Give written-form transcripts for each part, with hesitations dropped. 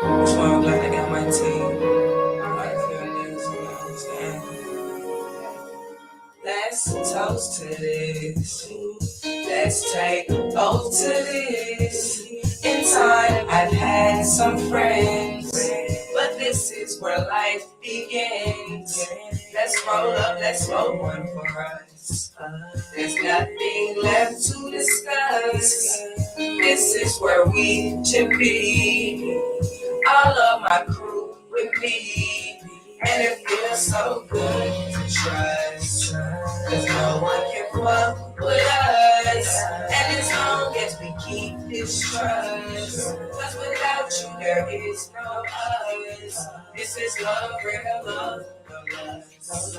That's why I'm glad I got my team. I feel this, you understand? Let's toast to this. Let's take oath to this. In time, I've had some friends, but this is where life begins. Let's roll one for us. There's nothing left to discuss. This is where we should be. All of my crew with me. And it feels so good to trust. Cause no one can fuck with us. And as long as we keep this trust. Cause without you there is no us. This is love, real love, no lust.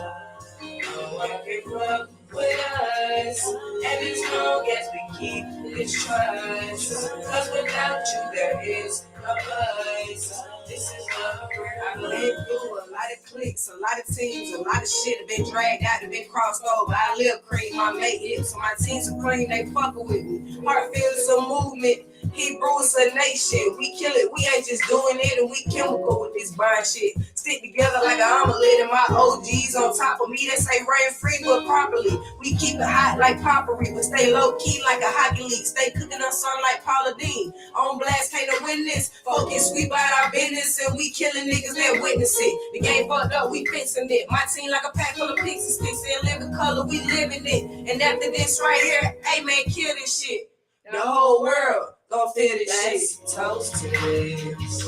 No one can fuck with us. And as long as we keep this trust. Cause without you there is no us. This is love, I've lived through a lot of cliques, a lot of teams, a lot of shit have been dragged out, have been crossed over. I live cream, my mate hit, so my teams are clean, they fucking with me. Heart feels some movement, Hebrews a nation. We kill it, we ain't just doing it, and we chemical with this blind shit. Stick together like an omelet, and my OGs on top of me. They say rain free, but properly. We keep it hot like potpourri, but stay low key like a hockey league. Stay cooking up sun like Paula Dean. On blast, can't no witness. Focus, we bout our business, and we killing niggas that witness it. The game fucked up, we fixing it. My team like a pack full of pixie sticks in living color, we living it. And after this right here, hey man, kill this shit. The whole world gon' feel this shit. Let's toast to this.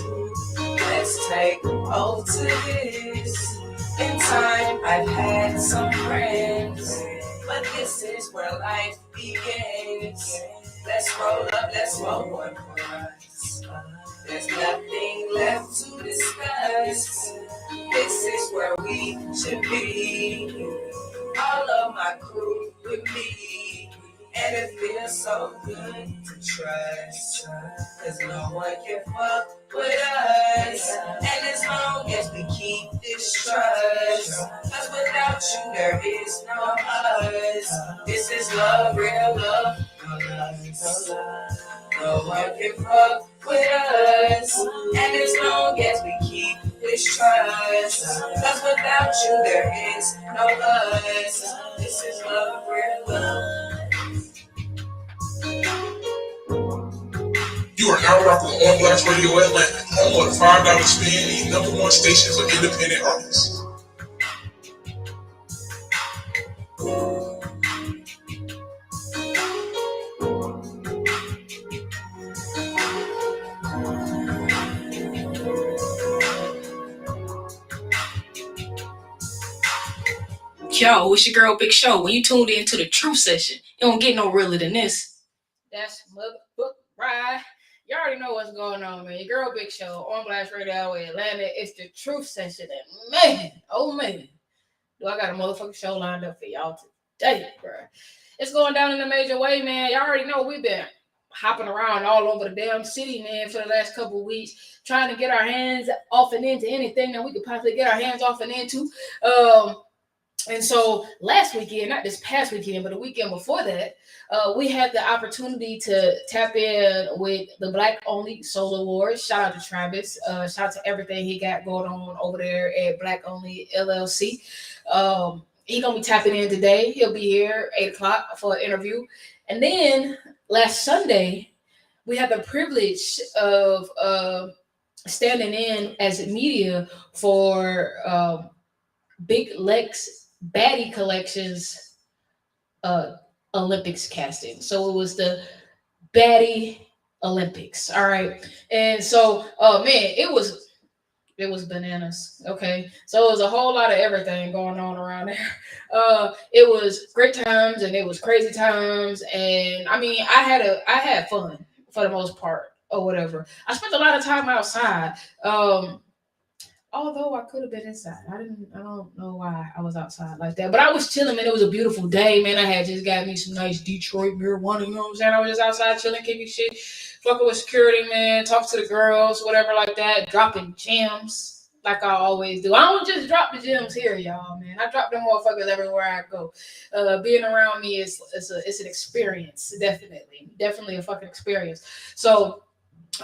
Let's take oath to this. In time, I've had some friends, but this is where life begins. Let's roll one for us. There's nothing left to discuss. This is where we should be. All of my crew with me. And it feels so good to trust. Cause no one can fuck with us. And as long as we keep this trust. Cause without you there is no us. This is love, real love. No one can fuck with us. And as long as we keep this trust. Cause without you there is no us. This is love, real love. You are now rocking on Blast Radio Atlanta, home of the $5 spin, the #1 station for independent artists. Yo, it's your girl Big Show. When you tuned into the Truth Session, you don't get no realer than this. That's motherfucker right. You already know what's going on, man. Your girl Big Show on Blast Radio Atlanta. It's the Truth Session, and man, oh man, do I got a motherfucking show lined up for y'all today, bro. It's going down in a major way, man. Y'all already know we've been hopping around all over the damn city, man, for the last couple of weeks, trying to get our hands off and into anything that we could possibly get our hands off and into. And so last weekend, not this past weekend, but the weekend before that, we had the opportunity to tap in with the Black Only Soul Awards. Shout out to Travis. Shout out to everything he got going on over there at Black Only LLC. He gonna be tapping in today. He'll be here 8 o'clock for an interview. And then last Sunday, we had the privilege of standing in as media for Big Lex Baddie Collection's Olympics casting. So it was the Baddie Olympics. All right. And so, man, it was bananas. Okay. So it was a whole lot of everything going on around there. It was great times and it was crazy times. And I mean, I had fun for the most part or whatever. I spent a lot of time outside. Although I could have been inside. I don't know why I was outside like that. But I was chilling, man. It was a beautiful day, man. I had just got me some nice Detroit marijuana, you know what I'm saying? I was just outside chilling, kicking shit, fucking with security, man, talk to the girls, whatever like that, dropping gems like I always do. I don't just drop the gems here, y'all, man. I drop them motherfuckers everywhere I go. Being around me is an experience, definitely. Definitely a fucking experience. So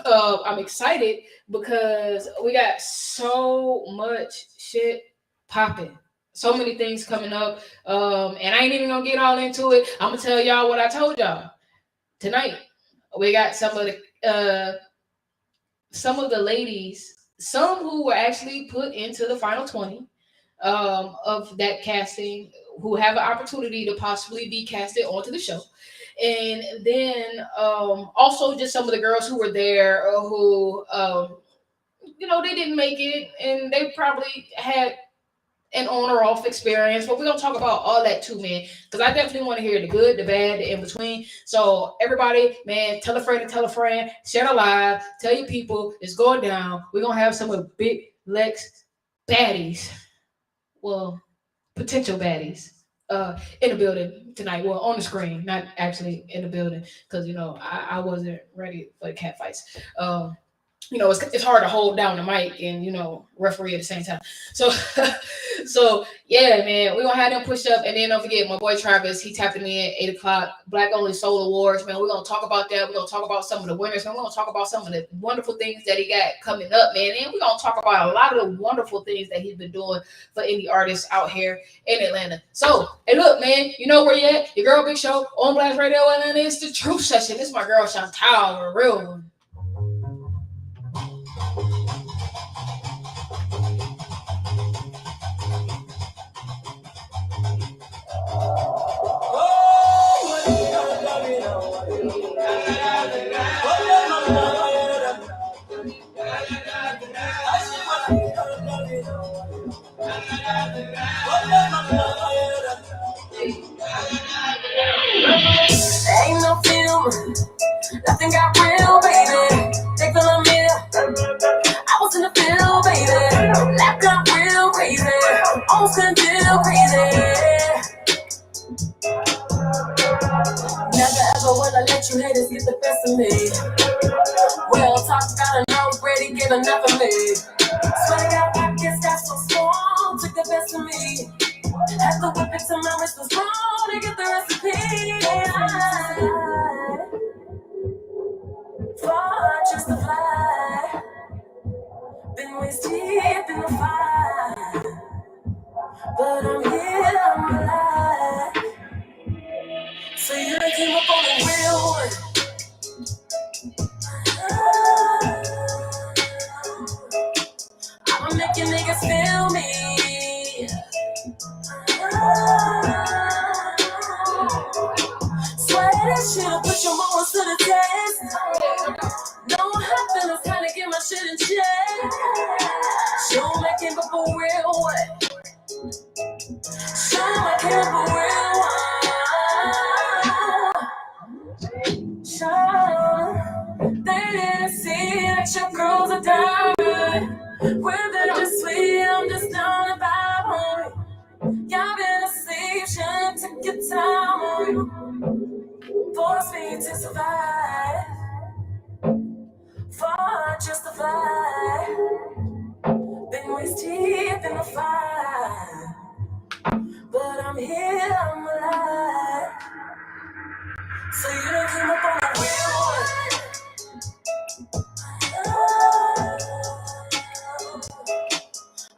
I'm excited because we got so much shit popping. So many things coming up. And I ain't even gonna get all into it. I'm gonna tell y'all what I told y'all tonight. We got some of the ladies, some who were actually put into the final 20 of that casting, who have an opportunity to possibly be casted onto the show. And then also just some of the girls who were there who, they didn't make it and they probably had an on or off experience, but we're gonna talk about all that too, man. Because I definitely want to hear the good, the bad, the in between. So everybody, man, tell a friend, share the live, tell your people it's going down. We're gonna have some of Big Lex baddies, well, potential baddies, in the building tonight. Well, on the screen, not actually in the building, because I wasn't ready for the cat fights. It's hard to hold down the mic and referee at the same time. So so yeah, man, we're gonna have them push up, and then don't forget my boy Travis, he tapping in 8 o'clock, Black Only Soul Awards, man. We're gonna talk about that. We're gonna talk about some of the winners, and we're gonna talk about some of the wonderful things that he got coming up, man. And we're gonna talk about a lot of the wonderful things that he's been doing for indie artists out here in Atlanta. So hey, look, man, you know where you at? Your girl Big Show on Blast Radio Atlanta. It's the Truth Session. This is my girl Chantal, a real one. Ain't no film, nothing got real, baby. They feelin' me. I was in the field, baby. Lap got real crazy. Almost couldn't feel crazy. Never ever will I let you haters get the best of me. Well, talk about an already give enough of me. Swear to God, pockets got so small, took the best of me. Had to whip it till my wrist was wrong to get the recipe. Far just to fly. Been waist deep in the fire, but I'm here, I'm alive. So you done came up on the real one. I'ma make you niggas feel me. Swear this shit'll put your moments to the test. No happiness, trying to get my shit in check. Show my came up a real one. Show my came up a real one. Show they didn't see that your girls are diamond. We're better sweet, I'm just down the vibe on you. Y'all been asleep, shouldn't take your time on you. Force me to survive. For just to fly. Been waist deep in the fire, but I'm here, I'm alive. So you done came up on the real one.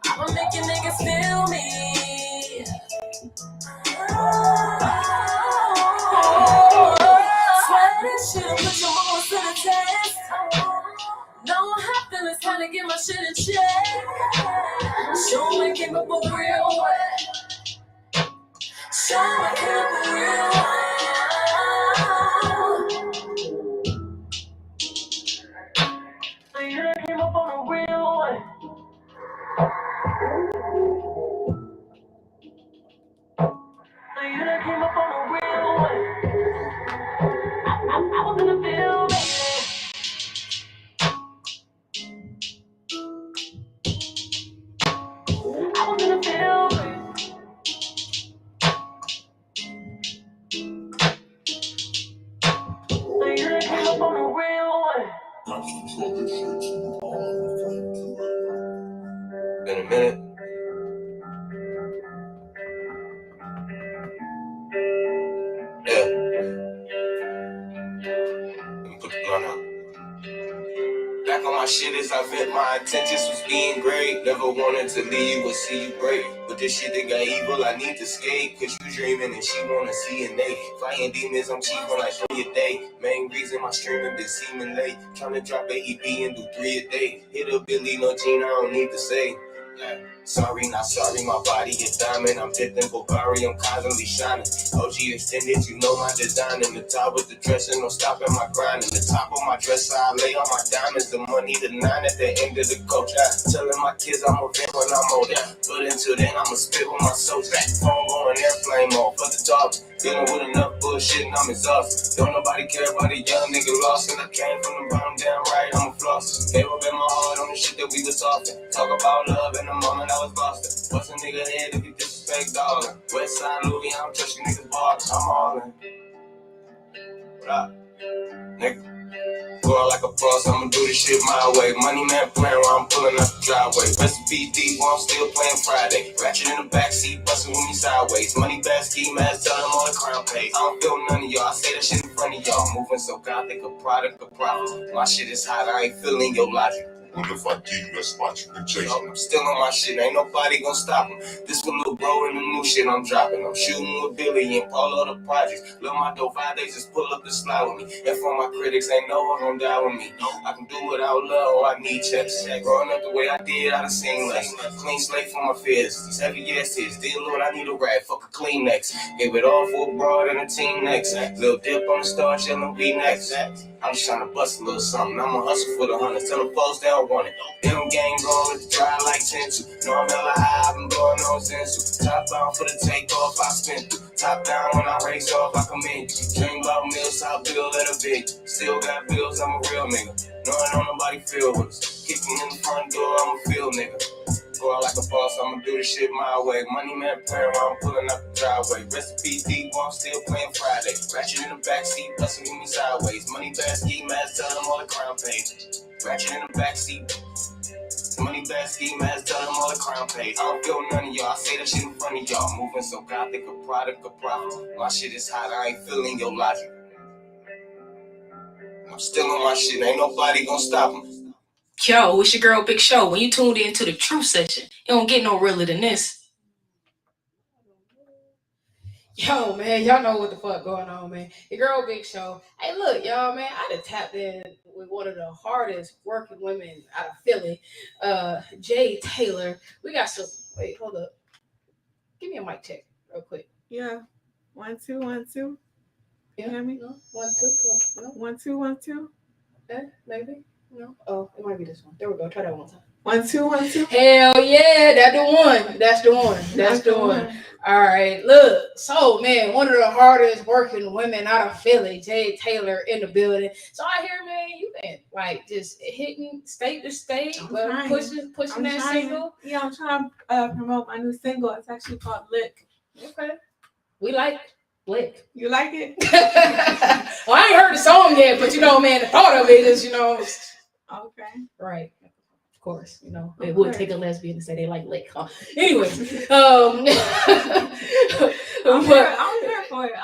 I'ma make you niggas feel me. Swear this shit'll put your moments to the test. No happiness, trying to get my shit in check. Show me came up a real one. Show me came up a real one. So you done came up on a real one. So you done came up on a real one. I was in the field, baby. I was in the field, baby. So you done came up on a real one. Been a minute. Yeah. Let me put the blunt out. I felt my intentions was being great. Never wanted to leave or see you break. But this shit that got evil, I need to escape. Cause you dreaming and she wanna see a day. Fighting demons, I'm cheaping like 3 a day. Main reason my streaming been seeming late. Tryna drop a EP and do 3 a day. Hit a Billy, no Gina, I don't need to say. Sorry, not sorry, my body is diamond. I'm dipped in Bulgari, I'm constantly shining. OG extended, you know my design. In the top with the dress and no stopping my grind. In the top of my dress, I lay on my diamonds. The money, the 9 at the end of the coach. Telling my kids I'm a vent when I'm older. But until then, I'ma spit with my soul. Phone going airplane mode for the dog. Dealing with enough bullshit and I'm exhausted. Don't nobody care about a young nigga lost. And I came from the bottom down right, I'm a floss. Gave up in my heart on the shit that we was talking. Talk about love in the moment I was lost. Bust a nigga head if you disrespect dollar. West side Louis, I'm touching niggas bar. I'm all in. What up, nigga? Going like a boss, I'ma do this shit my way. Money man playing while I'm pulling up the driveway. Recipe D, while I'm still playing Friday. Ratchet in the backseat, busting with me sideways. Money bag, ski mask, tell them all the crown page. I don't feel none of y'all, I say that shit in front of y'all. Moving so gothic, a product of profit. My shit is hot, I ain't feeling your logic. What if I give you that spot you can chase? I'm still on my shit, ain't nobody gonna stop him. This one little bro and the new shit I'm dropping. I'm shooting with Billy and all other projects. Lil' my dope 5 days, just pull up the slide with me. F on my critics, ain't no one gonna die with me. I can do without love, or I need checks. Growing up the way I did, I done seen less. Clean slate for my fears, these heavy asses. Dear Lord, I need a rag, fuck a Kleenex. Gave it all for a broad and a team next. Little dip on the star, chillin' we next. I'm just tryna bust a little something. I'ma hustle for the hundreds. Tell the folks they don't want it. Them game going with the dry like Tensu. No, I'm hella high, I've been blowing on Zensu. Top down for the takeoff, I spin through. Top down when I race off, I come in. Dream about meals, I'll build at a big. Still got bills, I'm a real nigga. No, I don't nobody feel with us. Kick me in the front door, I'm a field nigga. Go out like a boss, I'ma do this shit my way. Money man playing while I'm pulling up the driveway. Recipe D, while I'm still playing Friday. Ratchet in the backseat, busting with me sideways. Money bag, ski mask, tell them all the crown page. Ratchet in the backseat. Money bag, ski mask, tell them all the crown page. I don't feel none of y'all, I say that shit in front of y'all. Moving so gothic, a product of profit. My shit is hot, I ain't feeling your logic. I'm still on my shit, ain't nobody gonna stop me. Yo, it's your girl Big Show. When you tuned into the truth session, it don't get no realer than this. Yo, man, y'all know what the fuck going on, man. Your girl Big Show. Hey, look, y'all, man, I done tapped in with one of the hardest working women out of Philly, Jay Taylor. We got some. Wait, hold up. Give me a mic check real quick. Yeah. 1 2 1 2. You hear me? No? 1 2 no? 1 2 1 2. Maybe. No. Oh, it might be this one. There we go. Try that one time. 1 2 1 2. Hell yeah, that's the one. That's the one. That's the one. All right, look. So, man, one of the hardest working women out of Philly, Jay Taylor, in the building. So I hear, man, you been like just hitting state to state, pushing that single. Yeah, I'm trying to promote my new single. It's actually called Lick. Okay, we like Lick. You like it? Well, I ain't heard the song yet, but you know, man, the thought of it is, you know. Okay. Right. Of course, you know, it Of would course. take a lesbian to say they like Lick. Huh? Anyways, I'm here for it.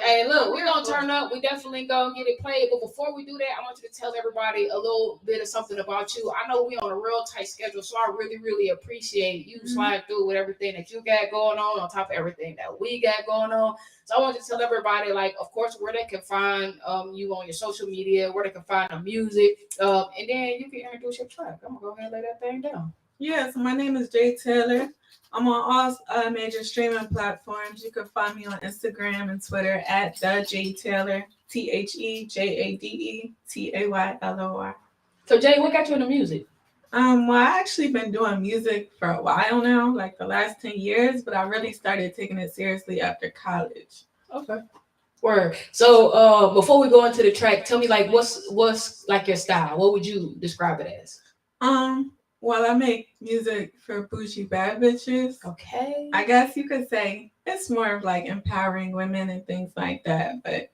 Hey, look, we're gonna turn up. We definitely gonna get it played. But before we do that, I want you to tell everybody a little bit of something about you. I know we on a real tight schedule, so I really, really appreciate you sliding through with everything that you got going on top of everything that we got going on. So I want you to tell everybody, like, of course, where they can find you on your social media, where they can find the music, and then you can introduce your track. I'm gonna go ahead and lay that thing down. Yeah, so my name is Jay Taylor. I'm on all major streaming platforms. You can find me on Instagram and Twitter at the Jay Taylor, TheJadetaylor. So Jay, what got you into music? Well, I actually been doing music for a while now, like the last 10 years, but I really started taking it seriously after college. Okay. Word. So before we go into the track, tell me like what's like your style? What would you describe it as? Well, I make music for bougie bad bitches. Okay. I guess you could say it's more of like empowering women and things like that, but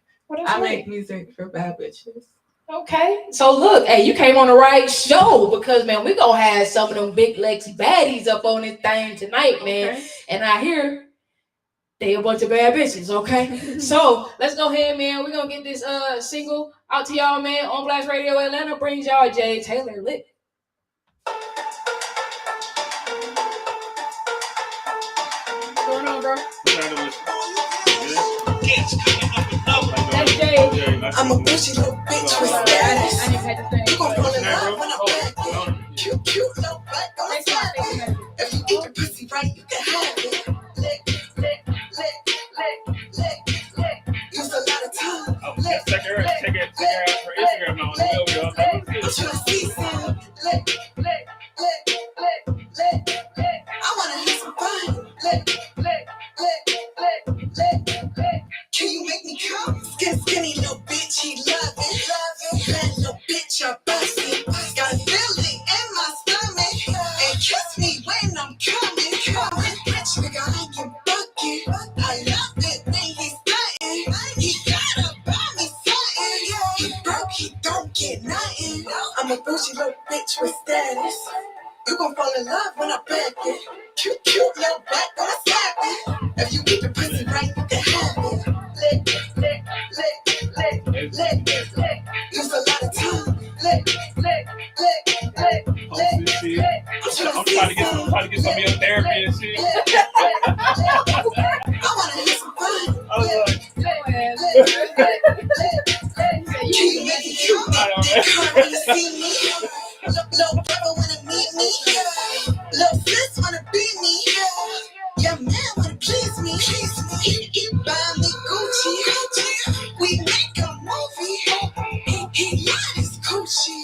I make music for bad bitches. Okay. So look, hey, you came on the right show because man, we gonna have some of them Big Lex Baddies up on this thing tonight, man. Okay. And I hear they a bunch of bad bitches, okay? So let's go ahead, man. We're gonna get this single out to y'all, man, on Blast Radio Atlanta. Brings y'all Jay Taylor Lick. bro. That's Jay. I'm a bushy little bitch with status. I didn't have to say You gon' fall in love when I'm back. Cute, cute, little butt, don't stop it. If you eat the pussy right, you can have it. Lick. Use a lot of time. Check her Instagram now. I'm tryna see some. Lick. I wanna have some fun. Lick. Can you make me come? Skinny little bitch, he love it. Bad little bitch, I bust it. Got a feeling in my stomach. And kiss me when I'm coming. Rich nigga, I can bucket. I love it when he's stunting. He gotta buy me something. He broke, he don't get nothing. I'm a bougie little bitch with status. You gon' fall in love when I back it. Cute little butt, gonna slap it. If you eat the pussy right, you can have it. Lick. Use a lot of time. Lick. I'm trying to get some of your therapy and shit. I wanna have some fun. I was like, Can you make it cute? They can't really see me. Little brother wanna meet me. Little sis wanna beat me. Your man wanna please me. He buy me Gucci. We make a movie. He love his Gucci.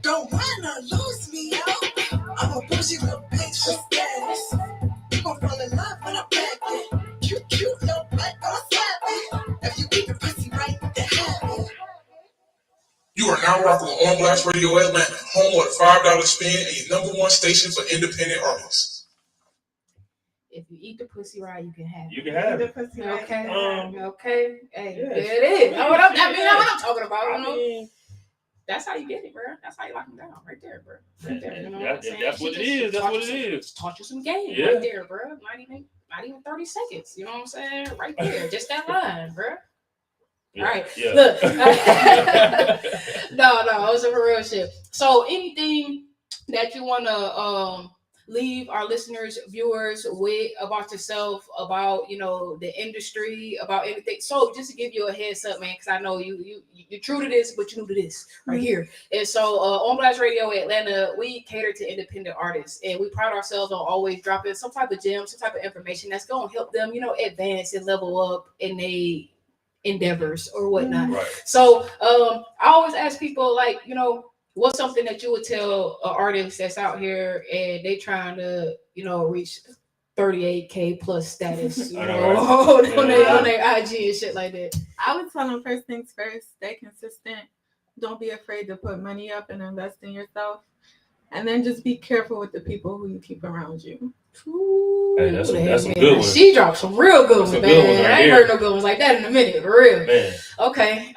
Don't wanna lose me, yo. I'm a bougie little bitch with status. You gon' fall in love when I back it. Cute little butt, gonna slap it. If you eat the pussy right, you can have it. you are now rocking with On Blast Radio Atlanta, home with a $5 spin and your #1 station for independent artists. If you eat the pussy right, you can have it. You can have it. Okay. Okay. Hey, yes. there it is. Know what I'm talking about. I You know? mean, That's how you get it, bro. That's how you lock them down, right there, bro. Right there. You know what I'm saying? that's what She it just is. That's taught what you it some- is. Taught you some game Yeah. right there, bro. Not even 30 seconds. You know what I'm saying? Right there, just that line, bro. Yeah. All right. Yeah. Look. No, it was for real shit. So anything that you wanna leave our listeners, viewers with about yourself, about the industry, about anything. So just to give you a heads up, man, because I know you're true to this, but you're new to this right here. And so on Blast Radio Atlanta, we cater to independent artists, and we pride ourselves on always dropping some type of gem, some type of information that's gonna help them, advance and level up in their endeavors or whatnot. Right. So I always ask people, like, what's something that you would tell an artist that's out here and they trying to, reach 38K plus status, on their IG and shit like that? I would tell them first things first, stay consistent. Don't be afraid to put money up and invest in yourself. And then just be careful with the people who you keep around you. Hey, that's a good one. She dropped some real good ones, man. Right, I ain't heard no good ones like that in a minute, for real. Man. Okay.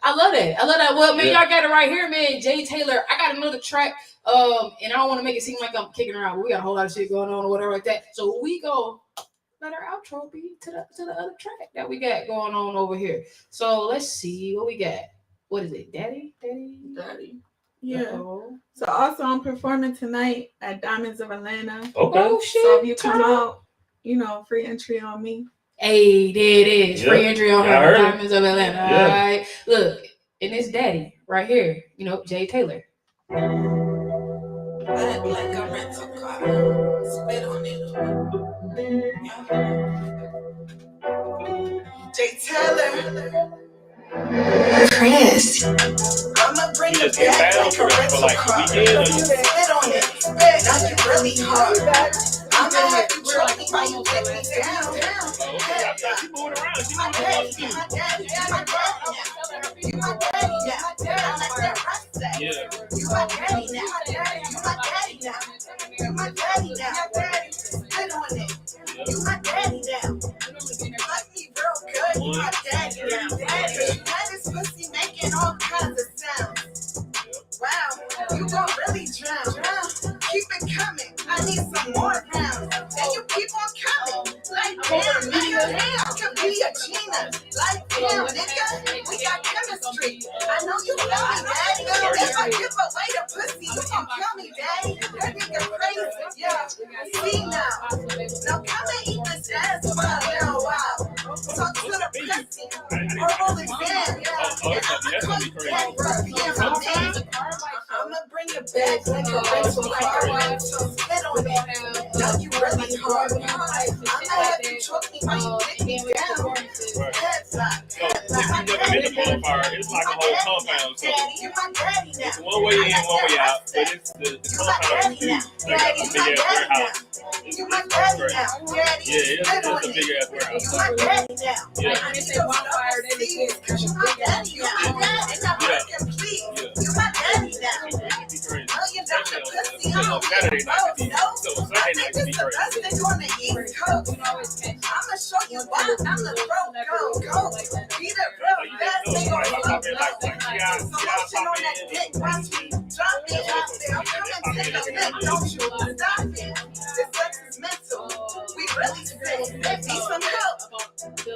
I love that. Well, man, y'all got it right here, man. Jay Taylor. I got another track. And I don't want to make it seem like I'm kicking around, but we got a whole lot of shit going on or whatever like that. So we go let our outro be to the other track that we got going on over here. So let's see what we got. What is it? Daddy? Yeah. Uh-oh. So also I'm performing tonight at Diamonds of Atlanta. Okay. Oh shit. So if you come out, free entry on me. Hey, there it is. Yep. Free entry on Yeah, I her. heard it. Diamonds of Atlanta. Yeah. All right. Look, and it's Daddy right here. Jay Taylor. Act like a rental car. Spit on it. Jay Taylor. Chris. I'ma bring You it just get back down like for a rental like car. a weekend or you Spit on it. Now you really hard. I'ma have you drop me while you take me down. She moving around. She My moving daddy, around. my daddy, my daddy. You my daddy now. I like that rap say. Yeah. You my daddy now. You my daddy now. You my daddy now. Spit on it. You my daddy now. Like me real good. You my daddy now. Daddy, that is pussy making all kinds of sounds. Wow, you gon' really drown. Keep it coming. I need some more rounds. And you keep on coming. Like damn, nigga. I could be a Gina. Like damn, nigga. We got chemistry. I know you love me, man. If I give away the pussy, you gon' kill me bonfire, it's like a whole compound. So it's one way in, one way out. But it's the compound is huge. They got a big ass warehouse. It's great. Yeah, it's a big ass warehouse. Yeah. Saturday night to be so Sunday night to be great. I'ma show you why I'm the go. Be the real best thing on that dick. Watch me drop it out there. I'm coming to the neck. Don't you stop it. This sex is mental. We really sick. Need some help.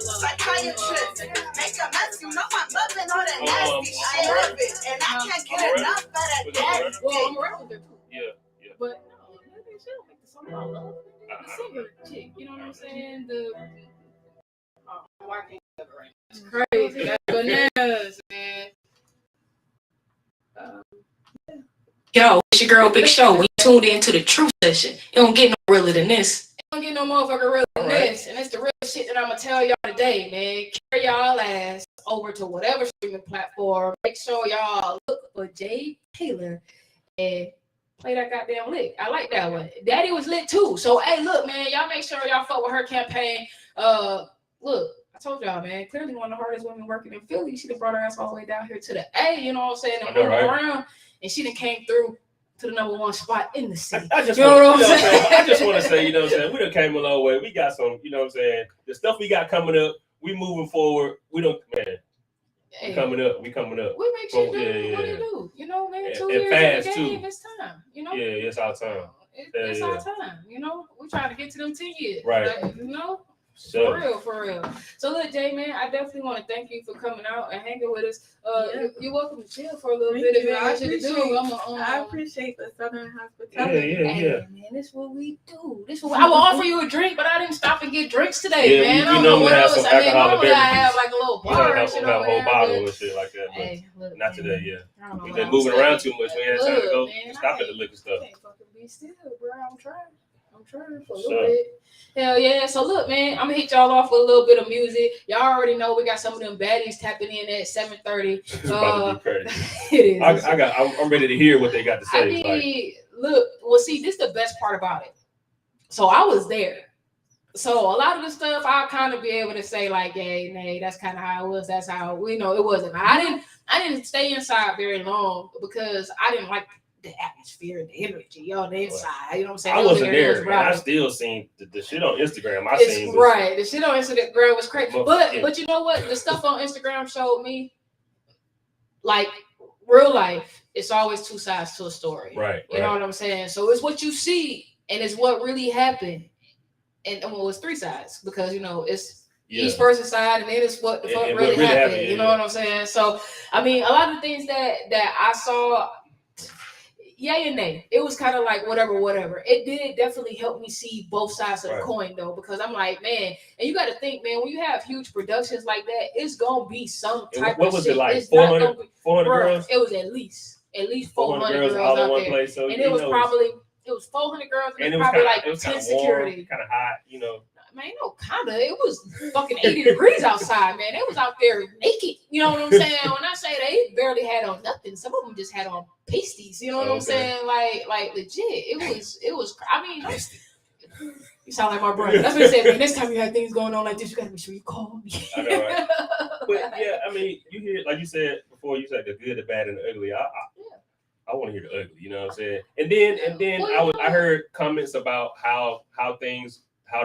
Psychiatrist. Make a mess. You know I'm loving all that nasty shit. I love it. And I can't get enough of that daddy dick. Well, I'm around with her too. Yeah. But no, she don't make the song about love. The singer chick, you know what I'm saying? Why can't I ever right? It's crazy. That's bananas, man. Yo, it's your girl Big Show. When you tuned into the truth session, it don't get no realer than this. It don't get no motherfucker real than this. And it's the real shit that I'm gonna tell y'all today, man. Carry y'all ass over to whatever streaming platform. Make sure y'all look for Jay Taylor and play that goddamn lick. I like that one. Daddy was lit too. So hey, look, man, y'all make sure y'all fuck with her campaign. Look, I told y'all, man, clearly one of the hardest women working in Philly. She done brought her ass all the way down here to the A, you know what I'm saying? And moving around, and she done came through to the #1 spot in the city. I just want to say, you know what I'm saying? We done came a long way. We got some, you know what I'm saying? The stuff we got coming up, we moving forward. We don't, man. Hey, we coming up. We make sure what you do. You know, man, 2 years fast in the game, too. it's time. You know? Yeah, it's our time. It's our time. You know, we're trying to get to them 10 years. Right. Like, you know? Sure. For real. So look, Jay, man, I definitely want to thank you for coming out and hanging with us. You're welcome to chill for a little bit if you want to do. I appreciate the Southern hospitality. Yeah. Hey, man, this is what we do. I will offer you a drink, but I didn't stop and get drinks today, man. We normally have some alcoholic beverages. I have like a little bar. Have a whole bottle and shit like that, but look, not man, today. Yeah, we've been moving around too much. We had time to go stop at the liquor store. I can't fucking be still, bro. I'm trying for a little bit. Hell yeah. So look, man, I'm gonna hit y'all off with a little bit of music. Y'all already know we got some of them baddies tapping in at 7:30. It's about to be crazy. It is. I'm ready to hear what they got to say. I mean, look, well, see, this is the best part about it. So I was there. So a lot of the stuff I'll kind of be able to say like, hey, nay, that's kind of how it was. That's how we know it wasn't. I didn't stay inside very long because I didn't like the atmosphere, the energy on the inside. You know what I'm saying? I wasn't there, man. I still seen the shit on Instagram. The shit on Instagram was crazy. But you know what? The stuff on Instagram showed me, like, real life, it's always two sides to a story. Right. You know what I'm saying? So it's what you see and it's what really happened. And well, it's three sides because, you know, it's each person's side and then it's what the fuck really happened. You know what I'm saying? So, I mean, a lot of the things that I saw, yay and nay. It was kind of like whatever. It did definitely help me see both sides of the coin though, because I'm like, man, and you got to think, man, when you have huge productions like that, it's gonna be some type of shit. What was it like? 400 girls? It was at least 400 girls all out in one there. place. So, and it was probably 400 girls and it was probably like 10 security. Kind of hot, you know. Man, it was fucking 80 degrees outside, man. They was out there naked. You know what I'm saying? When I say they barely had on nothing, some of them just had on pasties. You know what I'm saying? Like legit. It was. I mean, you sound like my brother. That's what I said. Man, next time you have things going on like this, you gotta make sure you call me. I know, right? But yeah, I mean, you hear, like you said before, you said the good, the bad, and the ugly. I want to hear the ugly. You know what I'm saying? And then I heard comments about how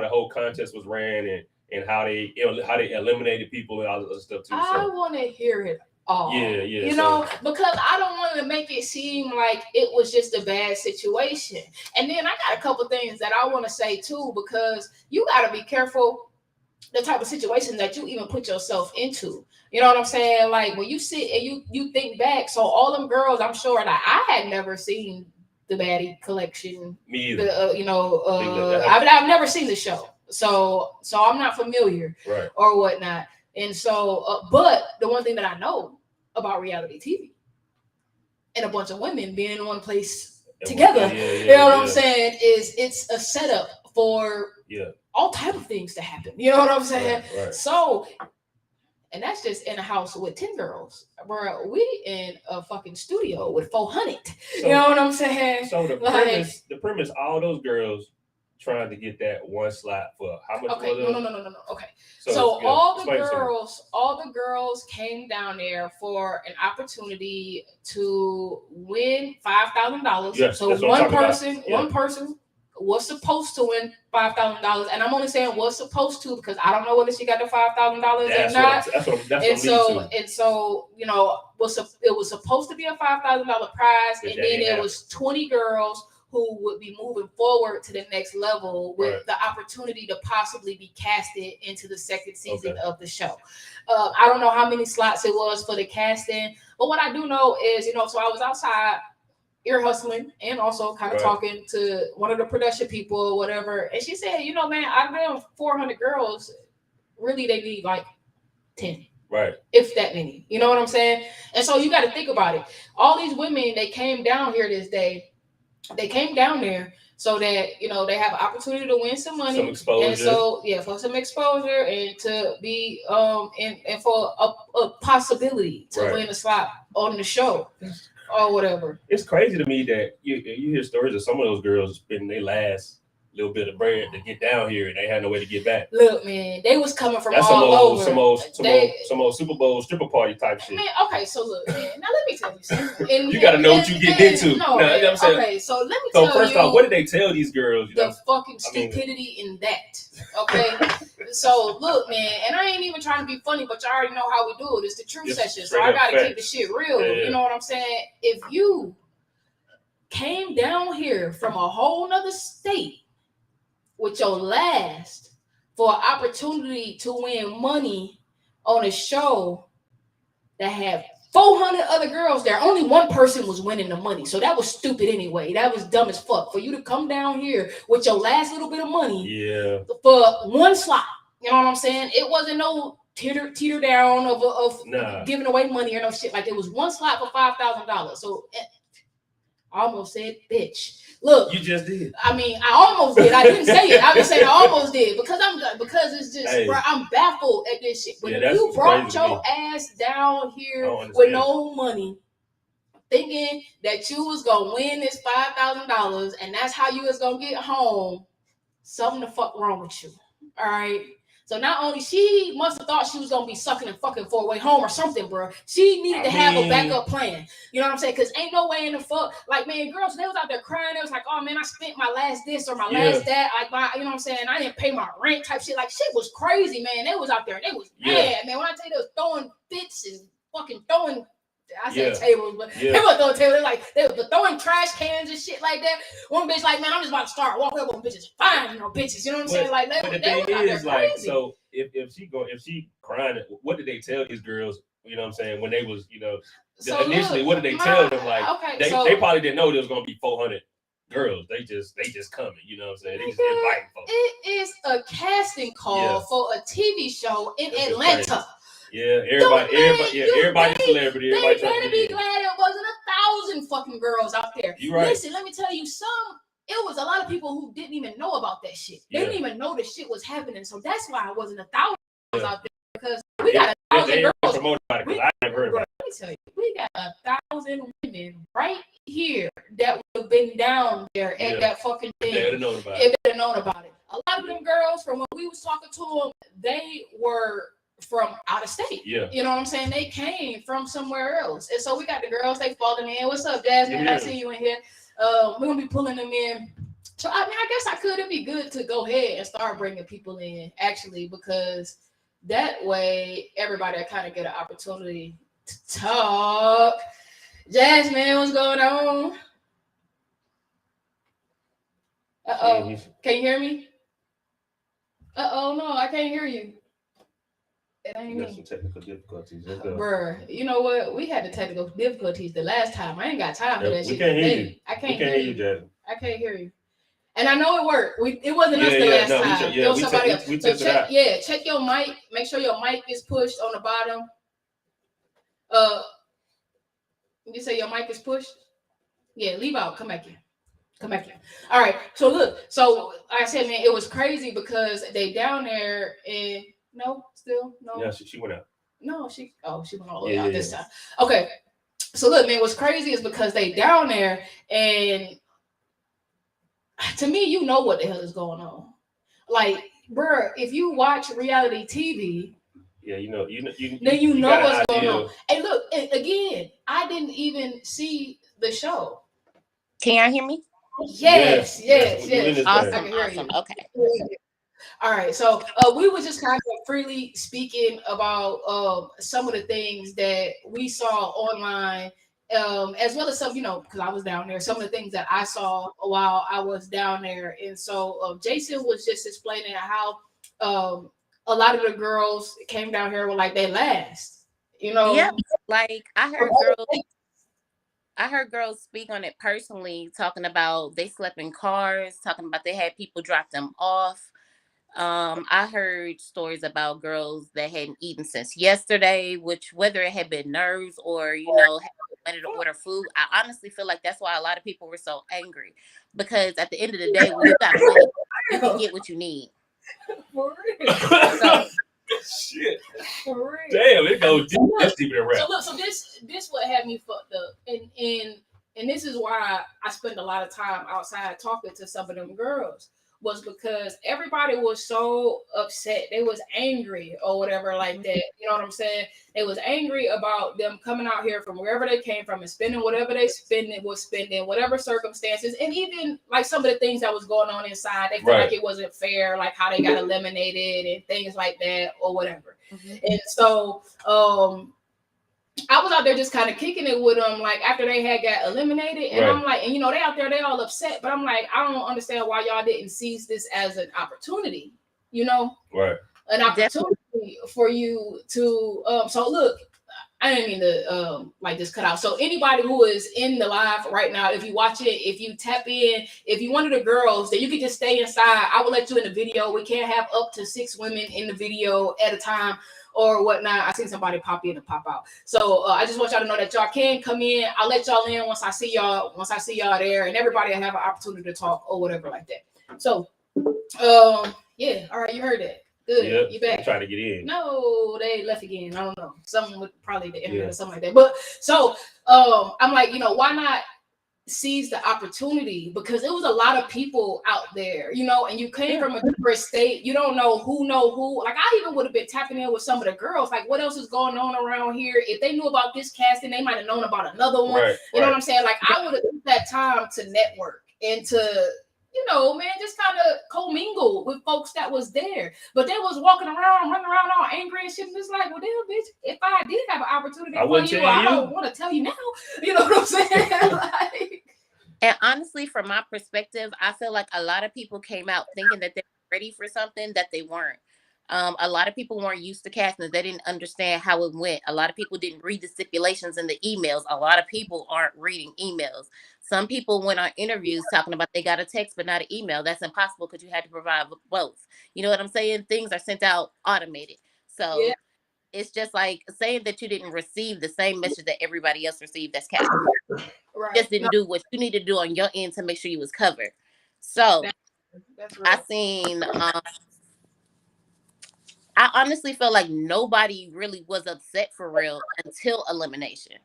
the whole contest was ran and how they eliminated people and all this other stuff too. I want to hear it all. Yeah. You know, because I don't want to make it seem like it was just a bad situation. And then I got a couple things that I want to say too, because you got to be careful the type of situation that you even put yourself into. You know what I'm saying? Like when you sit and you think back, so all them girls, I'm sure that I had never seen the Baddie Collection. Me either. I've never seen the show, so I'm not familiar, right, or whatnot. And so, but the one thing that I know about reality TV and a bunch of women being in one place together. You know what I'm saying? It's a setup for all type of things to happen. You know what I'm saying? Right. So, and that's just in a house with 10 girls. Bro, we in a fucking studio with 400. You know what I'm saying? So the premise, all those girls trying to get that one slot for how much? Okay, no. Okay, so all the girls came down there for an opportunity to win $5,000. Yes, so one person was supposed to win $5,000, and I'm only saying was supposed to because I don't know whether she got the $5,000 or not. And so you know, it was supposed to be a $5,000 prize, and then there was 20 girls who would be moving forward to the next level with the opportunity to possibly be casted into the second season of the show. I don't know how many slots it was for the casting, but what I do know is, you know, so I was outside ear hustling and also kind of talking to one of the production people or whatever, and she said, you know, man, out of them 400 girls, really they need like 10. Right. If that many. You know what I'm saying? And so you got to think about it. All these women, they came down here this day. They came down there so that, you know, they have an opportunity to win some money, some exposure. And so for some exposure and to be and for a possibility to win a slot on the show or whatever. It's crazy to me that you hear stories of some of those girls spending their last little bit of bread to get down here, and they had no way to get back. Look, man, they was coming from all over. Some old Super Bowl stripper party type shit. Man, okay, so look, man. Now let me tell you something. You got to know what you get into. No, man, you know what I'm saying? Okay, so let me tell you. So first off, what did they tell these girls? Fucking stupidity in that. Okay, so look, man, and I ain't even trying to be funny, but you already know how we do it. It's the truth session, so I gotta keep the shit real. Yeah. You know what I'm saying? If you came down here from a whole nother state with your last for an opportunity to win money on a show that had 400 other girls there, only one person was winning the money. So that was stupid anyway. That was dumb as fuck. For you to come down here with your last little bit of money for one slot. You know what I'm saying? It wasn't no teeter down of giving away money or no shit. Like it was one slot for $5,000. So I almost said bitch. Look, you just did. I mean, I almost did. I didn't say it. I just said I almost did because it's just bro, I'm baffled at this shit. When you brought your ass down here with no money, thinking that you was gonna win this $5,000 and that's how you was gonna get home, something the fuck wrong with you. All right. So not only she must have thought she was gonna be sucking and fucking for a way home or something, bro. She needed to have a backup plan. You know what I'm saying? Because ain't no way in the fuck. Like, man, girls, they was out there crying. They was like, oh man, I spent my last this or my last that. Like, you know what I'm saying? I didn't pay my rent type shit. Like, shit was crazy, man. They was out there. They was mad, man. When I tell you they was throwing fits and fucking throwing. I said tables, but they weren't throwing tables. They were throwing trash cans and shit like that. One bitch like, man, I'm just about to start walking up on bitches, fine, you know, bitches. You know what I'm saying? Like, but the thing is, like, so if she crying, what did they tell these girls? You know what I'm saying? When they was, you know, initially, what did they tell them? Like, they probably didn't know there was gonna be 400 girls. They just coming. You know what I'm saying? They just inviting folks. It is a casting call for a TV show in Atlanta. Crazy. Yeah, everybody's celebrity. They better be glad it wasn't 1,000 fucking girls out there. You right. Listen, let me tell you, it was a lot of people who didn't even know about that shit. They didn't even know this shit was happening. So that's why it wasn't 1,000 girls out there, because we got 1,000 girls. I never heard about it. Let me tell you, we got 1,000 women right here that would have been down there at that fucking thing. They would have known about it. If they'd have known about it. A lot of them girls, from when we was talking to them, they were from out of state. Yeah. You know what I'm saying? They came from somewhere else. And so we got the girls, they falling in. What's up, Jasmine? Yeah. I see you in here. We're going to be pulling them in. So, I mean, I guess it'd be good to go ahead and start bringing people in, actually, because that way everybody kind of get an opportunity to talk. Jasmine, what's going on? Uh-oh. Can you hear me? Uh-oh, no, I can't hear you. You got some technical difficulties. Bruh, you know what? We had the technical difficulties the last time. I ain't got time for that shit. We can't hear you. I can't hear you, Jasmine. I can't hear you. And I know it worked. It wasn't us the last time. It was somebody else. So check your mic. Make sure your mic is pushed on the bottom. You say your mic is pushed? Yeah, leave out. Come back in. Come back here. All right. So look. So like I said, man, it was crazy because they down there and no, still no. Yeah, she went out. No, she went all the way out this time. Okay. So look, man, what's crazy is because they down there and to me, you know what the hell is going on. Like, bruh, if you watch reality TV, yeah, you know what's going on. And look, again, I didn't even see the show. Can y'all hear me? Yes. Awesome. Okay. All right, so we were just kind of freely speaking about some of the things that we saw online, as well as some, because I was down there, some of the things that I saw while I was down there. And so Jason was just explaining how a lot of the girls came down here with like they last, Yeah, like I heard girls speak on it personally, talking about they slept in cars, talking about they had people drop them off. I heard stories about girls that hadn't eaten since yesterday, which whether it had been nerves or, wanted to order food, I honestly feel like that's why a lot of people were so angry. Because at the end of the day, when you got money, you can get what you need. For real. So, shit. For real. Damn, it goes deep. That's deeper than rap. So look, so this what had me fucked up. And this is why I spend a lot of time outside talking to some of them girls. Was because everybody was so upset. They was angry or whatever like that. You know what I'm saying? They was angry about them coming out here from wherever they came from and spending whatever they was spending, whatever circumstances, and even like some of the things that was going on inside. They felt like it wasn't fair, like how they got eliminated and things like that or whatever. Mm-hmm. And so I was out there just kind of kicking it with them, like after they had got eliminated, and I'm like, and they out there, they all upset, but I'm like, I don't understand why y'all didn't seize this as an opportunity, an opportunity for you to. So look, I didn't mean to like just cut out. So anybody who is in the live right now, if you watch it, if you tap in, if you one of the girls, then you can just stay inside. I will let you in the video. We can't have up to 6 women in the video at a time. Or whatnot. I seen somebody pop in and pop out. So I just want y'all to know that y'all can come in. I'll let y'all in once I see y'all there, and everybody will have an opportunity to talk or whatever like that. So yeah, all right, you heard that. Good. Yep. You back. Trying to get in. No, they left again. I don't know. Something with probably the internet or something like that. But so I'm like, why not seize the opportunity, because it was a lot of people out there, and you came from a different state. You don't know who. Like I even would have been tapping in with some of the girls, like what else is going on around here? If they knew about this casting, they might have known about another one. You know what I'm saying? Like I would have used that time to network and to, man, just kind of commingle with folks that was there. But they was running around all angry and shit. And it's like, well, damn, bitch, if I did have an opportunity for you, I don't want to tell you now. You know what I'm saying? Like, and honestly, from my perspective, I feel like a lot of people came out thinking that they were ready for something that they weren't. A lot of people weren't used to casting. They didn't understand how it went. A lot of people didn't read the stipulations in the emails. A lot of people aren't reading emails. Some people went on interviews talking about they got a text but not an email. That's impossible because you had to provide both. You know what I'm saying? Things are sent out automated. So it's just like saying that you didn't receive the same message that everybody else received that's casting. Just didn't do what you need to do on your end to make sure you was covered. So that's I seen I honestly feel like nobody really was upset for real until elimination.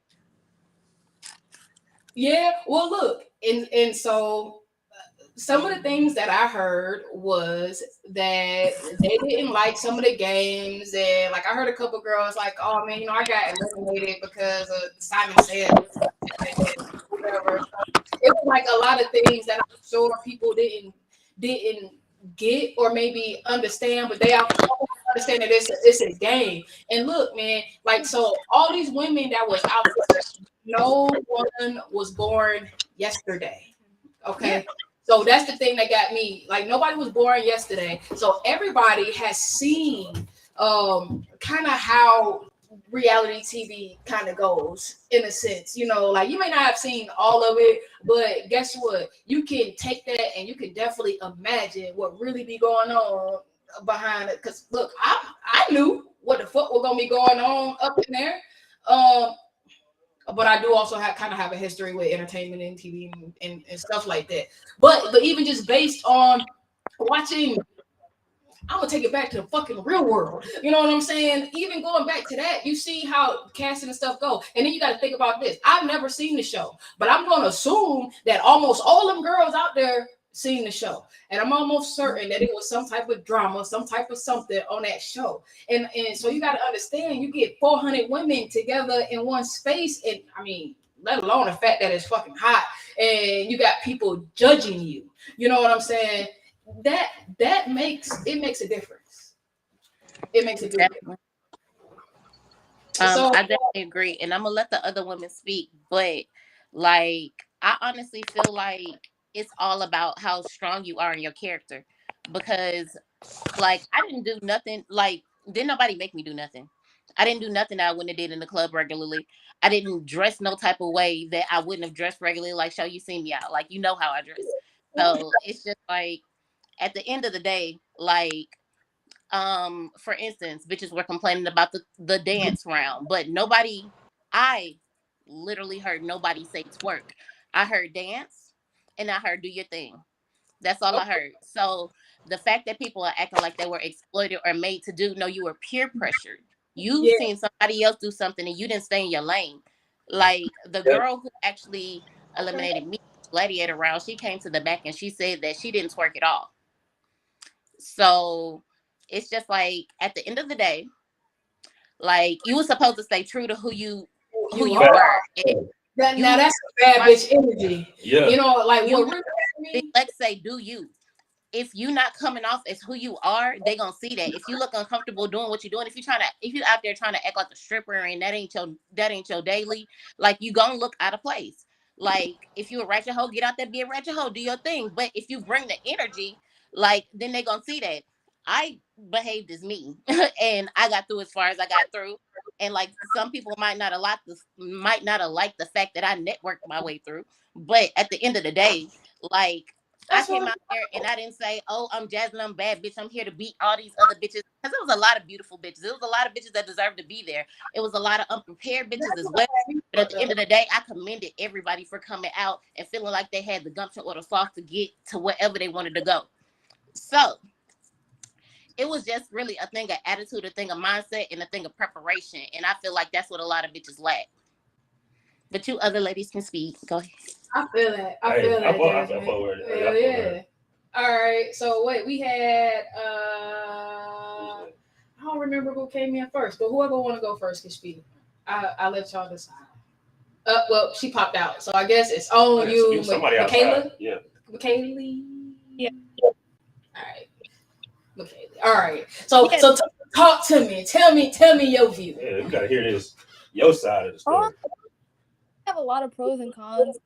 Yeah, well, look, and so some of the things that I heard was that they didn't like some of the games, and like I heard a couple girls like, "Oh man, I got eliminated because of Simon said whatever." It was like a lot of things that I'm sure people didn't get or maybe understand, but they understand that it's a game. And look, man, like so all these women that was out there, no one was born yesterday. Okay. Yeah. So that's the thing that got me. Like nobody was born yesterday. So everybody has seen kind of how reality TV kind of goes in a sense, like you may not have seen all of it, but guess what? You can take that and you can definitely imagine what really be going on behind it. Because look, I knew what the fuck was gonna be going on up in there. but I do also kind of have a history with entertainment and TV and stuff like that. But even just based on watching, I'm gonna take it back to the fucking real world. You know what I'm saying? Even going back to that, you see how casting and stuff go. And then you got to think about this. I've never seen the show, but I'm gonna assume that almost all them girls out there seen the show. And I'm almost certain that it was some type of drama, some type of something on that show. And so you got to understand, you get 400 women together in one space, and I mean, let alone the fact that it's fucking hot, and you got people judging you. You know what I'm saying? That makes a difference. It makes a difference. I definitely agree, and I'm gonna let the other women speak, but like I honestly feel like it's all about how strong you are in your character, because like I didn't do nothing, like didn't nobody make me do nothing. I didn't do nothing that I wouldn't have did in the club regularly. I didn't dress no type of way that I wouldn't have dressed regularly. Like, show you seen me out, like you know how I dress. So it's just like at the end of the day, like for instance, bitches were complaining about the dance round, but I literally heard nobody say twerk. I heard dance and I heard do your thing. That's all I heard. So the fact that people are acting like they were exploited or made to do, no, you were peer pressured. You seen somebody else do something and you didn't stay in your lane. Like the girl who actually eliminated me gladiator round, she came to the back and she said that she didn't twerk at all. So it's just like at the end of the day, like you were supposed to stay true to who you were. Now that's a bad bitch energy. Yeah. You know, like Big Lex say, do you? If you not coming off as who you are, they gonna see that. If you look uncomfortable doing what you're doing, if you out there trying to act like a stripper and that ain't your daily, like you gonna look out of place. Like if you a ratchet hoe, get out there, be a ratchet hoe, do your thing. But if you bring the energy, like then they gonna see that. I behaved as me and I got through as far as I got through. And like some people might not have liked the fact that I networked my way through. But at the end of the day, like I came out there and I didn't say, oh, I'm Jasmine, I'm bad bitch. I'm here to beat all these other bitches. Because there was a lot of beautiful bitches. There was a lot of bitches that deserved to be there. It was a lot of unprepared bitches as well. But at the end of the day, I commended everybody for coming out and feeling like they had the gumption or the sauce to get to wherever they wanted to go. So it was just really a thing of attitude, a thing of mindset, and a thing of preparation. And I feel like that's what a lot of bitches lack. But you other ladies can speak. Go ahead. I feel that. I feel that. Hell yeah. All right. So wait, we had I don't remember who came in first, but whoever want to go first can speak. I'll let y'all decide. Well, she popped out, so I guess it's on you, Michaela. Yeah. Michaela. Yeah. All right. Okay. All right. So talk to me. Tell me your view. Yeah, you gotta hear this. Your side of the story. I have a lot of pros and cons.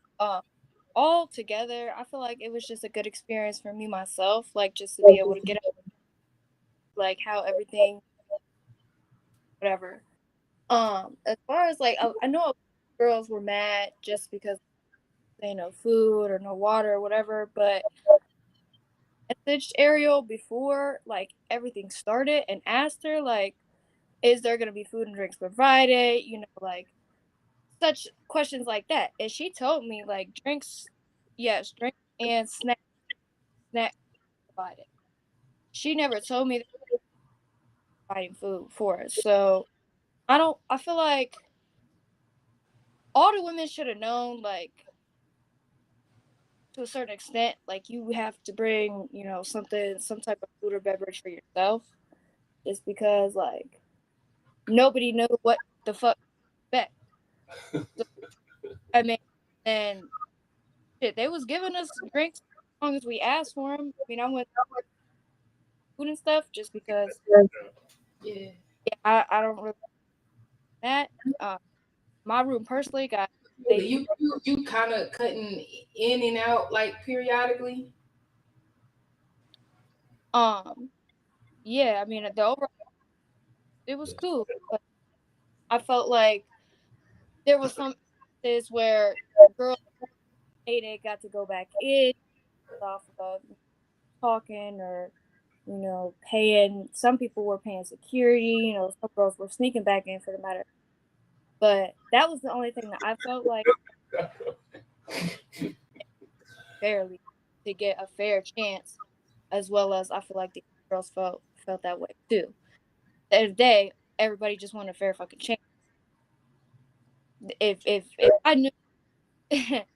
All together, I feel like it was just a good experience for me myself, like just to be able to get up, like how everything, whatever. As far as like, I know girls were mad just because they no food or no water or whatever, but I messaged Ariel before like everything started and asked her like, is there gonna be food and drinks provided? You know, like such questions like that. And she told me like drinks, yes, drinks and snack provided. She never told me that providing food for us. So I feel like all the women should have known, like to a certain extent, like you have to bring, you know, some type of food or beverage for yourself. Just because like nobody knew what the fuck to expect. So, I mean, and shit, they was giving us drinks as long as we asked for them. I mean, I went food and stuff just because. Yeah. I don't really that. My room personally got. You kind of cutting in and out like periodically. Yeah, I mean the overall it was cool, but I felt like there was some instances where girls got to go back in off of talking or you know paying. Some people were paying security. You know, some girls were sneaking back in for the matter. But that was the only thing that I felt like fairly to get a fair chance, as well as I feel like the girls felt that way too. At the end of the day, everybody just wanted a fair fucking chance. If I knew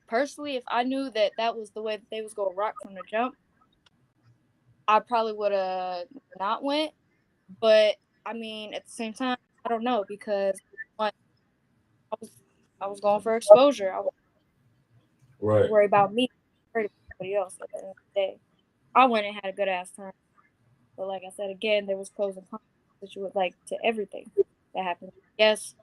personally, if I knew that was the way that they was gonna rock from the jump, I probably would have not went. But I mean, at the same time, I don't know, because one, I was going for exposure. I was Right. worried about me, worried about somebody else. At the end of the day, I went and had a good ass time. But like I said again, there was pros and cons to everything that happened. Yes,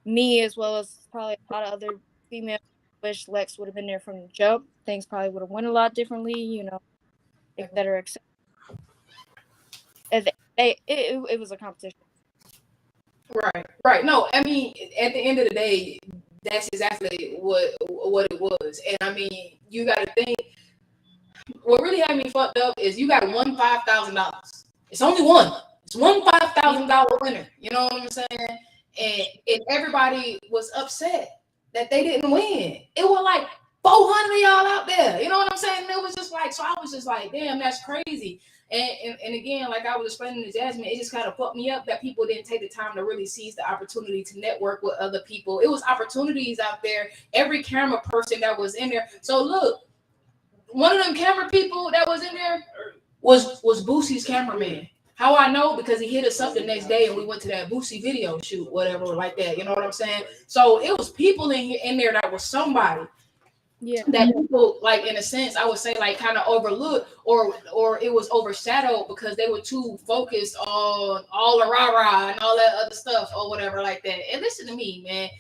me as well as probably a lot of other females wish Lex would have been there from the jump. Things probably would have went a lot differently, you know, et cetera, et cetera. It was a competition. Right. No, I mean, at the end of the day, that's exactly what it was. And I mean, you got to think. What really had me fucked up is you got won $5,000. It's only one. It's one $5,000 winner. You know what I'm saying? And everybody was upset that they didn't win. It was like 400 of y'all out there. You know what I'm saying? And it was just like, so I was just like, damn, that's crazy. And again, like I was explaining to Jasmine, it just kind of fucked me up that people didn't take the time to really seize the opportunity to network with other people. It was opportunities out there. Every camera person that was in there. So look, one of them camera people that was in there was Boosie's cameraman. How I know? Because he hit us up the next day and we went to that Boosie video shoot, whatever, like that. You know what I'm saying? So it was people in there that was somebody. Yeah. That people, like, in a sense, I would say, like, kind of overlooked or it was overshadowed because they were too focused on all the rah-rah and all that other stuff or whatever like that. And listen to me, man.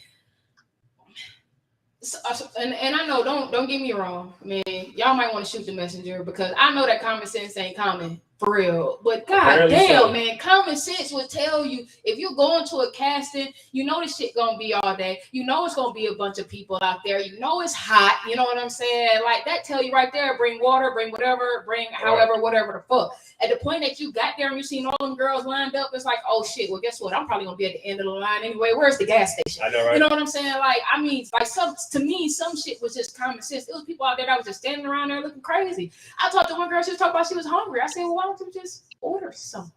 And I know, don't get me wrong, man. Y'all might want to shoot the messenger because I know that common sense ain't common for real. But god damn, man, common sense would tell you if you're going to a casting, you know this shit gonna be all day. You know it's gonna be a bunch of people out there. You know it's hot. You know what I'm saying? Like that tell you right there. Bring water, bring whatever, bring however, whatever the fuck. At the point that you got there and you seen all them girls lined up, it's like, oh shit. Well, guess what? I'm probably gonna be at the end of the line anyway. Where's the gas station? I know, right? You know what I'm saying? Like, I mean, like to me, some shit was just common sense. It was people out there that was just standing around there looking crazy. I talked to one girl, she was talking about she was hungry. I said, well, why don't you just order something?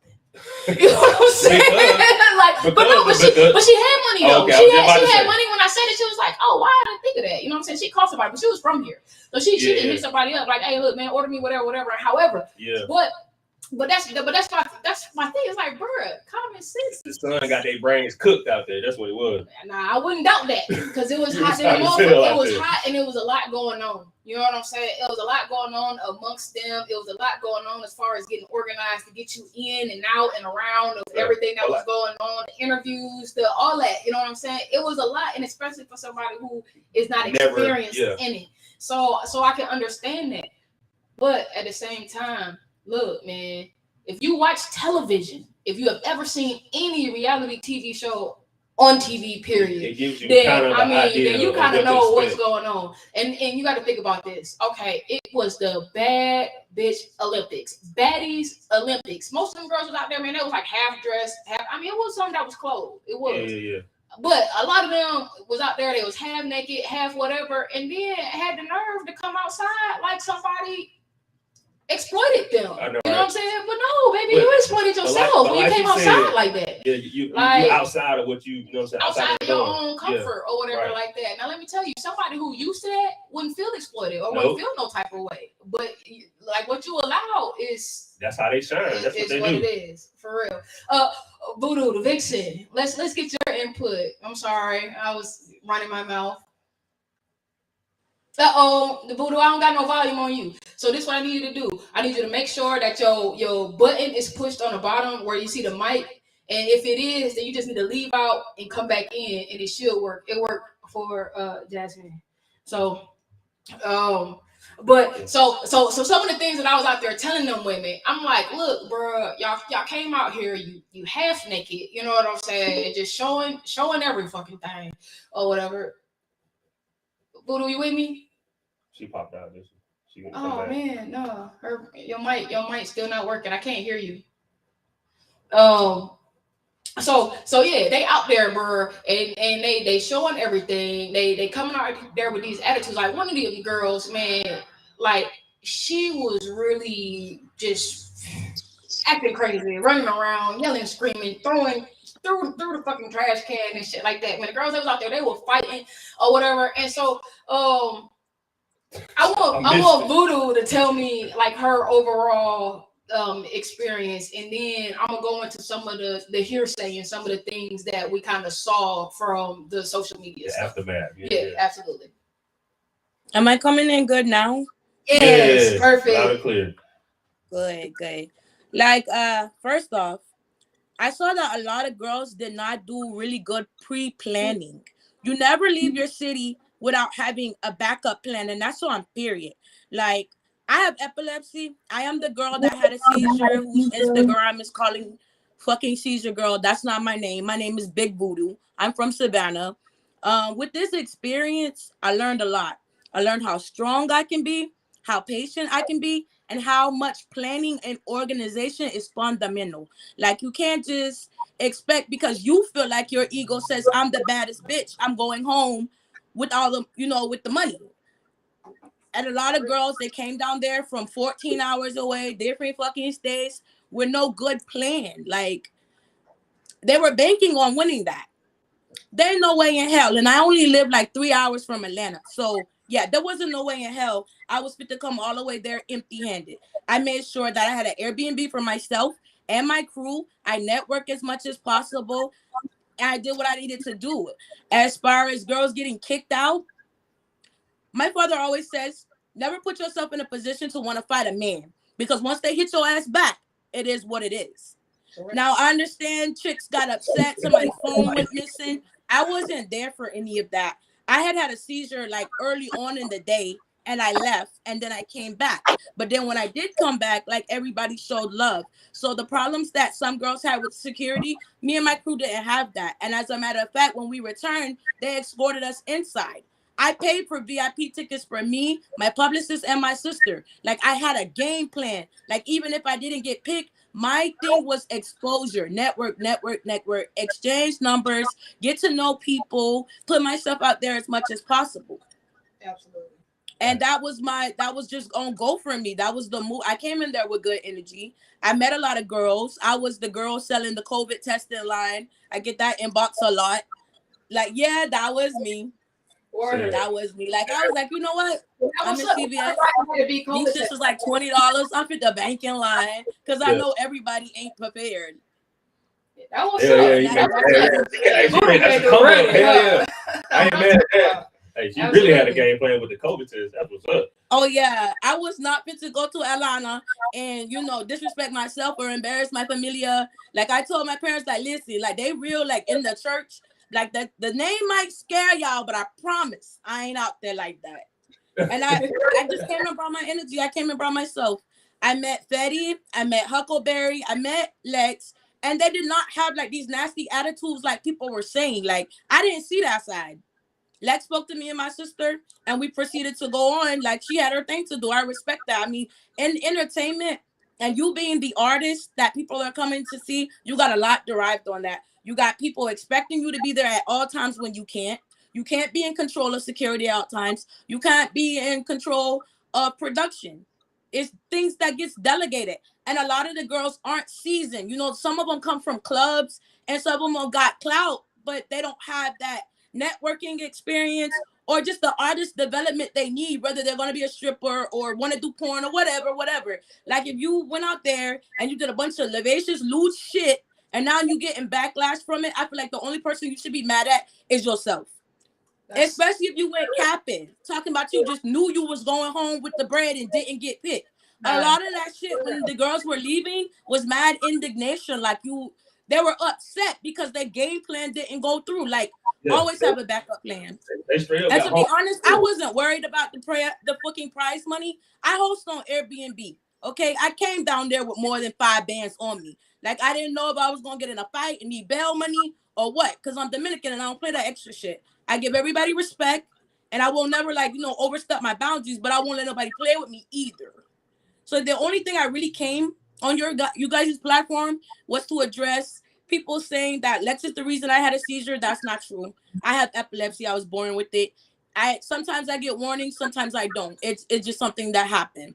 You know what I'm saying? But she had money though. Okay, she had money when I said it. She was like, oh, why I didn't think of that? You know what I'm saying? She called somebody, but she was from here. So she didn't hit somebody up like, hey, look, man, order me whatever. However, But that's my thing. It's like, bruh, common sense. The sun got their brains cooked out there. That's what it was. Nah, I wouldn't doubt that because it was hot. It was hot and it was a lot going on. You know what I'm saying? It was a lot going on amongst them. It was a lot going on as far as getting organized to get you in and out and around of everything that was going on, the interviews, all that. You know what I'm saying? It was a lot, and especially for somebody who is not experienced in it. So I can understand that. But at the same time, look, man, if you watch television, if you have ever seen any reality TV show on TV, period, it gives you then you kind of know what's going on. And you got to think about this. Okay, it was the bad bitch Olympics, baddies Olympics. Most of them girls was out there, man. They was like half dressed, it was something that was clothed. It was. Yeah. But a lot of them was out there. They was half naked, half whatever, and then had the nerve to come outside like somebody exploited them. You know what I'm saying? But no, baby, you exploited yourself when you came outside like that. Yeah, you outside of what you know, outside of your own comfort or whatever like that. Now let me tell you, somebody who used to that wouldn't feel exploited or wouldn't feel no type of way. But like what you allow is that's how they shine. That's what they do. It is for real. Voodoo, the Vixen. Let's get your input. I'm sorry, I was running my mouth. The Voodoo, I don't got no volume on you. So this is what I need you to do. I need you to make sure that your button is pushed on the bottom where you see the mic. And if it is, then you just need to leave out and come back in, and it should work. It worked for Jasmine. So but so some of the things that I was out there telling them women, I'm like, look, bro, y'all came out here, you half naked, you know what I'm saying, just showing every fucking thing or whatever. Voodoo, you with me? She popped out, didn't she? Oh man, no. Your mic still not working. I can't hear you. So yeah, they out there, bro, and they showing everything. They coming out there with these attitudes. Like one of the girls, man, like she was really just acting crazy, running around, yelling, screaming, throwing through the fucking trash can and shit like that. When the girls that was out there, they were fighting or whatever. And so I want Voodoo to tell me like her overall experience, and then I'm gonna go into some of the hearsay and some of the things that we kind of saw from the social media stuff. Aftermath. Yeah, absolutely. Am I coming in good now? Yes, perfect. Loud and clear. Good. Like, first off, I saw that a lot of girls did not do really good pre-planning. You never leave your city without having a backup plan, and that's on period. Like, I have epilepsy. I am the girl that had a seizure whose Instagram is calling fucking seizure girl. That's not my name. My name is Big Voodoo. I'm from Savannah. With this experience, I learned a lot. I learned how strong I can be, how patient I can be, and how much planning and organization is fundamental. Like, you can't just expect because you feel like your ego says I'm the baddest bitch, I'm going home with all the, with the money. And a lot of girls, they came down there from 14 hours away, different fucking states, with no good plan. Like, they were banking on winning that. There's no way in hell. And I only live like 3 hours from Atlanta. So yeah, there wasn't no way in hell I was fit to come all the way there empty-handed. I made sure that I had an Airbnb for myself and my crew. I networked as much as possible. And I did what I needed to do. As far as girls getting kicked out, my father always says, never put yourself in a position to want to fight a man. Because once they hit your ass back, it is what it is. Now, I understand chicks got upset. Somebody's phone went missing. I wasn't there for any of that. I had a seizure like early on in the day, and I left, and then I came back. But then when I did come back, like, everybody showed love. So the problems that some girls had with security, me and my crew didn't have that. And as a matter of fact, when we returned, they escorted us inside. I paid for VIP tickets for me, my publicist, and my sister. Like, I had a game plan. Like, even if I didn't get picked, my thing was exposure, network, exchange numbers, get to know people, put myself out there as much as possible. Absolutely. And that was just on go for me. That was the move. I came in there with good energy. I met a lot of girls. I was the girl selling the COVID testing line. I get that inbox a lot. Like, yeah, that was me. Order. That was me. Like, I was like, you know what? I'm in CVS. These shits was like $20. I fit the banking line because I know everybody ain't prepared. That was I ain't mad at that. Hey, she really had a game plan with the COVID test. That was up. Oh yeah, I was not fit to go to Atlanta and disrespect myself or embarrass my familia. Like, I told my parents, like, listen, like, they real, like, in the church. Like, that the name might scare y'all, but I promise I ain't out there like that. And I just came and brought my energy. I came and brought myself. I met Fetty, I met Huckleberry, I met Lex, and they did not have like these nasty attitudes like people were saying. Like, I didn't see that side. Lex spoke to me and my sister, and we proceeded to go on. Like, she had her thing to do. I respect that. I mean, in entertainment, and you being the artist that people are coming to see, you got a lot derived on that. You got people expecting you to be there at all times when you can't. You can't be in control of security at all times. You can't be in control of production. It's things that gets delegated. And a lot of the girls aren't seasoned. Some of them come from clubs, and some of them got clout, but they don't have that networking experience or just the artist development they need, whether they're going to be a stripper or want to do porn or whatever. Like, if you went out there and you did a bunch of lavacious, loose shit, and now you getting backlash from it, I feel like the only person you should be mad at is yourself. Especially if you went capping, talking about you just knew you was going home with the bread and didn't get picked. A lot of that shit when the girls were leaving was mad indignation. Like, they were upset because their game plan didn't go through. Like, always have a backup plan. And to be honest, I wasn't worried about the fucking prize money. I host on Airbnb. Okay, I came down there with more than 5 bands on me. Like, I didn't know if I was gonna get in a fight and need bail money or what, because I'm Dominican and I don't play that extra shit. I give everybody respect, and I will never overstep my boundaries, but I won't let nobody play with me either. So the only thing I really came on you guys' platform was to address people saying that Lex is the reason I had a seizure. That's not true. I have epilepsy. I was born with it. Sometimes I get warnings, sometimes I don't. It's just something that happened.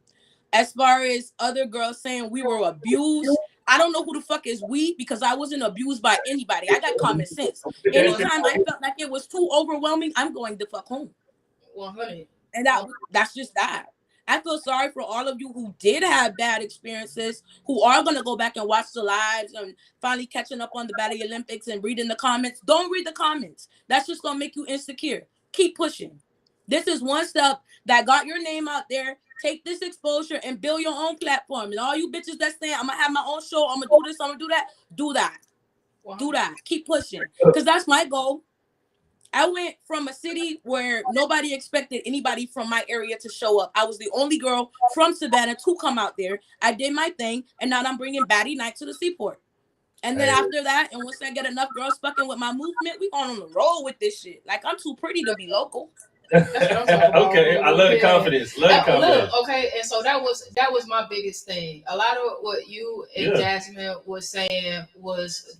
As far as other girls saying we were abused, I don't know who the fuck is we, because I wasn't abused by anybody. I got common sense. Anytime I felt like it was too overwhelming, I'm going the fuck home. 100. And that's just that. I feel sorry for all of you who did have bad experiences, who are going to go back and watch the lives and finally catching up on the Baddie Olympics and reading the comments. Don't read the comments. That's just going to make you insecure. Keep pushing. This is one step that got your name out there. Take this exposure and build your own platform. And all you bitches that say, I'm going to have my own show, I'm going to do this, I'm going to do that. Do that. Do that. Keep pushing. Because that's my goal. I went from a city where nobody expected anybody from my area to show up. I was the only girl from Savannah to come out there. I did my thing, and now I'm bringing Baddie Night to the seaport. And then after that, and once I get enough girls fucking with my movement, we going on the roll with this shit. Like, I'm too pretty to be local. Okay, I love the confidence. Look, okay, and so that was my biggest thing. A lot of what you and Jasmine was saying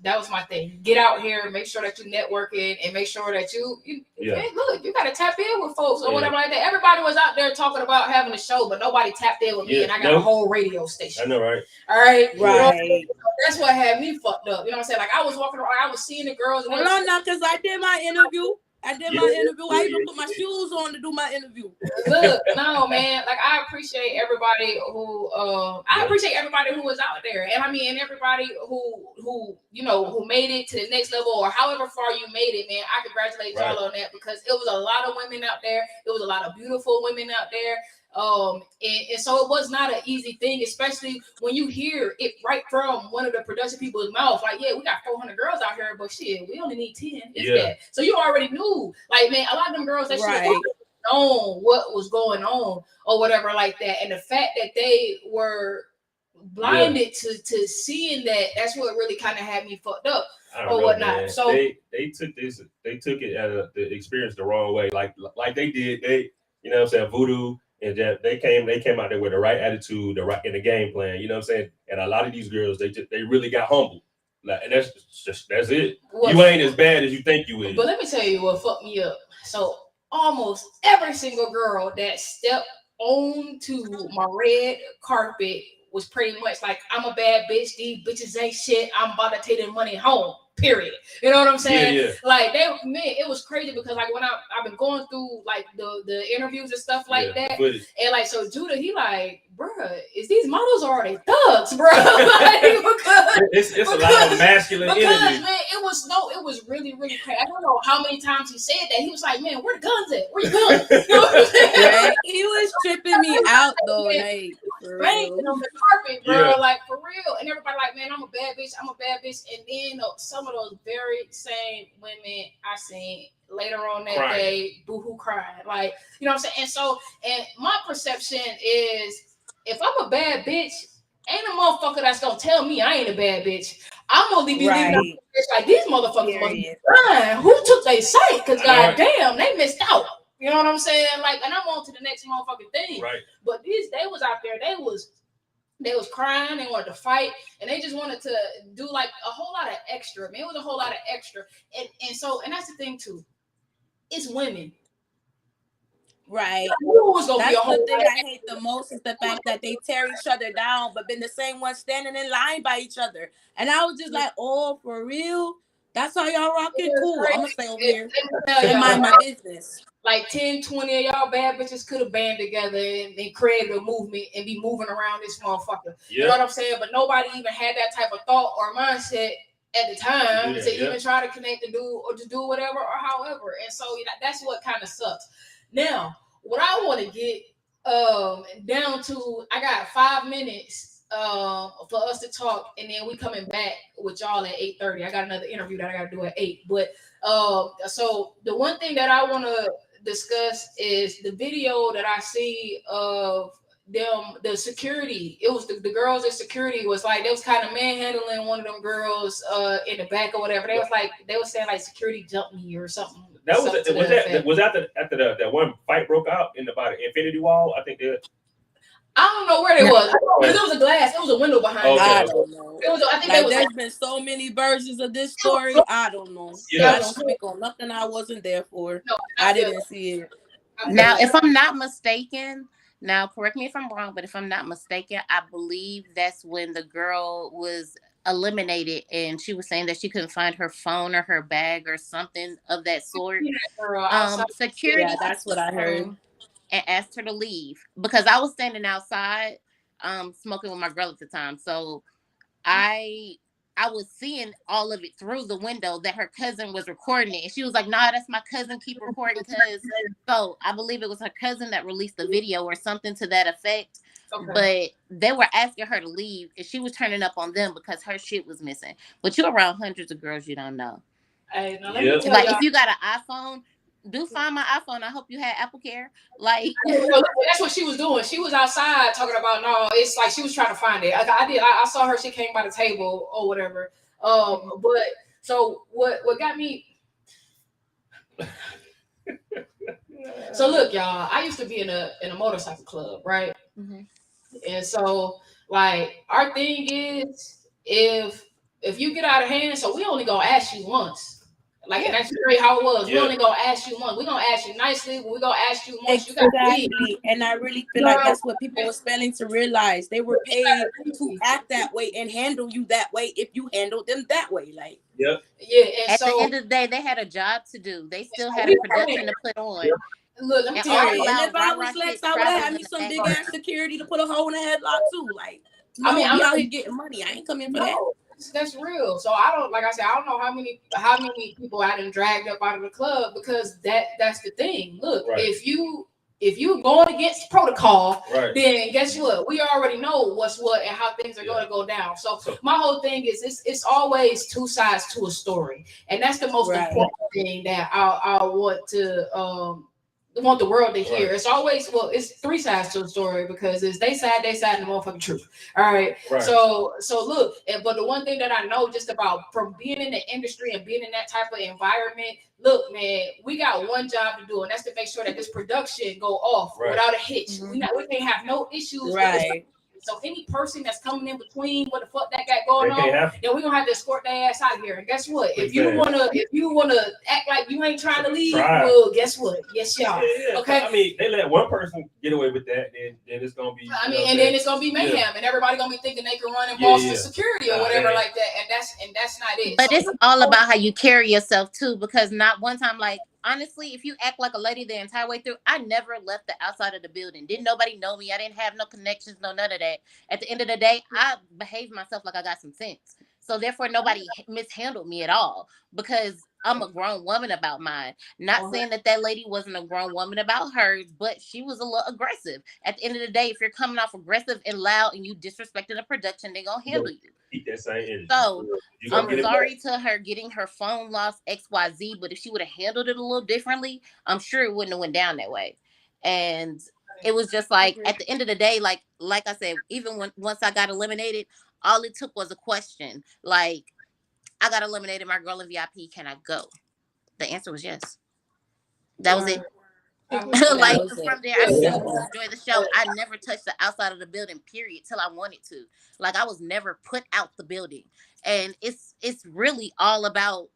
that was my thing. Get out here, make sure that you networking, and make sure that you look, you gotta tap in with folks or whatever like that. Everybody was out there talking about having a show, but nobody tapped in with me, and I got a whole radio station. I know, right? All right, right. You know, that's what had me fucked up. You know what I'm saying? Like I was walking around, I was seeing the girls. And hold on now, because I did my interview. I even put my shoes on to do my interview. Look, no, man. Like I appreciate everybody who was out there, and I mean, and everybody who made it to the next level or however far you made it, man. I congratulate y'all on that, because it was a lot of women out there. It was a lot of beautiful women out there. And so it was not an easy thing, especially when you hear it right from one of the production people's mouth. Like, yeah, we got 400 girls out here, but shit, we only need 10. That. So you already knew, like, man, a lot of them girls, they should have known what was going on or whatever like that. And the fact that they were blinded to seeing that's what really kind of had me fucked up or whatnot. Man. So they took it as the experience the wrong way, like they did. They, you know what I'm saying, voodoo. And they came out there with the right attitude, the right in the game plan. You know what I'm saying? And a lot of these girls, they really got humble. Like, and that's it. You ain't as bad as you think you is. But let me tell you what fucked me up. So almost every single girl that stepped onto my red carpet was pretty much like, I'm a bad bitch. These bitches ain't shit. I'm about to take their money home. Period. You know what I'm saying? Yeah. Like it was crazy, because like when I've been going through like the interviews and stuff like that, and like so Judah, he like, bruh, is these models or are they thugs, bro? Like, it's a lot of masculine energy. Man, it was really, really crazy. I don't know how many times he said that. He was like, man, where the guns at? Where you guns? You know what I'm saying? Right? He was tripping me out though, like banging on the carpet, bro, like for real. And everybody like, man, I'm a bad bitch. And then some of those very same women I seen later on that day, boohoo crying, like, you know what I'm saying? And so, and my perception is, if I'm a bad bitch, ain't a motherfucker that's gonna tell me I ain't a bad bitch. I'm gonna be leaving bitch like, these motherfuckers must be lying. Who took their sight? Because goddamn, they missed out. You know what I'm saying? Like, and I'm on to the next motherfucking thing. Right. But they was out there, they was crying, they wanted to fight, and they just wanted to do like a whole lot of extra. Man, it was a whole lot of extra. And so, and that's the thing too. It's women. Right. That's the thing I hate the most, is the fact that they tear each other down, but then the same ones standing in line by each other. And I was just like, oh, for real? That's how y'all rocking? Cool. I'm gonna stay over here and mind my business. Like 10, 20 of y'all bad bitches could have banded together and created a movement and be moving around this motherfucker. You know what I'm saying? But nobody even had that type of thought or mindset at the time to even try to connect to do or to do whatever or however. And so that's what kind of sucks. Now, what I want to get down to, I got 5 minutes for us to talk, and then we coming back with y'all at 8:30. I got another interview that I got to do at 8. But so the one thing that I want to discuss is the video that I see of them, the security. It was the girls at security was like, they was kind of manhandling one of them girls in the back or whatever. They was saying like, security jumped me or something. Was after that one fight broke out in about an infinity wall? I think that. I don't know where they was. It was a glass. It was a window behind. Okay. I don't know. I think Like, was there's been so many versions of this story. I don't know. Yeah. I don't speak on nothing I wasn't there for. no, I feel didn't see it. Now, if I'm not mistaken, now correct me if I'm wrong, but if I'm not mistaken, I believe that's when the girl was eliminated and she was saying that she couldn't find her phone or her bag or something of that sort. Security Yeah, that's what I heard. and asked her to leave because I was standing outside smoking with my girl at the time. So I was seeing all of it through the window that her cousin was recording it. And she was like, nah, that's my cousin. Keep recording. So I believe it was her cousin that released the video or something to that effect. Okay. But they were asking her to leave and she was turning up on them because her shit was missing. But you're around hundreds of girls you don't know. Hey, now like if you got an iPhone, do find my iPhone. I hope you had Apple Care. Like that's what she was doing. She was outside talking about it's like she was trying to find it. I saw her. She came by the table or whatever. But so what got me? So look, y'all. I used to be in a motorcycle club, right? Mm-hmm. And so like our thing is if you get out of hand, so we only gonna ask you once. Like, and that's really how it was. Yeah. We only gonna ask you once. We're gonna ask you nicely, but we're gonna ask you once. Exactly. You gotta and I really feel like that's what people were failing to realize. They were paid to act that way and handle you that way if you handled them that way. Like, yep. Yeah. And at the end of the day, they had a job to do. They still had a production to put on. Yep. Look, I'm telling you. And if I was Lex, I would have had me some big ass security to put a hole in the headlock too. Like, no, I'm out here getting money. I ain't coming for that. That's real. So I don't, like I said, I don't know how many people I done dragged up out of the club because that's the thing. Look, right. if you going against protocol, right. then guess what? We already know what's what and how things are going to go down. So my whole thing is it's always two sides to a story, and that's the most important thing that I want the world to hear. Right. It's always it's three sides to the story because it's they side, and the motherfucking truth. All right. So look, but the one thing that I know just about from being in the industry and being in that type of environment, look, man, we got one job to do, and that's to make sure that this production go off without a hitch. Mm-hmm. We can't have no issues with this. So any person that's coming in between what the fuck that got going on, then we're gonna have to escort their ass out of here. And guess what? If you wanna act like you ain't trying to leave, well, guess what? Yes, y'all. Yeah. Okay. I mean, they let one person get away with that, then it's gonna be. Then it's gonna be mayhem, and everybody gonna be thinking they can run in Boston security or whatever like that, and that's not it. But it's all about how you carry yourself too, because not one time, like. Honestly, if you act like a lady the entire way through, I never left the outside of the building. Didn't nobody know me. I didn't have no connections, no none of that. At the end of the day, I behaved myself like I got some sense. So therefore, nobody mishandled me at all because I'm a grown woman about mine. Not saying that lady wasn't a grown woman about hers, but she was a little aggressive. At the end of the day, if you're coming off aggressive and loud and you disrespecting the production, they're going to handle you. Keep that same energy. So I'm sorry to her getting her phone lost XYZ, but if she would have handled it a little differently, I'm sure it wouldn't have went down that way. And it was just like at the end of the day, like I said, even once I got eliminated, all it took was a question. Like, I got eliminated, my girl in VIP, can I go? The answer was yes. That was it. Like from there, I still enjoy the show. I never touched the outside of the building, period, till I wanted to. Like, I was never put out the building, and it's really all about,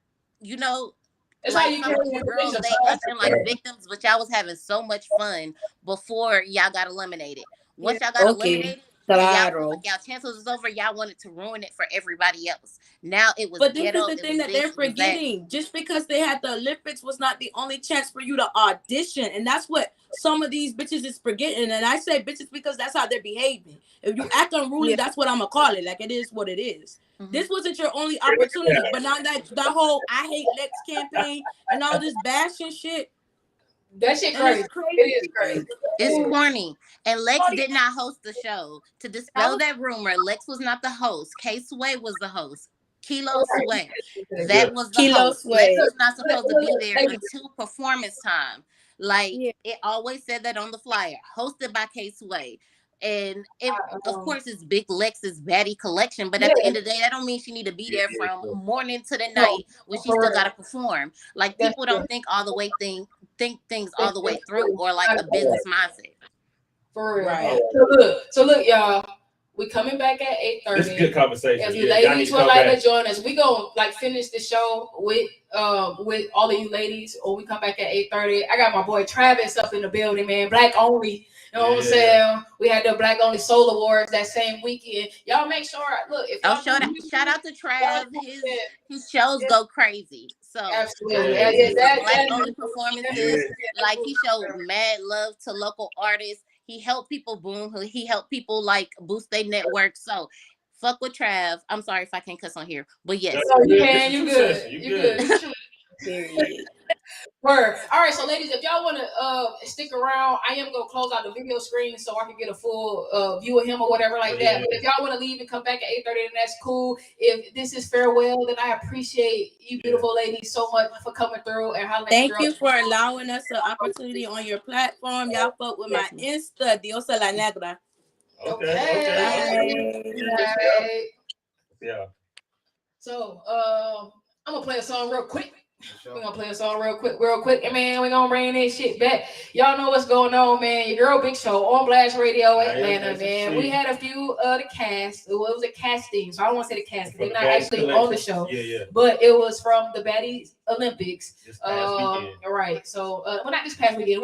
it's like some of the girls, they acting like victims, but y'all was having so much fun before y'all got eliminated. Once y'all got eliminated. Y'all chances was over. Y'all wanted to ruin it for everybody else. Now it was. But this is the thing that they're forgetting. Just because they had the Olympics was not the only chance for you to audition, and that's what some of these bitches is forgetting. And I say bitches because that's how they're behaving. If you act unruly, that's what I'm gonna call it. Like, it is what it is. Mm-hmm. This wasn't your only opportunity, but now that whole I hate Lex campaign and all this bashing shit. That shit crazy. It is crazy. It's corny. And Lex did not host the show. To dispel that rumor, Lex was not the host. K Sway was the host. Kilo Sway. That was the host. Lex was not supposed to be there until performance time. Like, it always said that on the flyer. Hosted by K Sway. And of course, it's Big Lex's Baddie Collection, but at the end of the day, that don't mean she need to be there from morning to the night when she still got to perform. Like, people don't think all the way think things all the way through, or like a business mindset. For real. Right. So look, y'all. We coming back at 8:30. It's a good conversation. If you ladies would like to join us, we gonna like finish the show with all of you ladies, or we come back at 8:30. I got my boy Travis up in the building, man. Black only. You know what I'm saying? We had the Black Only Soul Awards that same weekend. Y'all make sure, look. If y'all shout out to Trav. His shows go crazy. So absolutely, Black Only performances. Like he showed mad love to local artists. He helped people boom. He helped people like boost their network. So fuck with Trav. I'm sorry if I can't cuss on here, but yes. No, you can. You good. You good. Period. Word. All right, so ladies, if y'all want to stick around, I am gonna close out the video screen so I can get a full view of him or whatever like that. But if y'all want to leave and come back at 8:30, then that's cool. If this is farewell, then I appreciate you, beautiful ladies, so much for coming through and hollering. Thank you for allowing us the opportunity on your platform. Y'all fuck with my Insta, Diosa La Negra. Okay. Yeah. So I'm gonna play a song real quick. We're gonna play a song real quick, and man, we're gonna bring this shit back. Y'all know what's going on, man. Your girl Big Show on Blast Radio Atlanta, man. We had a few of the cast. It was a casting, so I don't want to say the cast. They're not actually on the show. But it was from the Baddie Olympics. All right. So well, not this past weekend.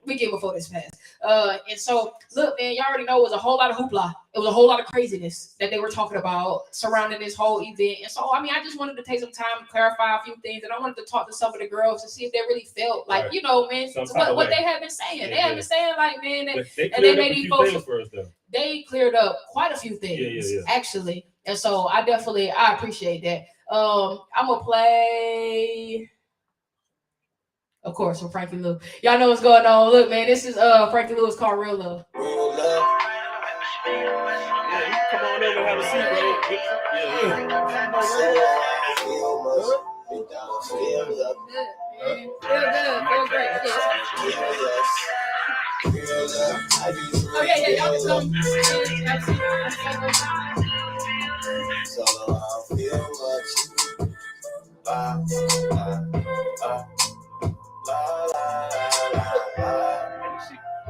Weekend before this past. And so look, man, y'all already know it was a whole lot of hoopla. It was a whole lot of craziness that they were talking about surrounding this whole event. And so, I mean, I just wanted to take some time to clarify a few things. And I wanted to talk to some of the girls to see if they really felt like, you know, man, what they have been saying. They have been saying, like, man, and they made these folks. They cleared up quite a few things, actually. And so I appreciate that. I'm going to play, of course, from Frankie Lou. Y'all know what's going on. Look, man, this is Frankie Lou. It's called Real Love. Real Love. Come on over and have a seat, bro. Feel great.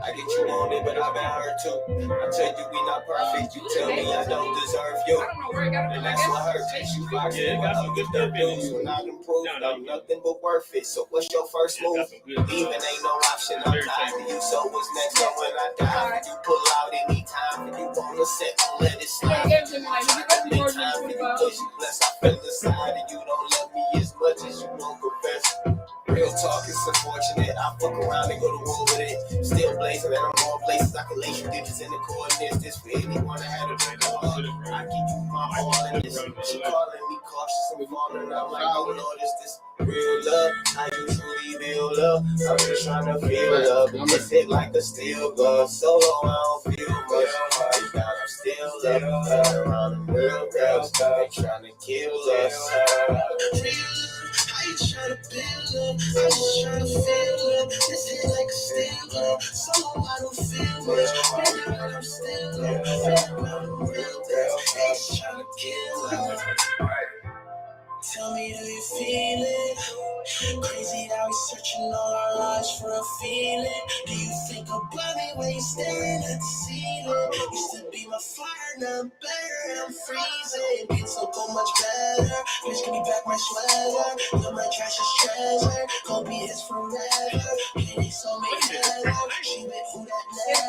I get you on it, but I've been hurt too. I tell you we not perfect. You tell me I don't deserve you. And that's what hurts. You got some good stuff when I improve. I'm nothing but worth it. So what's your first move? Even ain't no option. I'm tired of you. So what's next? So when I die, you pull out anytime. If you wanna set, don't let it slide. Big time for you, cause you blessed. I fell aside and you don't love me as much as you won't confess. Real talk is unfortunate. I fuck around and go to war with it. Still blazing and I'm going places. I can lace you digits in the coordinates. This for anyone that had a drink of water. I give you my all in this. She calling me cautious and falling. I'm like, oh Lord, is this real love? How you truly feel love? I'm just trying to feel love. It's hit like a steel glove. Solo, I don't feel much. I'm still loving around the real girls. They trying to kill us. I ain't trying to build up, I'm just trying to feel up. This hit like a steel glove, so I don't feel much. Maybe when I'm still up, feel around the real girls. They just trying to kill us. Tell me, do you feel it? Crazy how we searching all our lives for a feeling. Do you think about me when you staring at the ceiling? Used to be my fire, now I'm better, I'm freezing. It's so much better. Bitch, give me back my sweater. Know my trash is treasure. Cold be his forever. Candy so me better. She went who that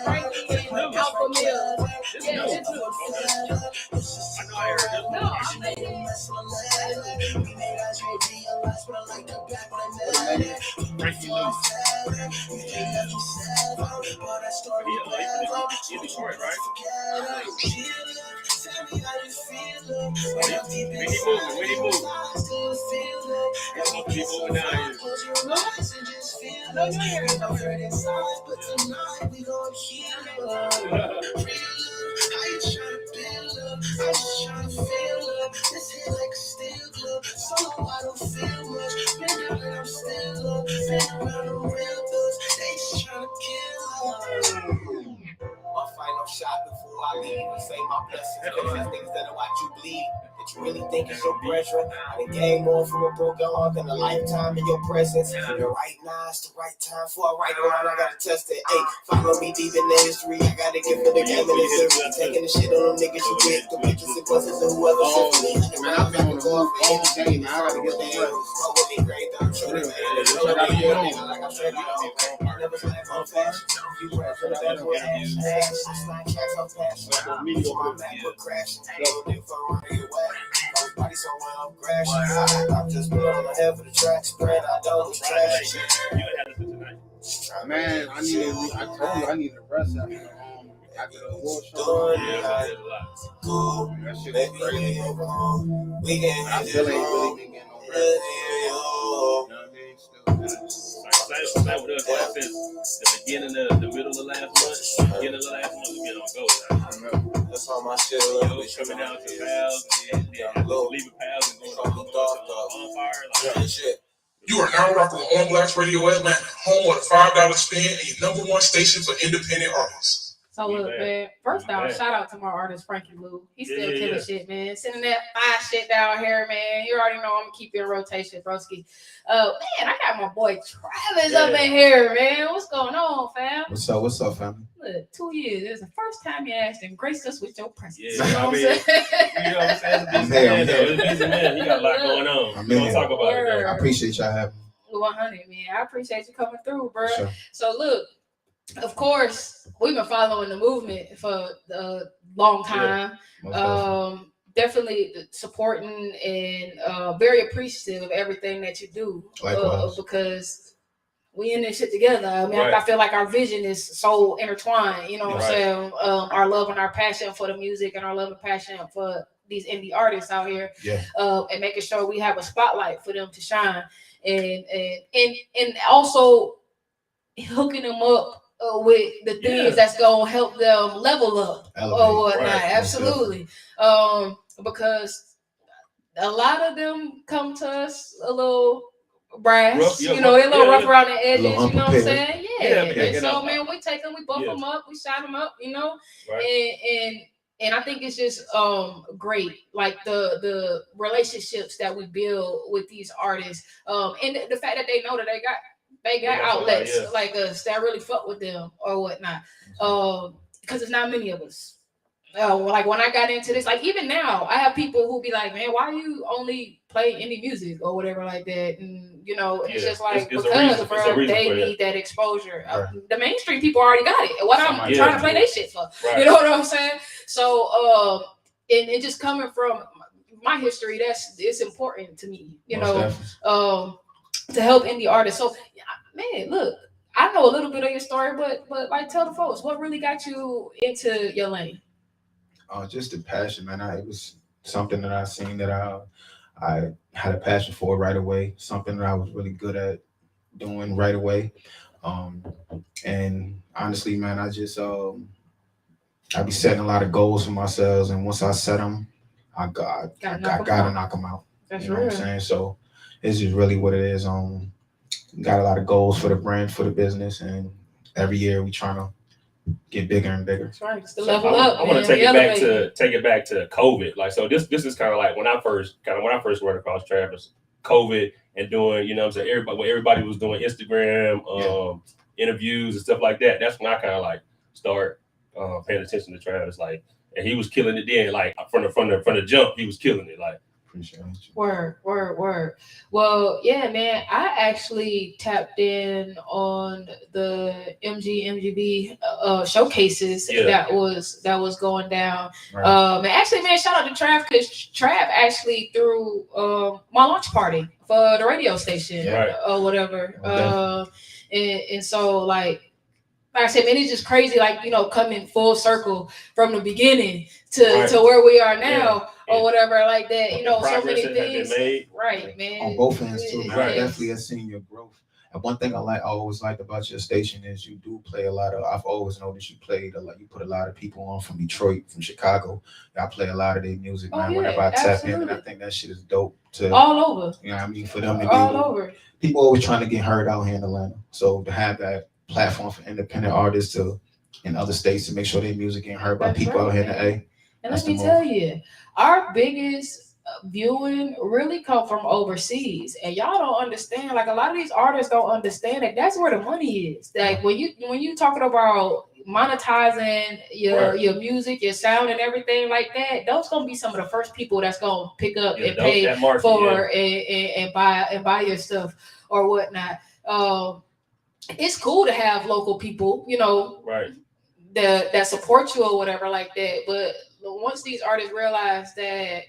never. Take my alpha meal. Yeah, it's no, I'm making a mess of my letter. We made our dream realize what I like to back when I met it. Frankie Lou. You think that you said, but that story better. So we short, right? Tell me how you feel. When I'm deep inside, when you still feel it. And we kiss you now. Close your eyes and just feel it. We know hurt inside, but tonight we gon' heal it. I ain't tryna build up, I'm just tryna feel up. This hit like a steel glove, so I don't feel much. Been down and I'm still up, been around the real thugs, they just tryna kill us. My final shot before I leave, we say ain't my blessings. Patience niggas that'll watch you bleed. That you really think is your brethren. I done gained more from a broken heart than a lifetime in your presence. The right now, it's the right time for a right around. I gotta test it. Hey, follow me deep in the history. I gotta give for the game and the history. Taking the shit on them niggas you with. The bitches and buses and whoever sent me. Man, I've been on the whole game, man. I gotta get the rest. Roll with me, great though. Show them, man. Like I'm straight out. Never slack on fashion. You rap for the best with action. I slide tracks on passion. My Mac would crash. Ain't for running away. Everybody somewhere I'm crashing. I'm just put on the head for the track. Spread out those trash. Man, I told you I need to rest after the award show. That shit was crazy. I still ain't really been getting no rest. You know what I mean? Still Same with us. Like since the beginning of the middle of last month, we've been on go. That's all my shit. Coming out to Pals, and leaving Pals and going on fire. Shit. You are now rocking with On Blast Radio Atlanta, home with a $5 spin and your #1 station for independent artists. So look, man. First off, shout out to my artist Frankie Lou. He's still killing shit, man. Sending that fire shit down here, man. You already know I'm gonna keep you in rotation, broski. Man, I got my boy Travis up in here, man. What's going on, fam? What's up, family? Look, 2 years. It's the first time you asked and graced us with your presence. Yeah, you know what I'm saying? I'm here. Busy man. He got a lot going on. I'm We're gonna here. talk about it. I appreciate y'all having me. 100, man. I appreciate you coming through, bro. Sure. So look, of course, we've been following the movement for a long time. Definitely supporting and very appreciative of everything that you do. Because we in this shit together. I mean, I feel like our vision is so intertwined. You know what I'm saying? Our love and our passion for the music and our love and passion for these indie artists out here. And making sure we have a spotlight for them to shine. And also hooking them up with the things that's gonna help them level up or whatnot. Absolutely. Because a lot of them come to us a little brash, rough, a little rough around the edges, you know what I'm saying? And so man, we take them, we buff them up, we shot them up, and I think it's just great, like the relationships that we build with these artists, and the fact that they know that they got outlets like us that really fuck with them or whatnot, because it's not many of us. Like when I got into this, like even now, I have people who be like, "Man, why you only play indie music or whatever like that?" And it's just like because they need that exposure. The mainstream people already got it. What I'm trying to play their shit for, you know what I'm saying? So, and just coming from my history, it's important to me, to help indie artists. So, man, look, I know a little bit of your story, but like tell the folks what really got you into your lane. Just the passion, man. It was something that I seen that I had a passion for right away. Something that I was really good at doing right away. And honestly, man, I just I be setting a lot of goals for myself, and once I set them, I gotta knock them out. That's you know what I'm saying? So it's just really what it is. Got a lot of goals for the brand, for the business, and every year we trying to get bigger and bigger. That's right. It's the level up. I want to take it back to COVID. Like, so this is kind of like when I first went across Travis, COVID and doing, everybody was doing Instagram interviews and stuff like that. That's when I kind of like start paying attention to Travis. Like, and he was killing it then. Like from the jump, he was killing it. Like. Word. Well, yeah, man. I actually tapped in on the MGB showcases that was going down. And actually, man, shout out to Trav because Trav actually threw my launch party for the radio station or whatever. And so like I said, man, it's just crazy, like, coming full circle from the beginning to where we are now or whatever like that. So many things. Right, man. On both ends too. I definitely have seen your growth. And one thing I always liked about your station is you do play a lot of. I've always noticed you put a lot of people on from Detroit, from Chicago. I play a lot of their music, man. Whenever I tap in, and I think that shit is dope. All over. You know what I mean? For them to all over. People always trying to get heard out here in Atlanta. So to have that platform for independent artists in other states to make sure their music getting heard by people out here in the A. And let me tell you, our biggest viewing really come from overseas, and y'all don't understand. Like a lot of these artists don't understand that that's where the money is. Like when you talking about monetizing your music, your sound, and everything like that, those gonna be some of the first people that's gonna pick up and pay for and buy your stuff or whatnot. It's cool to have local people, right, that support you or whatever like that. But once these artists realize that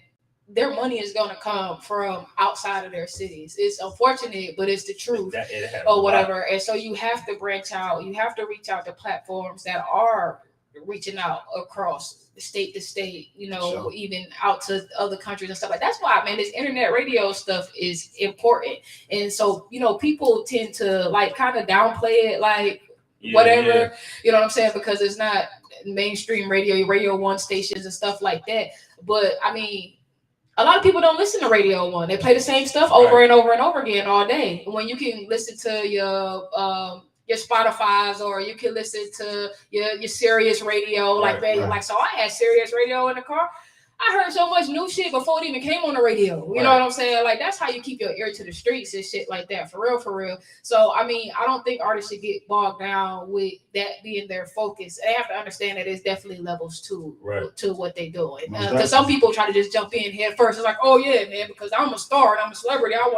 their money is going to come from outside of their cities, it's unfortunate, but it's the truth or whatever. And so you have to branch out. You have to reach out to platforms that are reaching out across state to state, Sure. even out to other countries and stuff like that. That's why, man, this internet radio stuff is important. And so, people tend to like kind of downplay it, like whatever, you know what I'm saying? Because it's not mainstream Radio 1 stations and stuff like that. But I mean, a lot of people don't listen to Radio 1. They play the same stuff over and over and over again all day. When you can listen to your Spotify's, or you can listen to your Sirius Radio, like so I had Sirius Radio in the car. I heard so much new shit before it even came on the radio. You know what I'm saying? Like, that's how you keep your ear to the streets and shit like that. For real. So, I mean, I don't think artists should get bogged down with that being their focus. They have to understand that it's definitely levels to what they're doing. Because some people try to just jump in head first. It's like, oh, yeah, man, because I'm a star and I'm a celebrity, I'm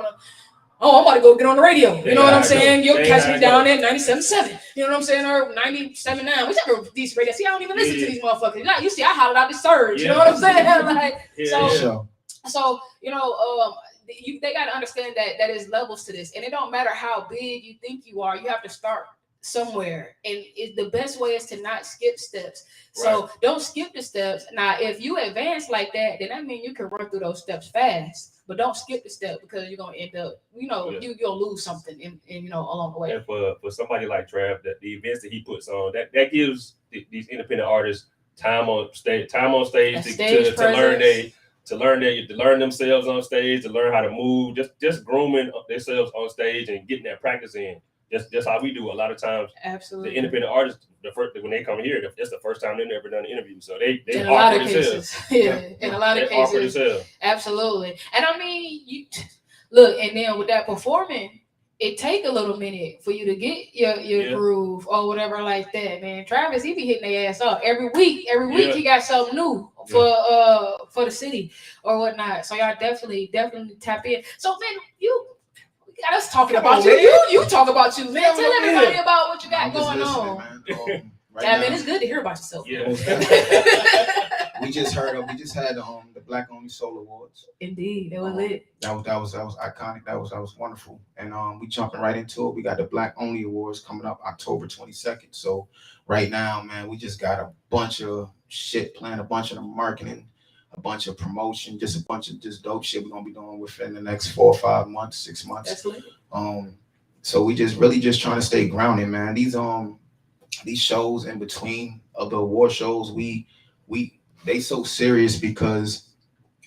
about to go get on the radio. You know what I'm saying? You'll catch me down there 97.7. You know what I'm saying? Or 97.9. Whichever decent radio. See, I don't even listen to these motherfuckers. You see, I hollered out the surge. You know what I'm saying? Like, so they got to understand that there's levels to this. And it don't matter how big you think you are. You have to start somewhere. And the best way is to not skip steps. So don't skip the steps. Now, if you advance like that, then that means you can run through those steps fast. But don't skip the step, because you're gonna end up, you're gonna lose something in along the way. And for somebody like Trav, that the events that he puts on, that gives these independent artists time on stage to learn themselves on stage, to learn how to move, just grooming themselves on stage and getting that practice in. Just how we do a lot of times. Absolutely. The independent artists, when they come here, it's the first time they've never done an interview, so they in a lot of cases, in a lot of cases, absolutely. And I mean, and then with that performing, it take a little minute for you to get your groove or whatever like that, man. Travis, he be hitting their ass up every week. He got something new for the city or whatnot. So y'all definitely tap in. So man, you got us talking about you. You talk about you, man. Tell everybody about what you got going on. Man. Man, it's good to hear about yourself. Yeah. we just had the Black Only Soul Awards. Indeed, it was lit. That was iconic. That was wonderful. And we jumping right into it. We got the Black Only Awards coming up October 22nd. So right now, man, we just got a bunch of shit planned, a bunch of the marketing, a bunch of promotion, just a bunch of just dope shit we're gonna be doing within the next 4 or 5 months, 6 months. That's lit. So we just really just trying to stay grounded, man. These shows in between of the award shows, they so serious because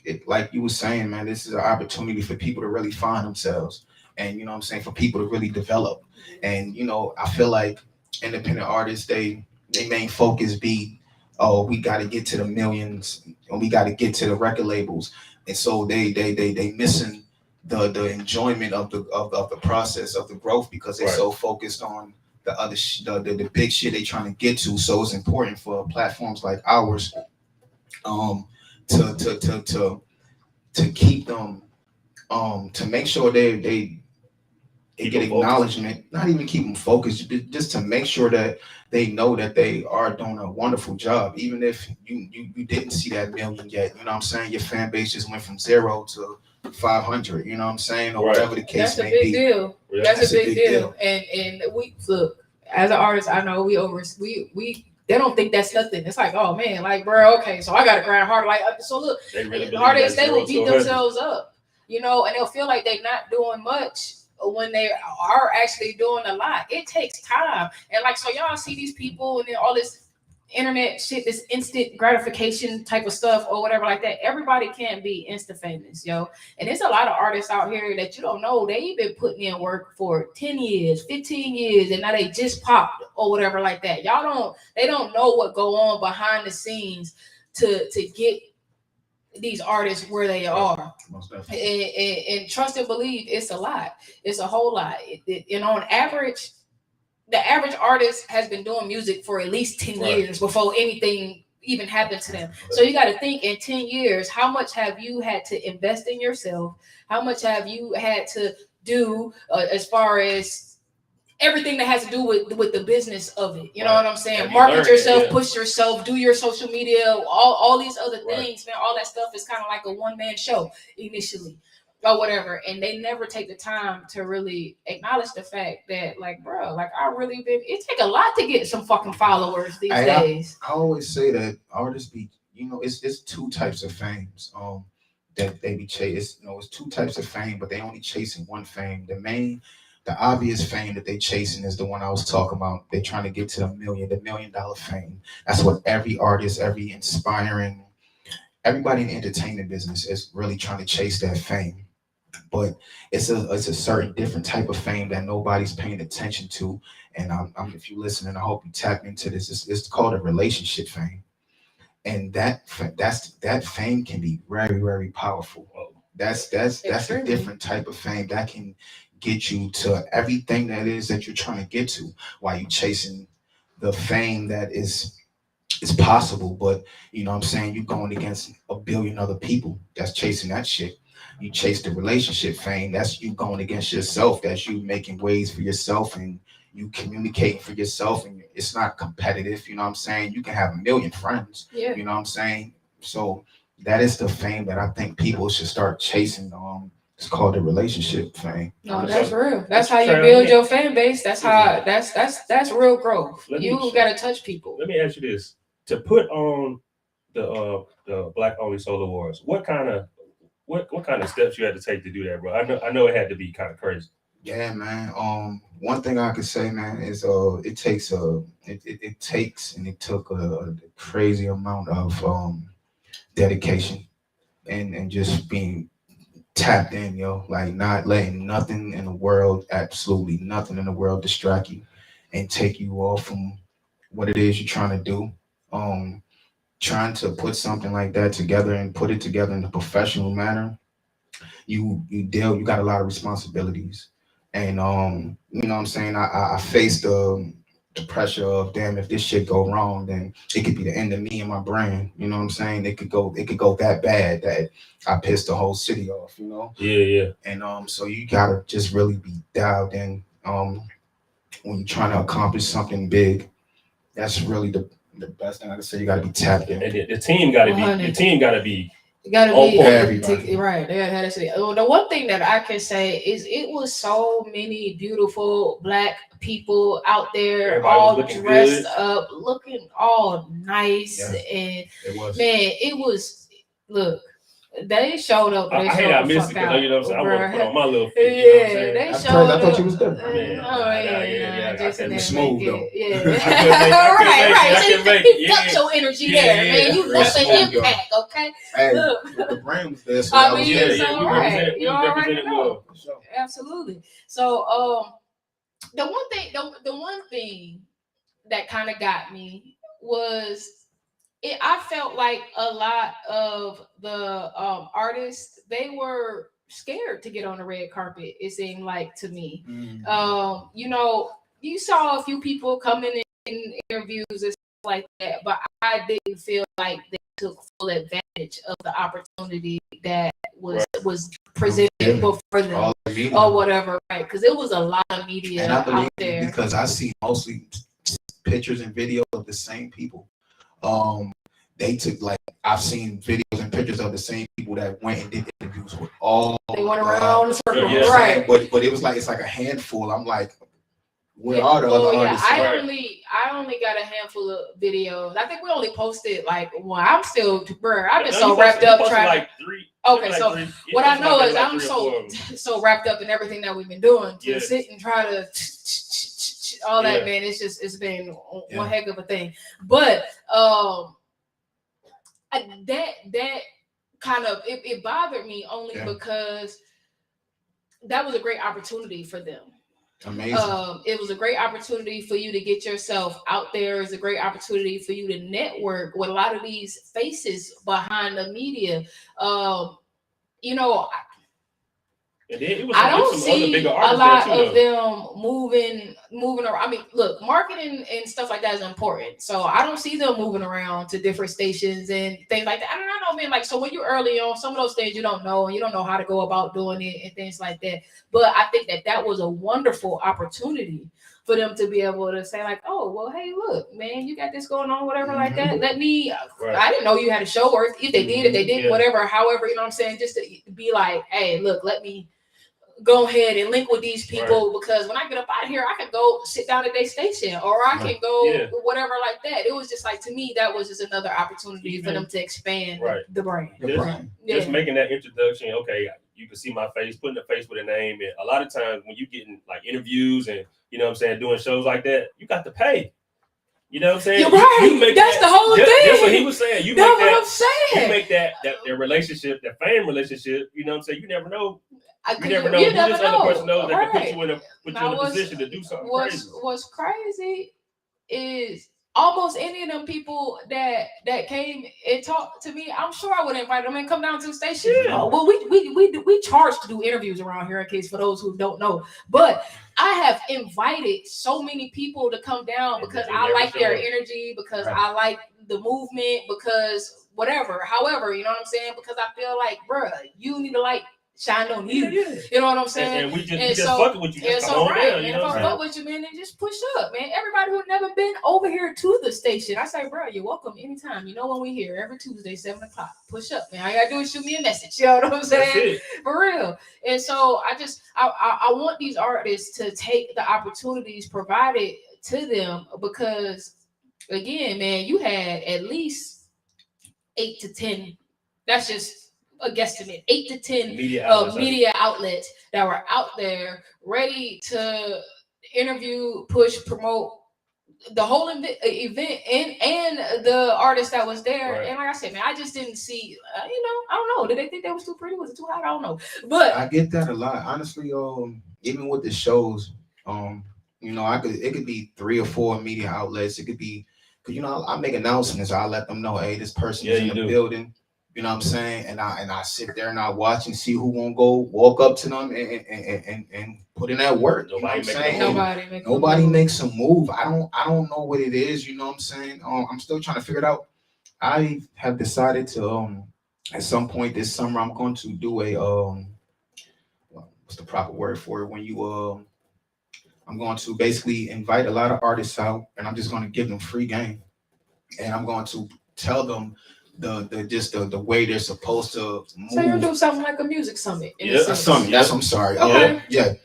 it, like you were saying, man, this is an opportunity for people to really find themselves, and you know what I'm saying, for people to really develop. And I feel like independent artists, they main focus be, oh, we got to get to the millions and we got to get to the record labels, and so they missing the enjoyment of the process of the growth, because they're so focused on the other the big shit they trying to get to. So it's important for platforms like ours to keep them to make sure they get acknowledgement, not even keep them focused, just to make sure that they know that they are doing a wonderful job, even if you didn't see that million yet. You know what I'm saying? Your fan base just went from 0 to 500. You know what I'm saying, or whatever the case may be. Deal. That's a big deal. And we look, as an artist, I know we they don't think that's nothing. It's like, oh man, like, bro, okay, so I gotta grind hard. Like, so look, artists, they will beat themselves up, and they'll feel like they're not doing much when they are actually doing a lot. It takes time. And like, so y'all see these people and then all this internet shit, this instant gratification type of stuff or whatever like that. Everybody can't be insta famous, yo. And there's a lot of artists out here that you don't know. They've been putting in work for 10 years, 15 years, and now they just popped or whatever like that. They don't know what go on behind the scenes to get these artists where they are. And trust and believe, it's a lot. It's a whole lot. And on average, the average artist has been doing music for at least 10 years before anything even happened to them. So you got to think, in 10 years, how much have you had to invest in yourself? How much have you had to do as far as everything that has to do with the business of it? You know what I'm saying? Market yourself, push yourself, do your social media, all these other things, man. All that stuff is kind of like a one-man show initially or whatever. And they never take the time to really acknowledge the fact that, like, bro, like, it take a lot to get some fucking followers these days. I always say that artists be, it's two types of fames that they be chasing. It's two types of fame, but they only chasing one fame. The obvious fame that they chasing is the one I was talking about. They trying to get to the $1 million fame. That's what every artist, every inspiring, everybody in the entertainment business is really trying to chase, that fame. But it's a certain different type of fame that nobody's paying attention to. And if you're listening, I hope you tap into this. It's called a relationship fame, and that fame can be very, very powerful. That's a different type of fame that can get you to everything that is that you're trying to get to, while you're chasing the fame that is possible. But you know what I'm saying, you're going against a billion other people that's chasing that shit. You chase the relationship fame, that's you going against yourself, that's you making ways for yourself and you communicating for yourself, and it's not competitive. You know what I'm saying? You can have 1 million friends. You know what I'm saying? So that is the fame that I think people should start chasing. It's called the relationship fame. No, that's real. That's how you build your fan base. That's how that's real growth. You gotta touch people. Let me ask you this: to put on the Black Only Soul Awards, what kind of steps you had to take to do that, bro? I know it had to be kind of crazy. Yeah, man. One thing I could say, man, is it took a crazy amount of dedication and just being tapped in, like not letting nothing in the world, absolutely nothing in the world, distract you and take you off from what it is you're trying to do. Trying to put something like that together and put it together in a professional manner, you got a lot of responsibilities. And you know what I'm saying, I faced the pressure of, damn, if this shit go wrong, then it could be the end of me and my brand. You know what I'm saying? It could go that bad that I pissed the whole city off, Yeah. And so you gotta just really be dialed in when you're trying to accomplish something big. That's really the best thing I can say. You gotta be tapped in. And the team gotta be You gotta be everybody. Right. They had to say. The one thing that I can say is it was so many beautiful Black people out there, everybody all dressed up, looking all nice. Yeah. And it was. Look, they showed up. I hate I missed it because you know what I'm saying. I want to put on my little feet. They showed up. I thought you was there. Jason smooth though. Yeah. Right. He got your energy there, man. You left an impact, okay? Hey, the brand was there. So I mean, it's all right. You already know. Absolutely. So, the one thing that kind of got me was I felt like a lot of the artists, they were scared to get on the red carpet. It seemed like to me. You saw a few people coming in interviews and stuff like that, but I didn't feel like they took full advantage of the opportunity that was presented before them or whatever, right? Because it was a lot of media out there. Because I see mostly pictures and videos of the same people. They took, like, I've seen videos and pictures of the same people that went and did interviews with all. They went around the circle, right? But it was like, it's like a handful. I'm like, where are the other artists? I only got a handful of videos. I think we only posted like one. I'm still, I've been so wrapped up trying. Like 3. Okay, so what I know is I'm so wrapped up in everything that we've been doing to sit and try to all that, man. It's been one heck of a thing. But that kind of it bothered me only because that was a great opportunity for them Amazing. It was a great opportunity for you to get yourself out there. It's a great opportunity for you to network with a lot of these faces behind the media. You know, And then it was I don't some see other bigger a artists lot there too, of them moving around. I mean, look, marketing and stuff like that is important. So I don't see them moving around to different stations and things like that. I don't know, man. Like, so when you're early on, some of those things you don't know, and you don't know how to go about doing it and things like that. But I think that was a wonderful opportunity for them to be able to say like, oh, well, hey, look, man, you got this going on, whatever, like that. Let me. Right. I didn't know you had a show, or if they did, whatever, however, you know what I'm saying, just to be like, hey, look, let me go ahead and link with these people, because when I get up out of here, I can go sit down at their station, or I can go whatever like that. It was just like, to me, that was just another opportunity for them to expand the brand. Just making that introduction. Okay, you can see my face, putting a face with a name. And a lot of times when you getting like interviews and you know what I'm saying, doing shows like that, you got to pay. You know what I'm saying? You're right. That's the whole thing. That's what he was saying. You that's make what that, I'm saying. You make that relationship, that fame relationship. You know what I'm saying? You never know. You never know who this other person knows that can put you in now, a position to do something crazy. What's crazy is almost any of them people that came and talked to me, I'm sure I would invite them and come down to the station. Yeah. Well, we charge to do interviews around here, in case for those who don't know. But I have invited so many people to come down because I like their energy, because I like the movement, because whatever, however, you know what I'm saying? Because I feel like, bruh, you need to like shine on you. You know what I'm saying? And we just fucking with you. Just come on down, man, if I fuck with you, man, then just push up, man. Everybody who's never been over here to the station, I say, bro, you're welcome anytime. You know when we here every Tuesday, 7:00. Push up, man. All you gotta do is shoot me a message. You know what I'm saying? For real. And so I want these artists to take the opportunities provided to them, because again, man, you had at least 8 to 10. That's just a guesstimate, 8 to 10 media outlets that were out there ready to interview, push, promote the whole event and the artist that was there. And like I said, man, I just didn't see, I don't know. Did they think that was too pretty? Was it too hot? I don't know. But I get that a lot. Honestly, even with the shows, it could be 3 or 4 media outlets. It could be, because I make announcements. I let them know, hey, this person is in the building. You know what I'm saying? And I sit there and I watch and see who won't go walk up to them and put in that work. Nobody makes a move. I don't know what it is. You know what I'm saying? I'm still trying to figure it out. I have decided to at some point this summer I'm going to do a what's the proper word for it when you I'm going to basically invite a lot of artists out, and I'm just going to give them free game, and I'm going to tell them the way they're supposed to move. So you're doing something like a music summit. A summit. That's what I'm sorry. Okay.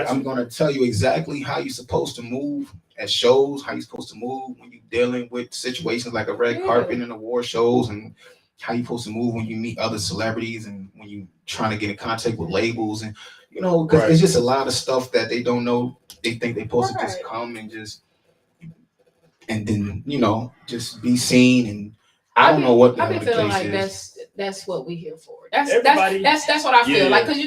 I'm going to tell you exactly how you're supposed to move at shows, how you're supposed to move when you're dealing with situations like a red carpet and award shows, and how you're supposed to move when you meet other celebrities and when you're trying to get in contact with labels. And, because it's just a lot of stuff that they don't know. They think they're supposed to just come and then, just be seen. And I don't know what the I've been feeling like is. That's what we here for. That's what I feel like, because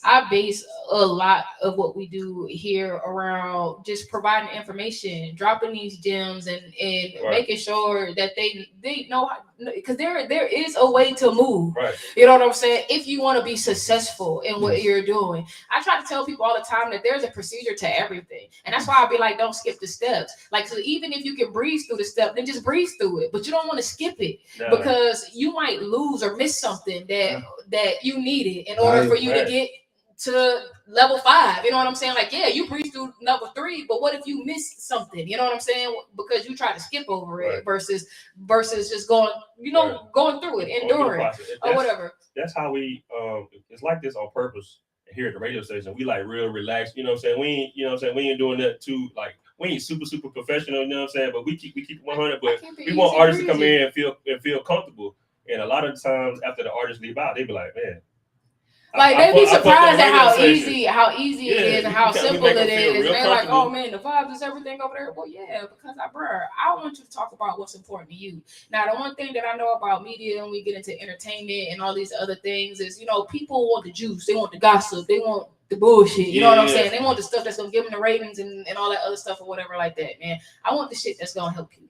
I base a lot of what we do here around just providing information, dropping these gems, and making sure that they know, because there is a way to move. You know what I'm saying? If you want to be successful in what you're doing, I try to tell people all the time that there's a procedure to everything, and that's why I'll be like, don't skip the steps. Like, so even if you can breeze through the step, then just breeze through it. But you don't want to skip it because you might lose or miss something that you needed in order for you to get to level 5. You know what I'm saying? Like, you breeze through level 3, but what if you missed something? You know what I'm saying? Because you try to skip over it versus just going, going through it, enduring or whatever. That's how we it's like this on purpose here at the radio station. We like real relaxed, you know what I'm saying? We ain't doing that too, like, we ain't super professional, you know what I'm saying? But we keep 100, but we want artists to come in and feel comfortable. And a lot of times after the artists leave out, they be like, man, Like they be surprised at how station. easy it is and how simple it is. And they're like, oh man, the vibes is everything over there. Well, yeah, because I want you to talk about what's important to you. Now, the one thing that I know about media when we get into entertainment and all these other things is, people want the juice, they want the gossip, they want the bullshit. You know what I'm saying? They want the stuff that's gonna give them the ratings and all that other stuff or whatever like that, man. I want the shit that's gonna help you.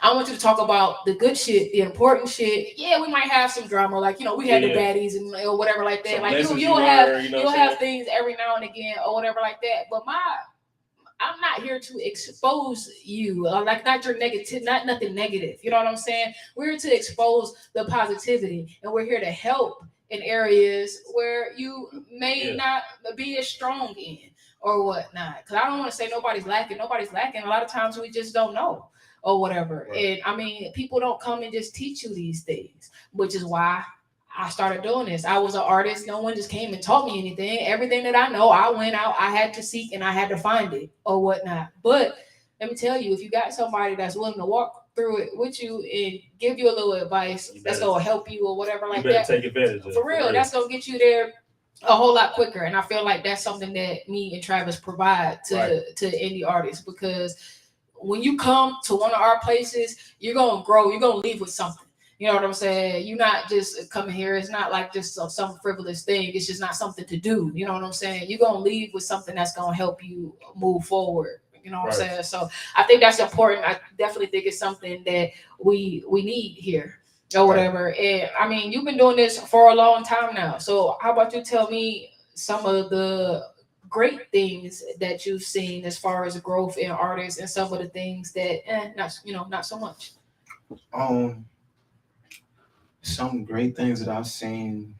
I want you to talk about the good shit, the important shit. Yeah, we might have some drama, like we had the baddies and or whatever like that. Like you'll have things every now and again or whatever like that. But I'm not here to expose you, like not your negative, not nothing negative. You know what I'm saying? We're here to expose the positivity, and we're here to help in areas where you may not be as strong in or whatnot. Because I don't want to say nobody's lacking. Nobody's lacking. A lot of times we just don't know. Or whatever. Right. And people don't come and just teach you these things, which is why I started doing this. I was an artist. No one just came and taught me anything. Everything that I know, I went out, I had to seek and I had to find it or whatnot. But let me tell you, if you got somebody that's willing to walk through it with you and give you a little advice that's going to help you or whatever like that. Take advantage of it. For real, that's going to get you there a whole lot quicker. And I feel like that's something that me and Travis provide to indie artists, because when you come to one of our places, you're going to grow. You're going to leave with something. You know what I'm saying? You're not just coming here. It's not like just some frivolous thing. It's just not something to do. You know what I'm saying? You're going to leave with something that's going to help you move forward. You know what I'm saying? So I think that's important. I definitely think it's something that we need here or whatever. And you've been doing this for a long time now. So how about you tell me some of the great things that you've seen as far as growth in artists and some of the things that not so much. Some great things that I've seen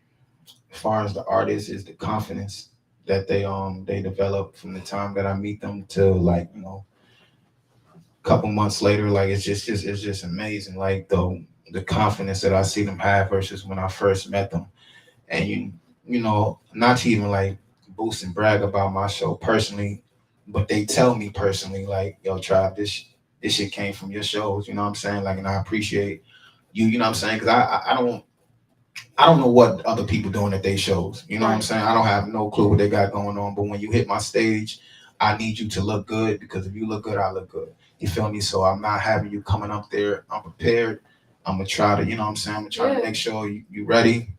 as far as the artists is the confidence that they develop from the time that I meet them to a couple months later. Like it's just amazing. Like the confidence that I see them have versus when I first met them. And not to even boost and brag about my show personally, but they tell me personally, like, yo, Trav, this shit came from your shows, you know what I'm saying? And I appreciate you, you know what I'm saying? Because I don't know what other people doing at their shows, you know what I'm saying? I don't have no clue what they got going on, but when you hit my stage, I need you to look good, because if you look good, I look good. You feel me? So I'm not having you coming up there unprepared. I'm gonna try to, you know what I'm saying? I'm gonna try to make sure you ready,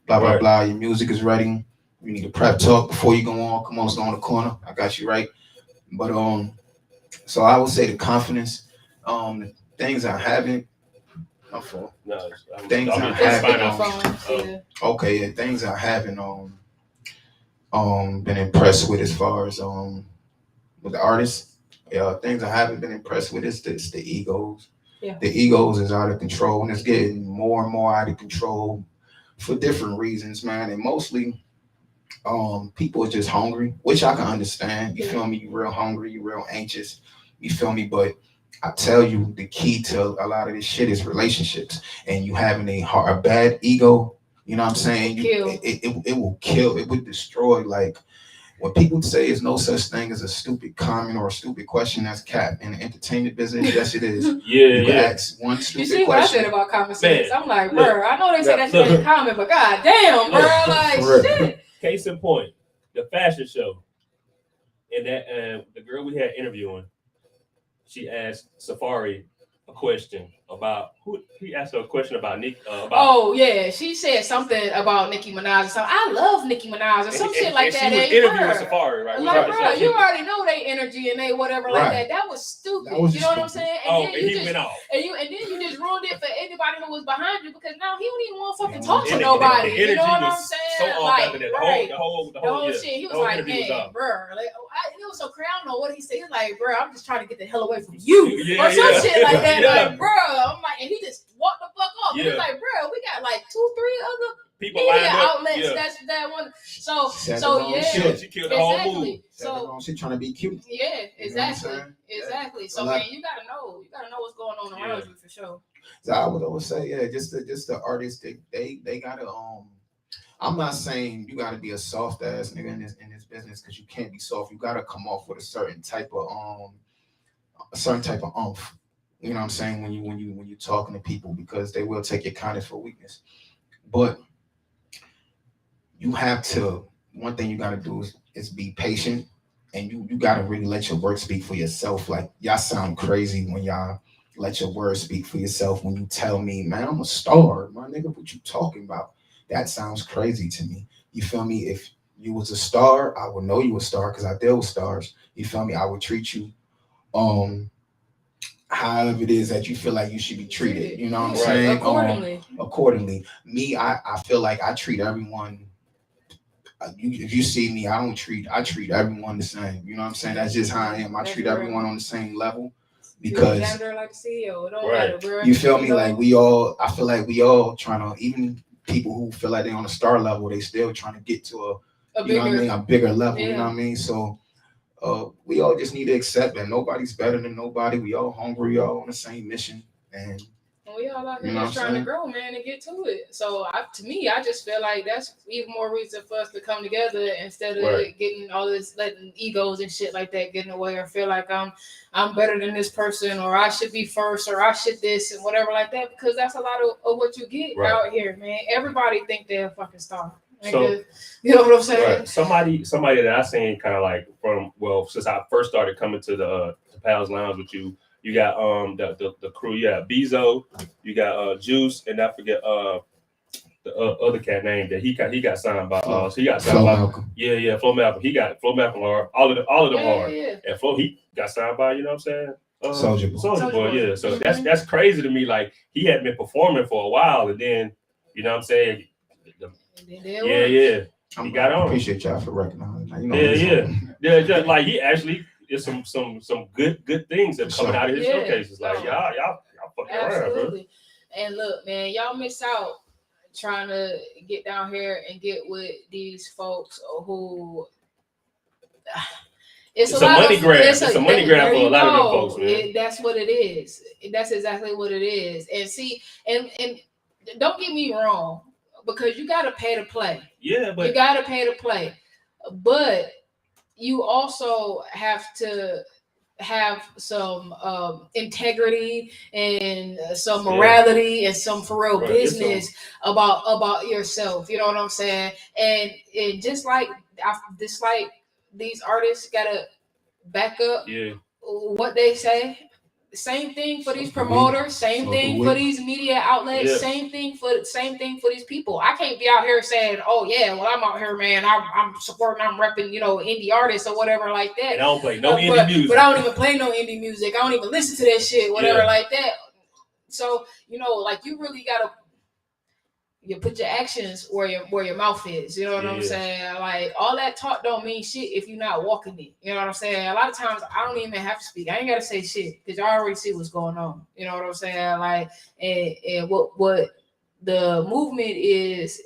blah, blah, blah. Your music is ready. You need a prep talk before you go on. Come on, let's go in the corner. I got you right. But so I would say the confidence, the things I haven't. Things I haven't. Okay, things I haven't been impressed with as far as with the artists. Things I haven't been impressed with is the egos. Yeah. The egos is out of control, and it's getting more and more out of control for different reasons, man. And mostly people are just hungry, which I can understand. You feel me? You're real hungry, you're real anxious. You feel me? But I tell you, the key to a lot of this shit is relationships. And you having a bad ego, you know what I'm saying? It will kill. It would destroy. Like when people say there's no such thing as a stupid comment or a stupid question, that's cap. In the entertainment business, yes, it is. You can ask one stupid question. You see what I said about conversations? I'm like, bro, I know they say that's not a comment, but god damn, bro, like shit. Case in point, the fashion show, and that the girl we had interviewing, she asked Safari a question about he asked her a question about Nick. She said something about Nicki Minaj or something. I love Nicki Minaj or some shit like that. She was interviewing Safari, right? Like, bro, you already know they energy and they whatever like that. That was stupid. You know what I'm saying? And then you went off. And then you just ruined it for anybody who was behind you, because now he don't even want to fucking talk to nobody. You know what I'm saying? So like, the whole shit. He was like, man, bro. Like, it was so crazy. I don't know what he said. He was like, bro, I'm just trying to get the hell away from you, or some shit like that. Like, bro, I'm like, and he just walked the fuck off. He's like, bro, we got like 2-3 other people media outlets that one. So she killed the whole mood. So she trying to be cute. Yeah, exactly. Exactly. So man, you gotta know what's going on around you for sure. So I would always say, just the artists, they gotta I'm not saying you gotta be a soft ass nigga in this business, because you can't be soft. You gotta come off with a certain type of oomph. You know what I'm saying? When you talking to people, because they will take your kindness for weakness. But you have to. One thing you got to do is be patient, and you got to really let your work speak for yourself. Like y'all sound crazy when y'all let your words speak for yourself. When you tell me, man, I'm a star, my nigga, what you talking about? That sounds crazy to me. You feel me? If you was a star, I would know you a star because I deal with stars. You feel me? I would treat you however it is that you feel like you should be treated. You know what I'm saying? Accordingly. Me, I feel like I treat everyone. If you see me, I treat everyone the same. You know what I'm saying? That's just how I am. I treat everyone on the same level because like CEO. It don't Right. matter, bro. you feel me? Like I feel like we all trying to, even people who feel like they're on a star level, they still trying to get to a you know what I mean, a bigger level. You know what I mean? So we all just need to accept that nobody's better than nobody. We all hungry, we all on the same mission, and we all out here just trying to grow, man, and get to it. So to me, I just feel like that's even more reason for us to come together instead of getting all this, letting egos and shit like that get in the way, or feel like I'm better than this person, or I should be first, or I should this and whatever like that. Because that's a lot of what you get out here, man. Everybody think they're a fucking star. So, you know what I'm saying? Somebody that I seen kind of like since I first started coming to the Pals Lounge with you. You got the crew. You got Bezo, you got Juice, and I forget the other cat name that he got signed by. So he got signed by Malcolm. Flo Malcolm. He got Flo Malcolm hard. All of them hard. And Flo, he got signed by, you know what I'm saying? Soulja Boy. Yeah. So that's crazy to me. Like he had been performing for a while, and then you know what I'm saying. He got on. I appreciate y'all for recognizing that. Just like he actually. There's some good things that coming out of his showcases. Like y'all fucking around, bro. And look, man, y'all miss out trying to get down here and get with these folks who it's a money grab. It's a money grab for a lot of them folks, man. That's what it is. That's exactly what it is. And see, and don't get me wrong, because you gotta pay to play. Yeah, but you gotta pay to play. But you also have to have some integrity and some morality and some for real business about yourself. You know what I'm saying? And just like these artists gotta back up what they say. Same thing for these promoters, same thing for these media outlets, same thing for these people. I can't be out here saying, "Oh yeah, well I'm out here, man. I'm supporting, I'm repping, indie artists or whatever like that." And I don't play no indie music. But I don't even play no indie music. I don't even listen to that shit, whatever like that. So like you really gotta put your actions where your mouth is. You know what I'm saying? Like all that talk don't mean shit if you're not walking it. You know what I'm saying? A lot of times I don't even have to speak. I ain't gotta say shit because y'all already see what's going on. You know what I'm saying? Like and what the movement is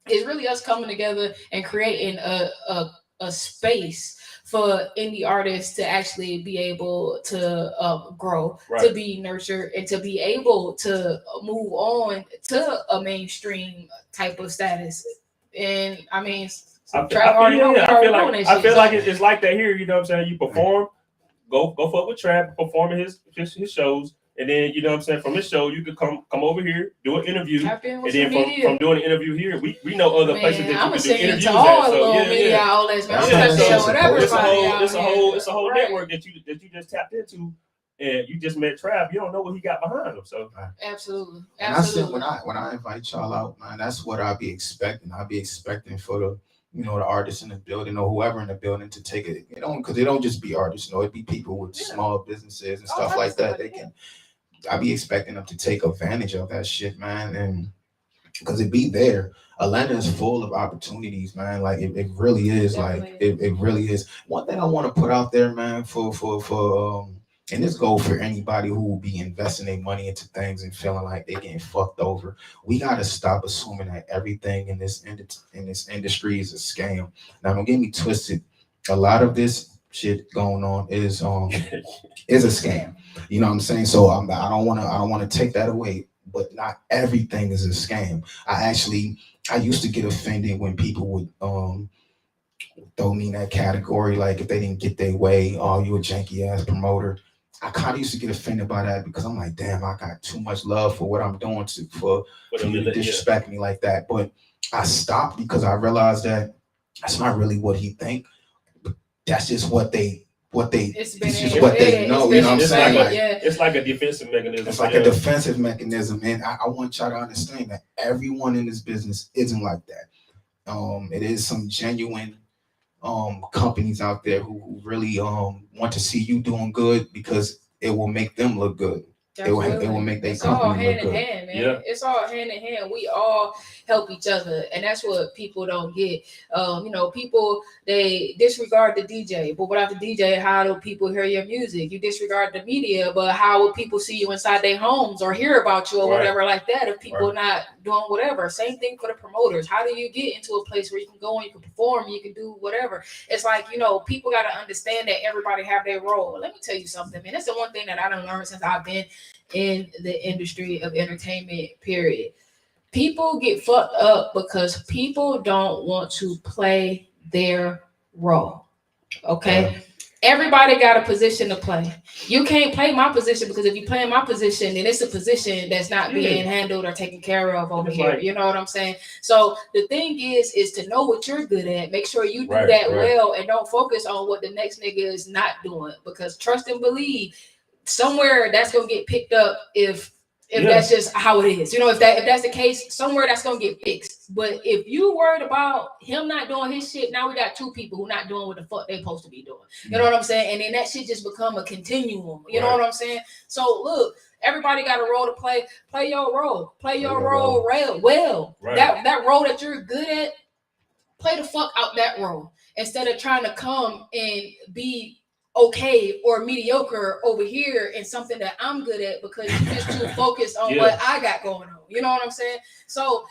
really us coming together and creating a space for indie artists to actually be able to grow, to be nurtured, and to be able to move on to a mainstream type of status. And I mean, I feel like it's like that here. You know what I'm saying? You perform, go fuck with Trav, perform in his shows. And then, you know what I'm saying, from this show, you could come over here, do an interview. And then from doing an interview here, we know other places that you can do interviews at. So, it's a whole network that you just tapped into. And you just met Trav. You don't know what he got behind him. So absolutely. And I said when I invite y'all out, man, that's what I'll be expecting. I'll be expecting for the the artists in the building or whoever in the building to take it. Because they don't just be artists. It'd be people with small businesses and stuff like that. I be expecting them to take advantage of that shit, man, and because it be there. Atlanta is full of opportunities, man. Like it really is. Like it really is. One thing I want to put out there, man, for and this goes for anybody who will be investing their money into things and feeling like they're getting fucked over. We gotta stop assuming that everything in this industry is a scam. Now, don't get me twisted. A lot of this shit going on is a scam. You know what I'm saying? So I don't want to take that away, but not everything is a scam. I used to get offended when people would throw me in that category, like if they didn't get their way, oh, you a janky ass promoter. I kind of used to get offended by that because I'm like, damn, I got too much love for what I'm doing for you to disrespect me like that. But I stopped because I realized that that's not really what he think. That's just what they It's just what they know. You know what I'm saying? It's like a defensive mechanism. It's like a defensive mechanism, and I want y'all to understand that everyone in this business isn't like that. It is some genuine companies out there who really want to see you doing good because it will make them look good. It will make their company look good. It's all hand in hand, man. Yeah. It's all hand in hand. We all help each other, and that's what people don't get. People, they disregard the DJ, but without the DJ, how do people hear your music? You disregard the media, but how will people see you inside their homes or hear about you or whatever like that if people are not doing whatever? Same thing for the promoters. How do you get into a place where you can go and you can perform, you can do whatever? It's like, people got to understand that everybody have their role. Let me tell you something, man. That's the one thing that I done learned since I've been in the industry of entertainment, period. People get fucked up because people don't want to play their role. Okay. Everybody got a position to play. You can't play my position because if you play in my position, then it's a position that's not being handled or taken care of over here. You know what I'm saying? So the thing is to know what you're good at. Make sure you do that well and don't focus on what the next nigga is not doing, because trust and believe, somewhere that's gonna get picked up if that's just how it is. If that's the case, somewhere that's gonna get fixed. But if you worried about him not doing his shit, now we got two people who not doing what the fuck they supposed to be doing. You know what I'm saying? And then that shit just become a continuum. You know what I'm saying? So look, everybody got a role to play. Play your role. Play your role well. That role that you're good at, play the fuck out that role instead of trying to come and be okay or mediocre over here in something that I'm good at because you're just too focused on what I got going on. You know what I'm saying? So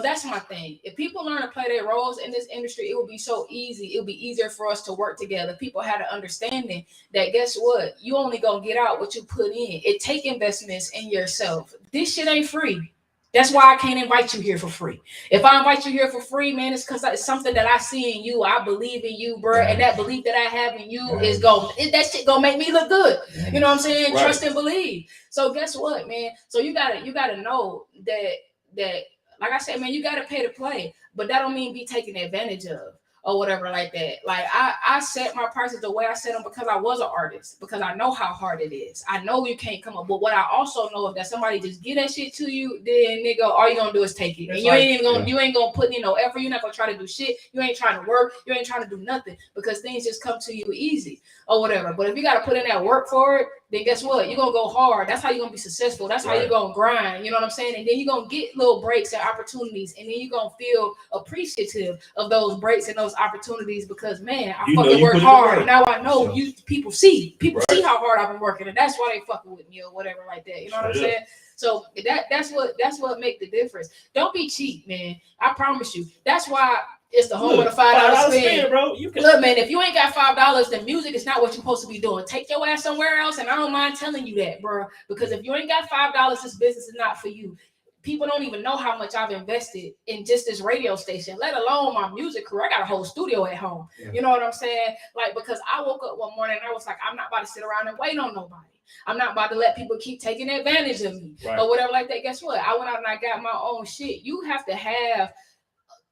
that's my thing. If people learn to play their roles in this industry, it will be so easy. It'll be easier for us to work together. People had an understanding that, guess what? You only gonna get out what you put in. It take investments in yourself. This shit ain't free. That's why I can't invite you here for free. If I invite you here for free, man, it's because it's something that I see in you. I believe in you, bro. And that belief that I have in you is that shit gonna make me look good. You know what I'm saying? Trust and believe. So guess what, man? So you gotta know that like I said, man, you gotta pay to play, but that don't mean be taken advantage of or whatever like that. Like I set my prices the way I set them because I was an artist, because I know how hard it is. I know you can't come up, but what I also know is that somebody just get that shit to you, then nigga, all you gonna do is take it. And you ain't gonna put in no effort. You're not gonna try to do shit. You ain't trying to work. You ain't trying to do nothing because things just come to you easy or whatever. But if you gotta put in that work for it, then guess what? You're gonna go hard. That's how you're gonna be successful. That's how you're gonna grind. You know what I'm saying? And then you're gonna get little breaks and opportunities, and then you're gonna feel appreciative of those breaks and those opportunities because, man, I fucking work hard. Now I know people see how hard I've been working, and that's why they fucking with me or whatever like that. You know what I'm saying? So that's what make the difference. Don't be cheap, man. I promise you. That's why it's the home of the $5 spin, bro. Look, man, if you ain't got $5, then music is not what you're supposed to be doing. Take your ass somewhere else, and I don't mind telling you that, bro. Because if you ain't got $5, this business is not for you. People don't even know how much I've invested in just this radio station, let alone my music career. I got a whole studio at home. You know what I'm saying? Like, because I woke up one morning and I was like, I'm not about to sit around and wait on nobody. I'm not about to let people keep taking advantage of me or whatever like that. Guess what? I went out and I got my own shit. You have to have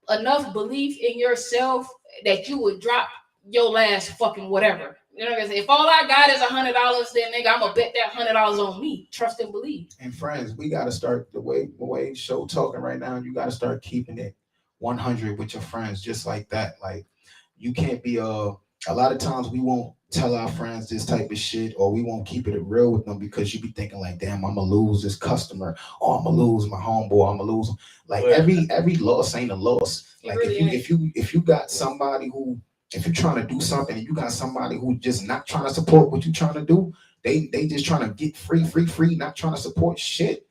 enough belief in yourself that you would drop your last fucking whatever. You know what I'm saying? If all I got is $100, then nigga, I'm gonna bet that $100 on me. Trust and believe. And friends, we gotta start the way show talking right now. You gotta start keeping it 100 with your friends, just like that. Like, you can't be a lot of times we won't tell our friends this type of shit, or we won't keep it real with them because you be thinking like, damn, I'm gonna lose this customer, or I'm gonna lose my homeboy, I'm gonna lose him. Like every loss ain't a loss. Like if you got somebody who, if you're trying to do something and you got somebody who just not trying to support what you're trying to do, they just trying to get free, not trying to support shit,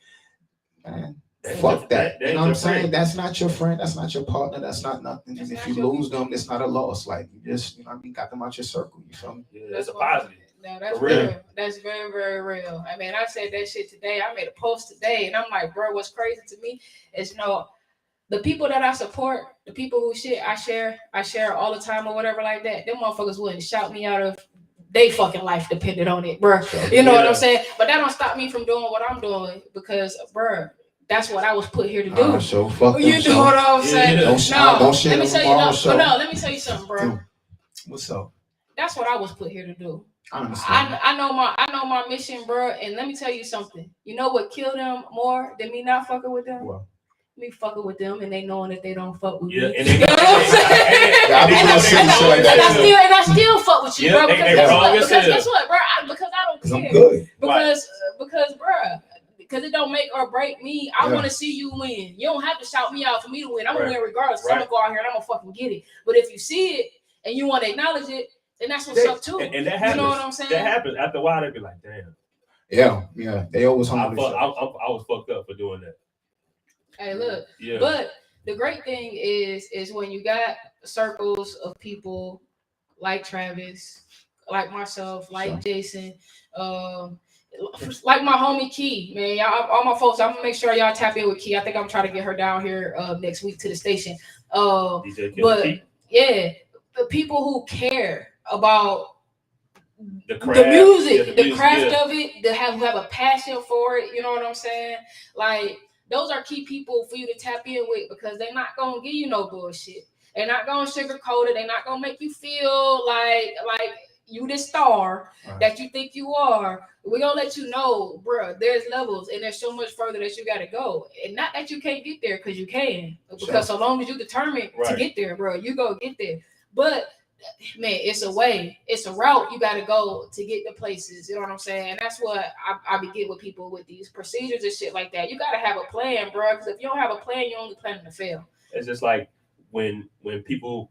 man. Fuck that. You know what I'm saying? That's not your friend. That's not your partner. That's not nothing. And if you lose them, it's not a loss. Like, you just, you know what I mean, got them out your circle. You feel me? Yeah, that's a positive. No, that's real. That's very, very real. I mean, I said that shit today. I made a post today, and I'm like, bro, what's crazy to me is, the people that I support, the people who shit I share all the time or whatever like that, them motherfuckers wouldn't shout me out of they fucking life depended on it, bro. You know what I'm saying? But that don't stop me from doing what I'm doing because, bro, That's what I was put here to do. So fuck them, you know what I'm saying? Don't share let me tell you. Let me tell you something, bro. What's up? That's what I was put here to do. I understand. I know my mission, bro. And let me tell you something. You know what killed them more than me not fucking with them? What? Me fucking with them and they knowing that they don't fuck with me. And you know what I'm saying? And I still fuck with you, bro. Because guess what, bro? Because I don't care. I'm good. Because, bro. Because it don't make or break me. I want to see you win. You don't have to shout me out for me to win. I'm going to win regardless. I'm going to go out here and I'm going to fucking get it. But if you see it and you want to acknowledge it, then that's what's up too. And that happens. You know what I'm saying? That happens. After a while, they be like, damn. Yeah. They always humble. I was fucked up for doing that. Hey, look. Yeah. But the great thing is when you got circles of people like Travis, like myself, like Jason, like my homie Key, man. Y'all, all my folks, I'm gonna make sure y'all tap in with Key. I think I'm trying to get her down here next week to the station. But yeah, the people who care about the music, the craft of it, who have a passion for it. You know what I'm saying? Like those are key people for you to tap in with because they're not gonna give you no bullshit. They're not gonna sugarcoat it. They're not gonna make you feel like you the star that you think you are. We're gonna let you know, bro, there's levels and there's so much further that you gotta go. And not that you can't get there, because you can. Because so long as you determined to get there, bro, you go get there. But man, it's a way, it's a route you gotta go to get the places. You know what I'm saying? And that's what I be getting with people with these procedures and shit like that. You gotta have a plan, bro. Because if you don't have a plan, you're only planning to fail. It's just like when people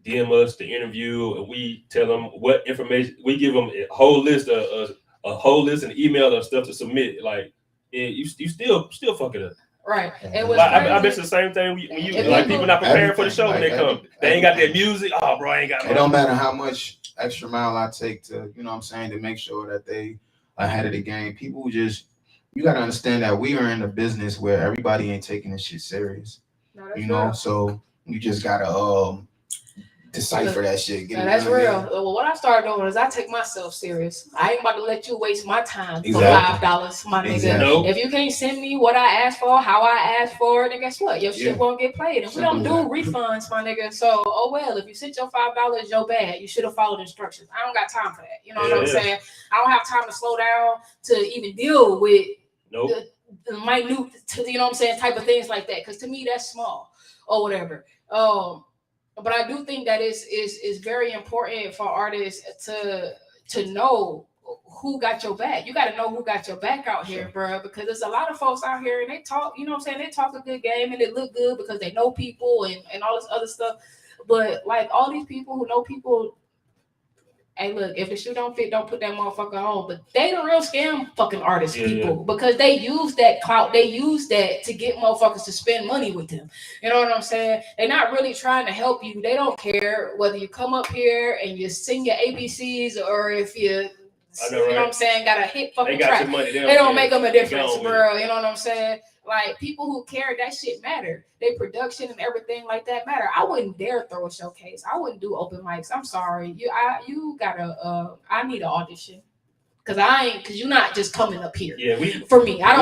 DM us to interview and we tell them what information, we give them a whole list an email of stuff to submit. Like you still fuck it up. Right. And I bet it's the same thing when you like people not preparing for the show when they come. They ain't got that music. Oh, bro, I ain't got. It don't matter how much extra mile I take to, you know what I'm saying, to make sure that they ahead of the game. People just, you got to understand that we are in a business where everybody ain't taking this shit serious. You know, so you just gotta decipher that shit. That's real. Well, what I started doing is I take myself serious. I ain't about to let you waste my time for $5, my nigga. Nope. If you can't send me what I asked for, how I asked for it, then guess what? Your shit won't get played. And we don't do refunds, my nigga. So, oh well, if you sent your $5, your bad. You should have followed instructions. I don't got time for that. You know what I'm saying? I don't have time to slow down to even deal with the minute, you know what I'm saying, type of things like that. Because to me, that's small or whatever. But I do think that is very important for artists to know who got your back. You got to know who got your back out here, bro. Because there's a lot of folks out here and they talk, you know what I'm saying? They talk a good game and they look good because they know people and all this other stuff. But like all these people who know people, hey, look, if the shoe don't fit, don't put that motherfucker on. But they the real scam fucking artist people because they use that clout. They use that to get motherfuckers to spend money with them. You know what I'm saying? They're not really trying to help you. They don't care whether you come up here and you sing your ABCs or if you know what I'm saying, got a hit fucking track. They don't make them a difference, bro. You know what I'm saying? Like people who care, that shit matter. They production and everything like that matter. I wouldn't dare throw a showcase. I wouldn't do open mics. I'm sorry. You gotta I need an audition. Cause you're not just coming up here. Yeah, for me. I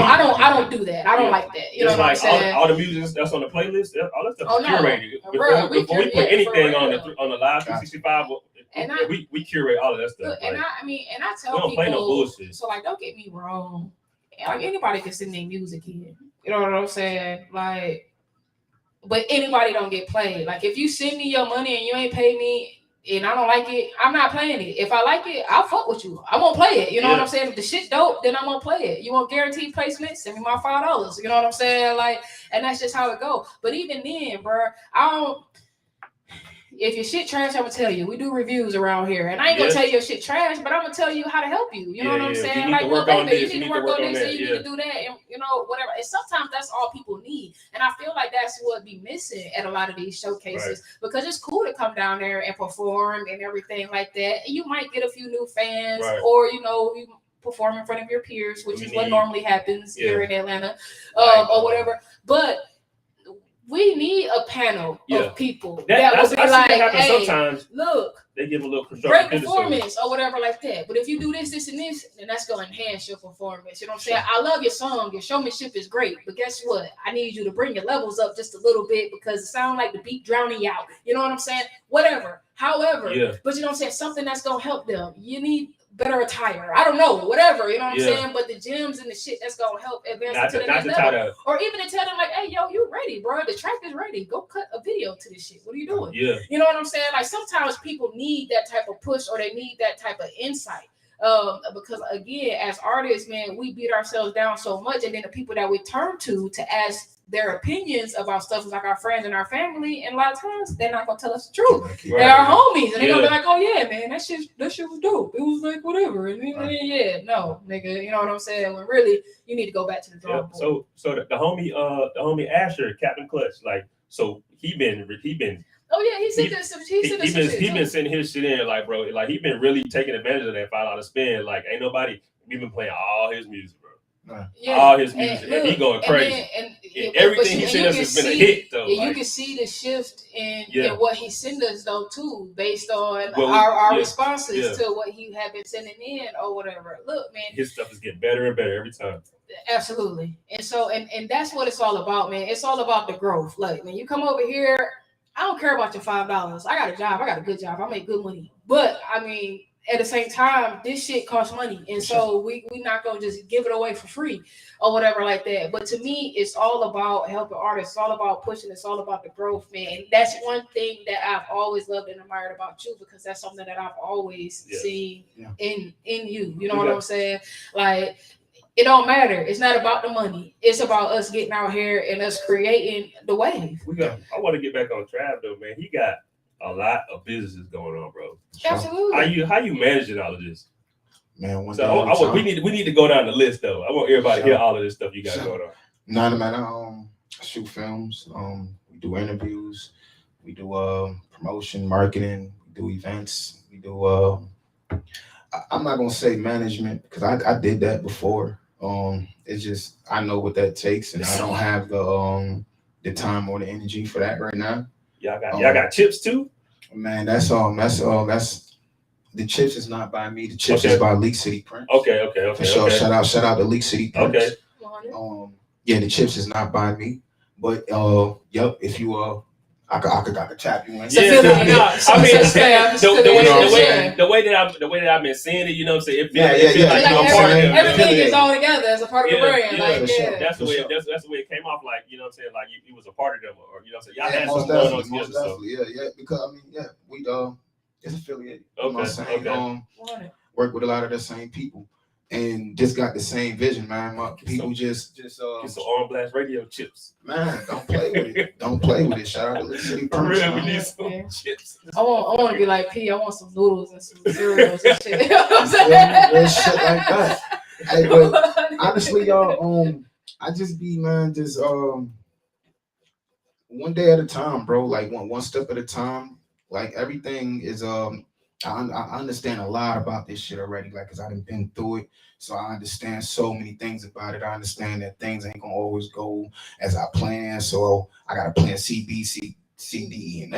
don't do that. I don't like that. You know what I'm saying? All the music that's on the playlist, all that stuff is curated. Before we put anything on the live 365, we curate all of that stuff. And I tell people, play no bullshit. So like, don't get me wrong. Like anybody can send their music in. You know what I'm saying? Like, but anybody don't get played. Like if you send me your money and you ain't pay me and I don't like it, I'm not playing it. If I like it, I'll fuck with you. I won't play it. You know what I'm saying? If the shit dope, then I'm gonna play it. You want guaranteed placement? Send me my $5. You know what I'm saying? Like, and that's just how it go. But even then, bro, if your shit trash, I'm gonna tell you. We do reviews around here, and I ain't gonna tell you your shit trash, but I'm gonna tell you how to help you. You know what I'm saying? Like, well, baby, you need to work on this, and you need to do that, and you know, whatever. And sometimes that's all people need, and I feel like that's what be missing at a lot of these showcases because it's cool to come down there and perform and everything like that. And you might get a few new fans, or you know, you perform in front of your peers, which is what normally happens here in Atlanta, or whatever. But we need a panel of people that will be like, hey, sometimes look, they give a little great performance or whatever like that. But if you do this, this, and this, then that's going to enhance your performance. You know what I'm saying? I love your song. Your showmanship is great. But guess what? I need you to bring your levels up just a little bit because it sounds like the beat drowning you out. You know what I'm saying? Whatever. However, but you know what I'm saying? Something that's going to help them. You need better attire. I don't know. Whatever. You know what I'm saying? But the gems and the shit that's going to help advance to the next level. Or even to tell them like, hey, yo, you ready, bro. The track is ready. Go cut a video to this shit. What are you doing? Yeah. You know what I'm saying? Like sometimes people need that type of push or they need that type of insight. Because again, as artists, man, we beat ourselves down so much, and then the people that we turn to ask their opinions about stuff is like our friends and our family, and a lot of times they're not gonna tell us the truth. Right. They're our homies, and they're gonna be like, "Oh yeah, man, that shit was dope. It was like whatever." And no, nigga, you know what I'm saying? When really you need to go back to the drawing board. So the homie Asher, Captain Clutch, like, so he been. Oh yeah, he been sending his shit in, like, bro, like he been really taking advantage of that $5 spin. Like, ain't nobody. We've been playing all his music, bro. All his music, and he going crazy. And everything he sent us has been a hit, though. You can see the shift in what he sent us, though, too, based on our responses to what he had been sending in or whatever. Look, man, his stuff is getting better and better every time. Absolutely, and so and that's what it's all about, man. It's all about the growth. Like, when you come over here, I don't care about your $5. I got a job. I got a good job. I make good money. But I mean, at the same time, this shit costs money. And so we not going to just give it away for free or whatever like that. But to me, it's all about helping artists. It's all about pushing. It's all about the growth, man. And that's one thing that I've always loved and admired about you, because that's something that I've always seen in you. You know what I'm saying? Like, it don't matter. It's not about the money. It's about us getting out here and us creating the wave. I want to get back on Trav though, man. He got a lot of businesses going on, bro. Absolutely. How you managing all of this? Man, we need to go down the list though. I want everybody to hear all of this stuff you got going on. No, man. I shoot films. We do interviews. We do promotion, marketing. We do events. We do. I'm not gonna say management because I did that before. It's just I know what that takes, and I don't have the time or the energy for that right now. Y'all got chips too? Man, that's the chips is not by me. The chips is by Leak City Prince. Okay. For sure. Shout out to Leak City Prince. Okay. The chips is not by me, but if you I could tap you in. The way that I've been seeing it, you know what I'm saying? Everything is all together as a part of the brand. That's the way it came off, like, you know what I'm saying? Like you was a part of them, or you know what I'm saying? Y'all had some going on together. So. Because we it's affiliated. You know what I'm saying? Work with a lot of the same people. And just got the same vision, man. People just get some On Blast Radio chips. Man, don't play with it. Don't play with it. Shout out to the city. We need some chips. I want to be like P. I want some noodles and some cereals and shit. You know what I'm saying? Shit like that. Hey, but honestly, y'all, I just be, man, just one day at a time, bro. Like one step at a time. Like everything is I understand a lot about this shit already, like, because I done been through it. So I understand so many things about it. I understand that things ain't gonna always go as I plan. So I gotta plan C, B, C, D, and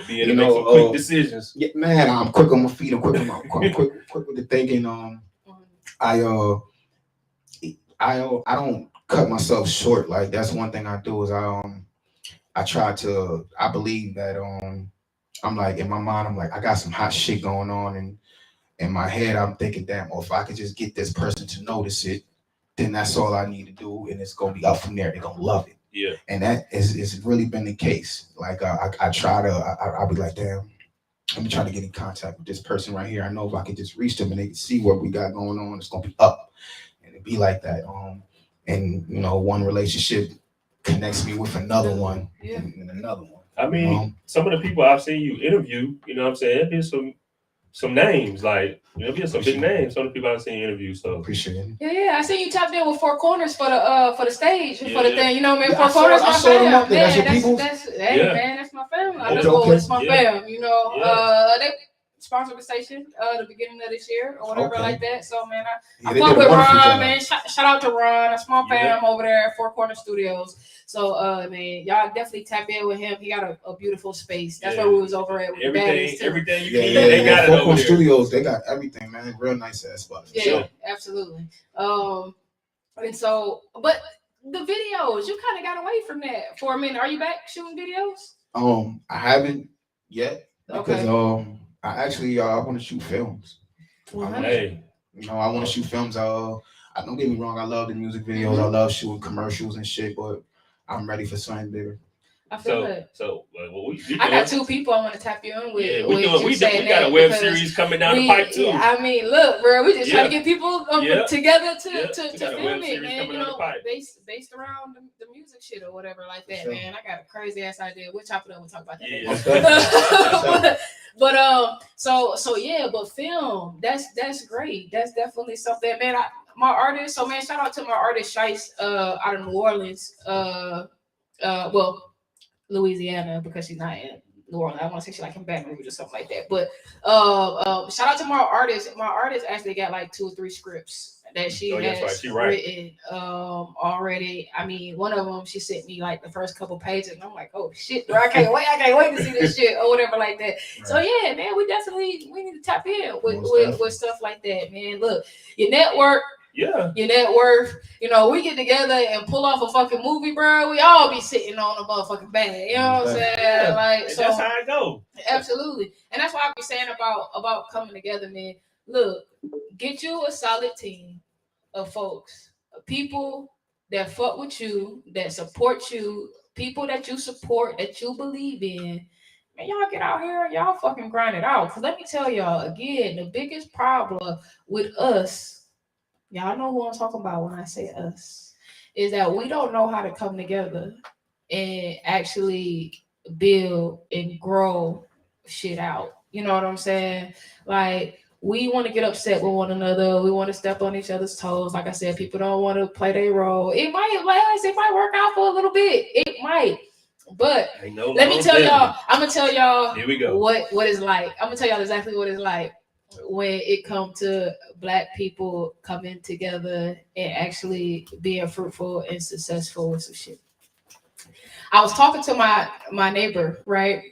be able to make some quick decisions. Yeah, man, I'm quick on my feet. I'm quick with the thinking. I don't cut myself short. Like, that's one thing I do is I believe that I'm like, in my mind, I'm like, I got some hot shit going on, and in my head, I'm thinking, damn, if I could just get this person to notice it, then that's all I need to do, and it's gonna be up from there. They're gonna love it. Yeah. And that is really been the case. Like, I try to, I'll be like, damn, let me try to get in contact with this person right here. I know if I could just reach them and they can see what we got going on, it's gonna be up, and it be like that. And one relationship connects me with another one, and another one. I mean, some of the people I've seen you interview, you know what I'm saying, there's some names, like, there's some big names. Some of the people I've seen you interview, so appreciate it. Yeah, I seen you tapped in with Four Corners for the stage for the thing. You know, man, Four Corners my fam. Man, that's my family. I just go with my fam. sponsored the station the beginning of this year or whatever like that. So man, I they fuck did a with wonderful Ron, job. man. Shout out to Ron, a small fam over there at Four Corner Studios. So man, y'all definitely tap in with him. He got a beautiful space. That's where we was over at with the baddies too. Everything you can, they got it Four over Corner there. Studios, they got everything, man. Real nice ass spot. Yeah, absolutely. And so, but the videos, you kind of got away from that for a minute. Are you back shooting videos? I haven't yet because I actually I want to shoot films. Hey, you know, I want to shoot films. I don't get me wrong, I love the music videos. I love shooting commercials and shit, but I'm ready for something bigger. I feel good. We I got 2 people I want to tap you in with. Yeah, we got a web series coming down the pipe too. Yeah, I mean, look, bro, we just try to get people together to film it, man. You know, based around the music shit or whatever like that, man. I got a crazy ass idea. We'll chop it up. We'll talk about that. Yeah. So yeah, but film, that's great. That's definitely something, man. My artist, so man, shout out to my artist Shice out of New Orleans. Well, Louisiana, because she's not in New Orleans. I want to say she's like in Baton Rouge or something like that. But shout out to my artist. My artist actually got like 2 or 3 scripts that she has written already. I mean, one of them she sent me like the first couple pages, and I'm like, oh shit, bro, I can't wait to see this shit or whatever like that. Right. So yeah, man, we need to tap in with stuff like that, man. Look, your network. Yeah. Your net worth, you know, we get together and pull off a fucking movie, bro. We all be sitting on a motherfucking bag. You know what I'm saying? Yeah. Like, so that's how I go. Absolutely. And that's why I be saying about coming together, man. Look, get you a solid team of folks, people that fuck with you, that support you, people that you support, that you believe in. Man, y'all get out here and y'all fucking grind it out. Because let me tell y'all, again, the biggest problem with us, y'all know who I'm talking about when I say us, is that we don't know how to come together and actually build and grow shit out. You know what I'm saying? Like, we want to get upset with one another. We want to step on each other's toes. Like I said, people don't want to play their role. It might last. It might work out for a little bit. It might. But let me tell y'all, I'm going to tell y'all Here we go. what it's like. I'm going to tell y'all exactly what it's like when it comes to Black people coming together and actually being fruitful and successful with some shit. I was talking to my neighbor, right?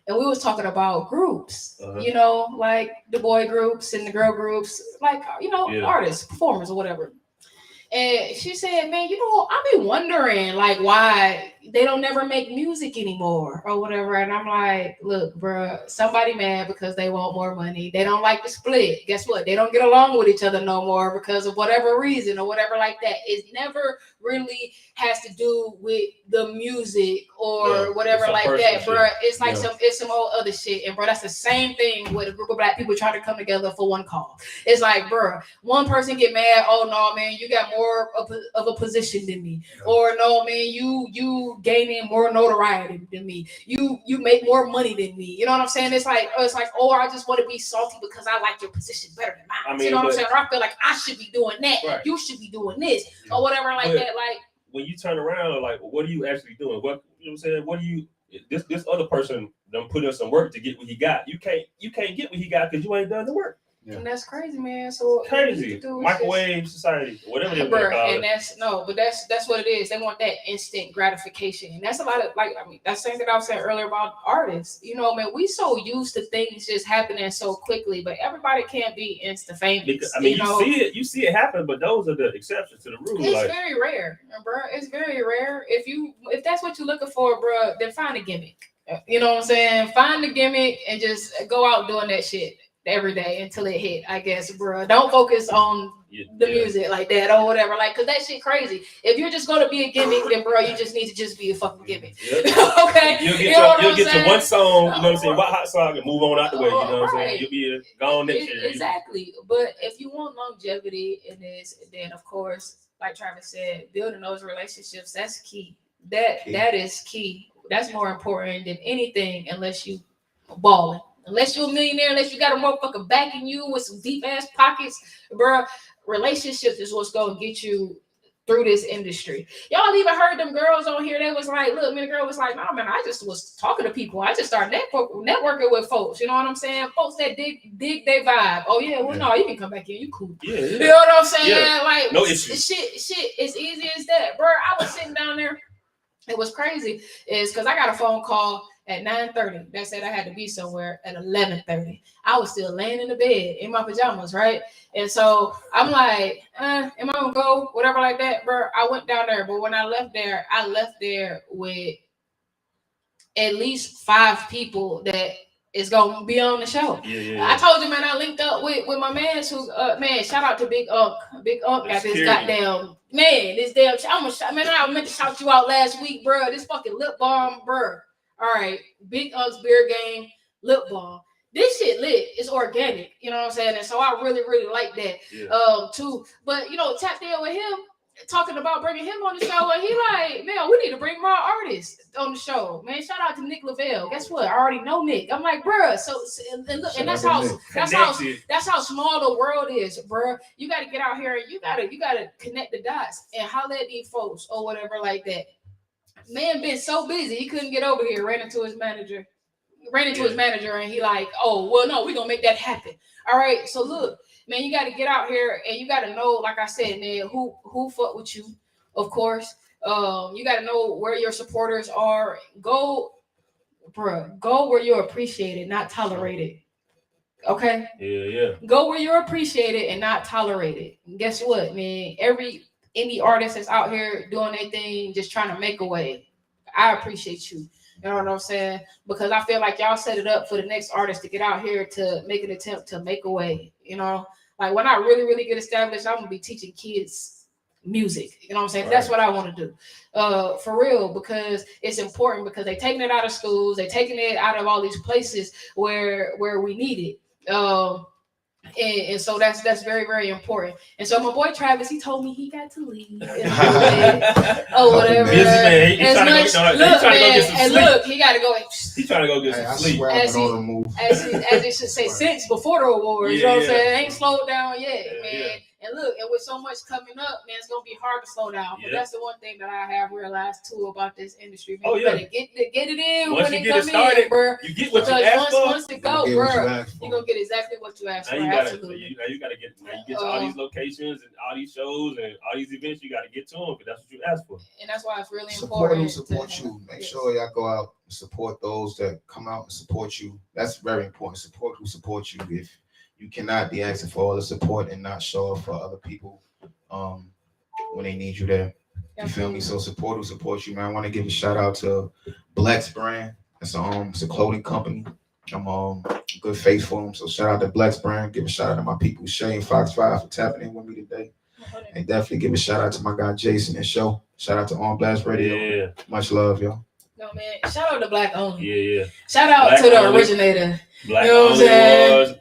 And we was talking about groups, you know, like the boy groups and the girl groups, like, you know, artists, performers or whatever. And she said, man, you know, I be wondering, like, why they don't never make music anymore or whatever. And I'm like, look, bro, somebody mad because they want more money. They don't like to split. Guess what? They don't get along with each other no more because of whatever reason or whatever like that. It never really has to do with the music or whatever like that, bro. It's like some old other shit. And bro, that's the same thing with a group of Black people trying to come together for one cause. It's like, bro, one person get mad, oh no, man, you got more of a position than me. Or no, man, you gaining more notoriety than me. You make more money than me. You know what I'm saying? It's like, oh, I just want to be salty because I like your position better than mine. I mean, you know what I'm saying? Or I feel like I should be doing that. Right. You should be doing this or whatever like that. Like, when you turn around, like, what are you actually doing? What, you know what I'm saying? What do you? This other person done put in some work to get what he got. You can't get what he got because you ain't done the work. Yeah. And that's crazy, man. So crazy microwave society, whatever they want to call it. And that's what it is. They want that instant gratification, and that's a lot of that's the thing that I was saying earlier about artists. You know, man, we so used to things just happening so quickly, but everybody can't be insta famous. Because, I mean, you see it happen, but those are the exceptions to the rule. It's very rare, bro. It's very rare. If that's what you're looking for, bro, then find a gimmick. You know what I'm saying? Find the gimmick and just go out doing that shit every day until it hit, I guess, bro. Don't focus on the music like that or whatever, like, cause that shit crazy. If you're just gonna be a gimmick, then bro, you just need to just be a fucking gimmick. Okay, you'll get your one song, you know what I'm saying, one hot song, and move on out the way. You know what I'm saying? You'll be gone next year. Exactly. But if you want longevity in this, then of course, like Travis said, building those relationships, that's key. That is key. That's more important than anything, unless you balling. Unless you're a millionaire, unless you got a motherfucker backing you with some deep ass pockets, bro. Relationships is what's gonna get you through this industry. Y'all even heard them girls on here. They was like, look, man, the girl was like, no, man, I just was talking to people. I just started networking with folks. You know what I'm saying? Folks that dig their vibe. Oh yeah, well no, you can come back in. You cool. Yeah. You know what I'm saying? Yeah. Like No issue. Shit, as easy as that, bro. I was sitting down there. It was crazy, is because I got a phone call at 9:30. That said I had to be somewhere at 11:30. I was still laying in the bed in my pajamas, right? And so I'm like, am I gonna go? Whatever like that, bro. I went down there, but when I left there with at least 5 people that is gonna be on the show. Yeah. I told you, man, I linked up with my man who's man, shout out to Big Unk. Big Unk got this goddamn man, this damn I meant to shout you out last week, bro. This fucking lip balm, bro. All right, Big Unk's beer game, lip balm. This shit lit. It's organic, you know what I'm saying? And so I really like that too. But you know, tapped in with him, talking about bringing him on the show, and he like, man, we need to bring more artists on the show, man. Shout out to Nick Lavelle. Guess what? I already know Nick. I'm like, bruh. So and look, and that's how small the world is, bruh. You got to get out here and you gotta connect the dots and holler at these folks or whatever like that. Man, been so busy he couldn't get over here. Ran into his manager, and he like, oh well, no, we gonna make that happen. All right, so look. Man, you got to get out here and you got to know, like I said, man, who fuck with you, of course. You got to know where your supporters are. Go where you're appreciated, not tolerated. Okay? Yeah. Go where you're appreciated and not tolerated. And guess what, man? Every indie artist that's out here doing their thing, just trying to make a way. I appreciate you. You know what I'm saying? Because I feel like y'all set it up for the next artist to get out here to make an attempt to make a way. You know, like when I really get established, I'm gonna be teaching kids music. You know what I'm saying? Right. That's what I want to do, for real, because it's important. Because they're taking it out of schools, they're taking it out of all these places where we need it. And so that's very important. And so my boy Travis, he told me he got to leave or whatever. Busy man. He's trying to go get some sleep. Look, he got to go. He's trying to go get some sleep. As it should say, since before the awards. You know what I'm saying? It ain't slowed down yet, man. Yeah. And look, and with so much coming up, man, it's gonna be hard to slow down. But that's the one thing that I have realized too about this industry. Man, you better get it in once when you it come started, in, bro. You get what you asked for. Once it go, bro, you're gonna get exactly what you asked for. Absolutely. You gotta get. You get to all these locations and all these shows and all these events. You gotta get to them, but that's what you asked for. And that's why it's really important. Support you. Make sure y'all go out and support those that come out and support you. That's very important. Support who supports you. If you cannot be asking for all the support and not show up for other people when they need you there. You feel me? So support who supports you, man. I want to give a shout out to Blex brand. It's a clothing company. I'm good face for them. So shout out to Blex brand. Give a shout out to my people Shay and Fox 5 for tapping in with me today. And definitely give a shout out to my guy Jason and Show. Shout out to On Blast Radio. Yeah. Much love, y'all. No man. Shout out to Black Only. Yeah. Shout out Black to the only, originator. Black you know what I'm saying?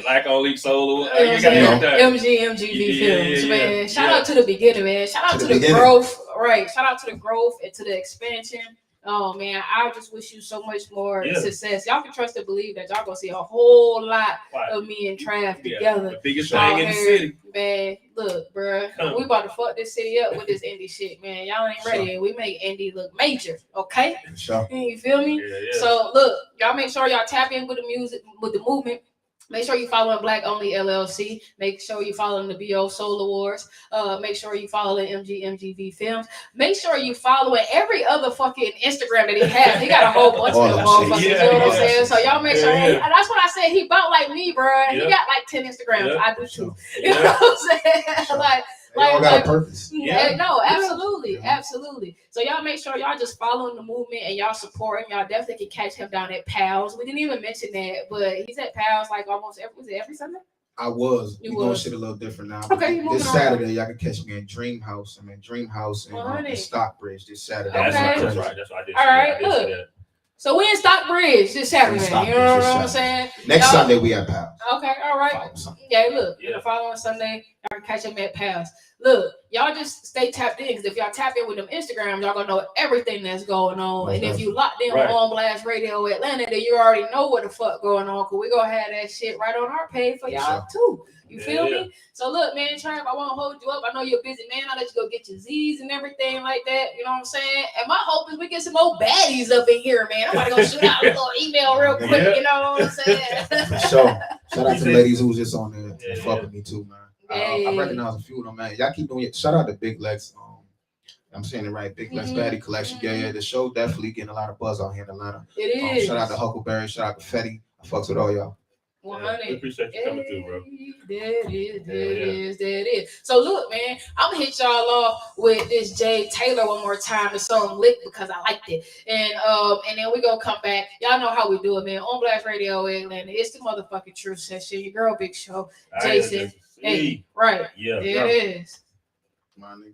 Black Only Solo. You got MGV Films, man. Shout out to the beginner, man. Shout out to the growth. Right. Shout out to the growth and to the expansion. Oh man, I just wish you so much more success. Y'all can trust and believe that y'all gonna see a whole lot of me and Trav together. The biggest thing in the city. Man, look, bro. We about to fuck this city up with this indie shit, man. Y'all ain't ready. We make indie look major, okay? Sure. You feel me? Yeah. So look, y'all make sure y'all tap in with the music, with the movement. Make sure you following Black Only LLC. Make sure you following the BO Soul Awards. Make sure you following MGV Films. Make sure you following every other fucking Instagram that he has. He got a whole bunch of them motherfuckers. You know what I'm saying? So y'all make sure. That's what I said. He about like me, bro. He got like 10 Instagrams. I do too. You know what I'm saying? Like got a purpose. No, absolutely. So y'all make sure y'all just following the movement and y'all supporting. Y'all definitely can catch him down at Pals. We didn't even mention that, but he's at Pals like almost every Sunday. I was. We doing shit a little different now. Okay, this Saturday y'all can catch me in Dream House. I'm in Dream House in Stockbridge this Saturday. Okay. That's right. I did. All right, look. So we in Stockbridge this Saturday. You know what I'm saying? Next Sunday we at Pals. Okay, all right. Yeah, look. The following Sunday, y'all can catch him at Pals. Look, y'all just stay tapped in, because if y'all tap in with them Instagrams, y'all gonna know everything that's going on. And if you locked in on Blast Radio Atlanta, then you already know what the fuck going on, because we gonna have that shit right on our page for y'all too. You feel me? So look, man, Trav, I won't hold you up. I know you're a busy man. I'll let you go get your Z's and everything like that. You know what I'm saying? And my hope is we get some more baddies up in here, man. I'm about to go shoot out a little email real quick. You know what I'm saying? For sure. Shout out to the ladies who was just on there and fuck with me too, man. I recognize a few of them, man. Y'all keep doing it. Shout out to Big Lex. I'm saying it right. Big Lex Baddie Collection. Yeah. The show definitely getting a lot of buzz out here in Atlanta. It is. Shout out to Huckleberry. Shout out to Fetty. I fucks with all y'all. 100. We appreciate you coming through, bro. There it is. So look, man, I'm gonna hit y'all off with this Jay Taylor one more time. The song "Lick" because I liked it, and then we gonna come back. Y'all know how we do it, man. On Blast Radio Atlanta, it's the motherfucking Truth Session. Your girl, Big Show, Jason. Hey, right? Yeah, there it is. My nigga.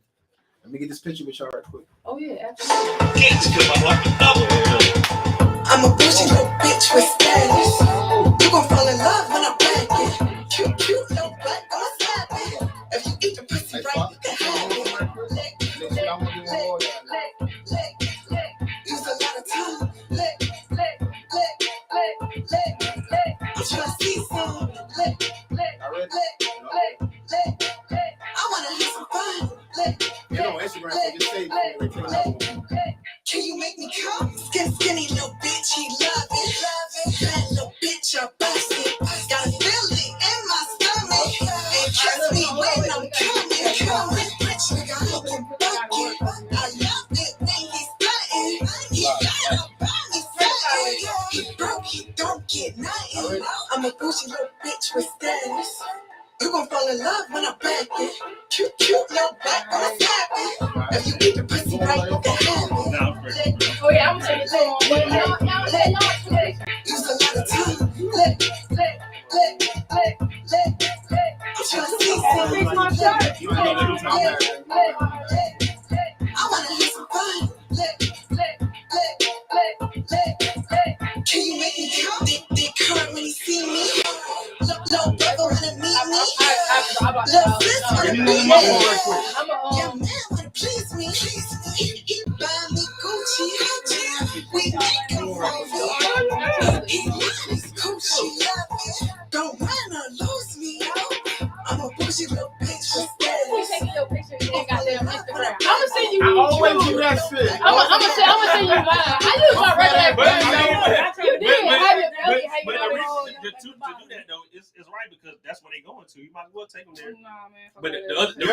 Let me get this picture with y'all right quick. Oh yeah, absolutely. I'm a bougie little bitch with status. You gon' fall in love when I'm back in. Cute, no black, I'ma slap it. If you eat the pussy right, you can have it. Use a lot of time. I'm tryna see some. I wanna have some fun. Get on Instagram, so just say Can you make me come? Skinny little bitch, he love it. Fat little bitch, I bust it. Got a feeling in my stomach. And trust me when I'm coming. Rich nigga, I can buck it. I love it when he's stunting. He gotta buy me something. He broke, he don't get nothing. I'm a bougie little bitch with status. You gon' fall in love when I'm back in. Cute, no back, I'ma slap it. If you eat the pussy right, you can have it. Oh yeah, I'm taking it too. Use a lot of time. I'm tryna see something. I wanna have some fun. Can you make me come? They current when he see me. Low brother wanna meet me. Little sis wanna meet me. Your man wanna please me. He buy me Gucci. We make him right. He loves his Gucci. Don't run or lose me. I'm a bougie little bitch with status. Your picture and goddamn Instagram. I'ma send you. I always do that shit. I'ma send you mine. I use my regular. But to do that though, it's right because that's where they going to. You might as well take them there. Nah, man. But the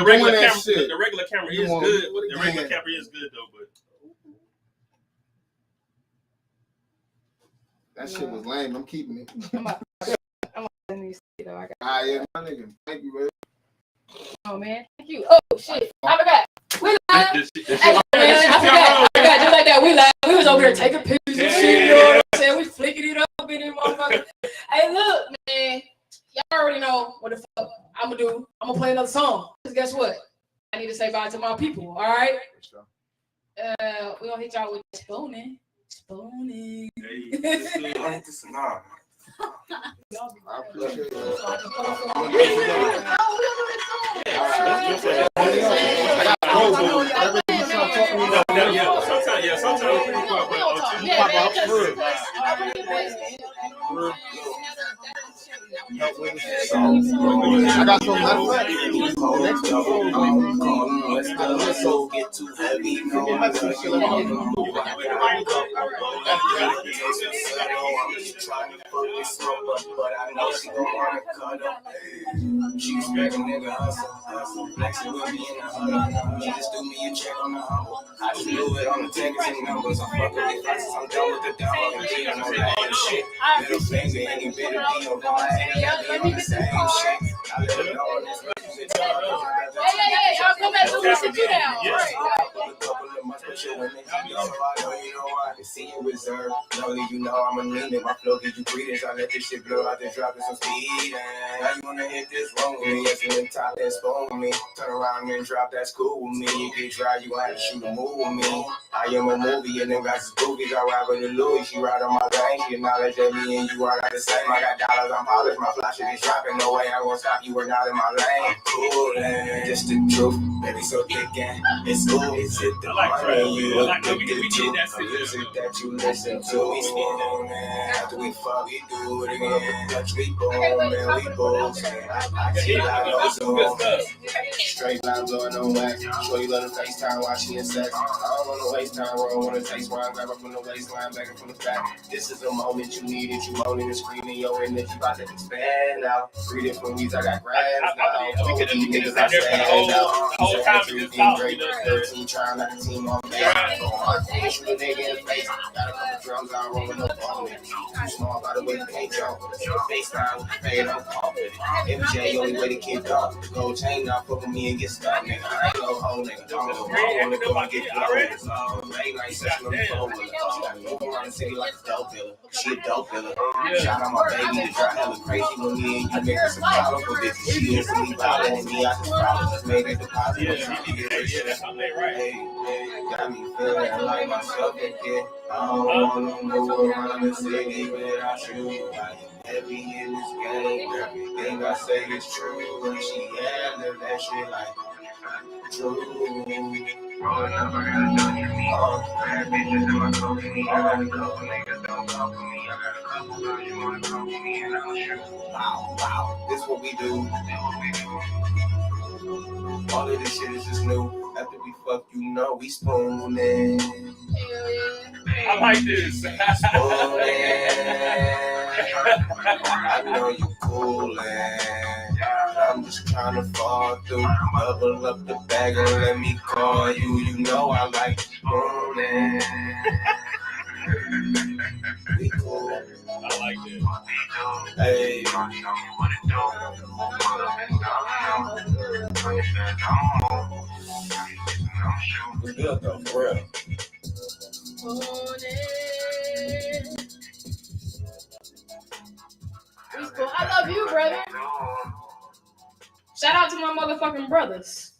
regular camera is good. The regular camera is good though, but that shit was lame. I'm keeping it. I'm gonna send these though. I got. Yeah, my nigga. Thank you, baby. Oh man, thank you. Oh shit, I forgot. We live. I forgot. Just like that, we live. We was over here taking pictures and shit. You know what I'm saying? We flicking it up in there, motherfucker. Hey, look, man. Y'all already know what the fuck I'm gonna do. I'm gonna play another song. Cause guess what? I need to say bye to my people. All right. We gonna hit y'all with spooning. Spooning. Nah. I appreciate it. I got some next one. Get too heavy. But I know she gon' wanna cut up. She expect a nigga hustle. Flexing with me in the huddle. She just do me a check on the humble. I just do it on the tickets and numbers. I'm fucking with faces. I'm done with the dog. I'm cheating on that shit. Little finger ain't even better be over my head. I got me on the same shit. I let it go on this. Hey, y'all come back to sit you down. I can see you reserved. Know that you know I'm a leaning. My flow gives you credence. I let this shit blow out and drop it some speed. Now you wanna hit this wrong with me. Yes, you in top that spoon with me. Turn around and drop that school with me. You get dry, you gon' have to shoot a move with me. I am a movie and them guys is goofies. I ride with the Louis. She ride on my range. You knowledge that me and you are not the same. I got dollars, I'm polished. My flash is dropping. No way I won't stop. You are not in my lane. Cool, just the truth. Baby, so thick and it's cool. Is it the money? you addicted to the music that you listen to. We spoon, man. After we fuck, we do it again. Touch, we boom, man. We boom. I see how those do. Straight line blowing on wax. Show you love the FaceTime while she in sex. I don't want to waste time, bro. I want to taste wine. Grab her from the waistline, back her from the back. This is the moment you need it. You moaning and screaming. Your energy about to expand now. 3 different weeks, I got grams now. We could niggas have I stand out. the whole time we just talked, you know. 13 trying like a team on bad. Shoot a nigga in the face. Got a couple drums out rolling up on it. Too small by the way you can't jump. FaceTime with the fade on pop with it. MJ, only way to keep up. The gold chain now fuck with me and get stuck, nigga. I ain't no hoe, nigga. I wanna go and get blown. Late night session on the phone with her. Move around the city like a dope dealer. She a dope dealer. Shout out my baby to drive hella crazy with me and you niggas some problem for bitches. She instantly violating me. I just probably just made a deposit. Hey, got me feeling like myself again. I don't wanna move around the city without you. Like heavy in this game, everything I say is true. And she live that shit like true. Rolling up, I gotta touch me. Bad bitches in my company. I got a couple niggas don't come for me. I got a couple girls you wanna come to me and I'll shoot. Wow, this what we do. All of this shit is just new. After we fuck, you know we spooning. I like this. I know you coolin'. I'm just trying to fall through. Bubble up the bag and let me call you. You know I like spooning. We cool. I like this. Hey. It's good though, for real. I love you, brother. Shout out to my motherfucking brothers.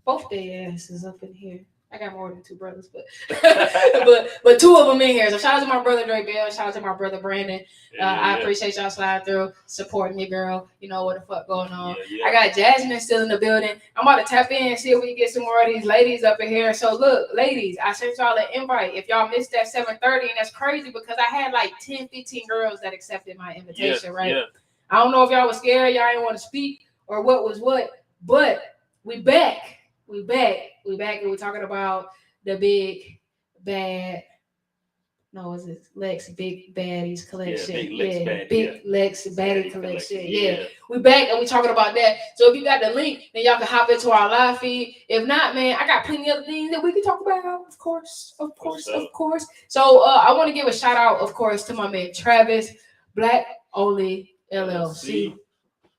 Both their asses up in here. I got more than 2 brothers, but but 2 of them in here. So shout out to my brother Dre Bell. Shout out to my brother Brandon. I appreciate y'all sliding through, supporting your girl. You know what the fuck going on. I got Jasmine still in the building. I'm about to tap in and see if we can get some more of these ladies up in here. So look, ladies, I sent y'all an invite. If y'all missed that 7:30, and that's crazy because I had like 10, 15 girls that accepted my invitation, right? Yeah. I don't know if y'all was scared, y'all didn't want to speak, or what was what, but we back. We back, and we're talking about the Big Lex Big Baddies Collection. Big Lex Baddie Collection. Yeah. We back and we talking about that. So if you got the link, then y'all can hop into our live feed. If not, man, I got plenty of other things that we can talk about. Of course. So I want to give a shout out, of course, to my man Travis, Black Only LLC,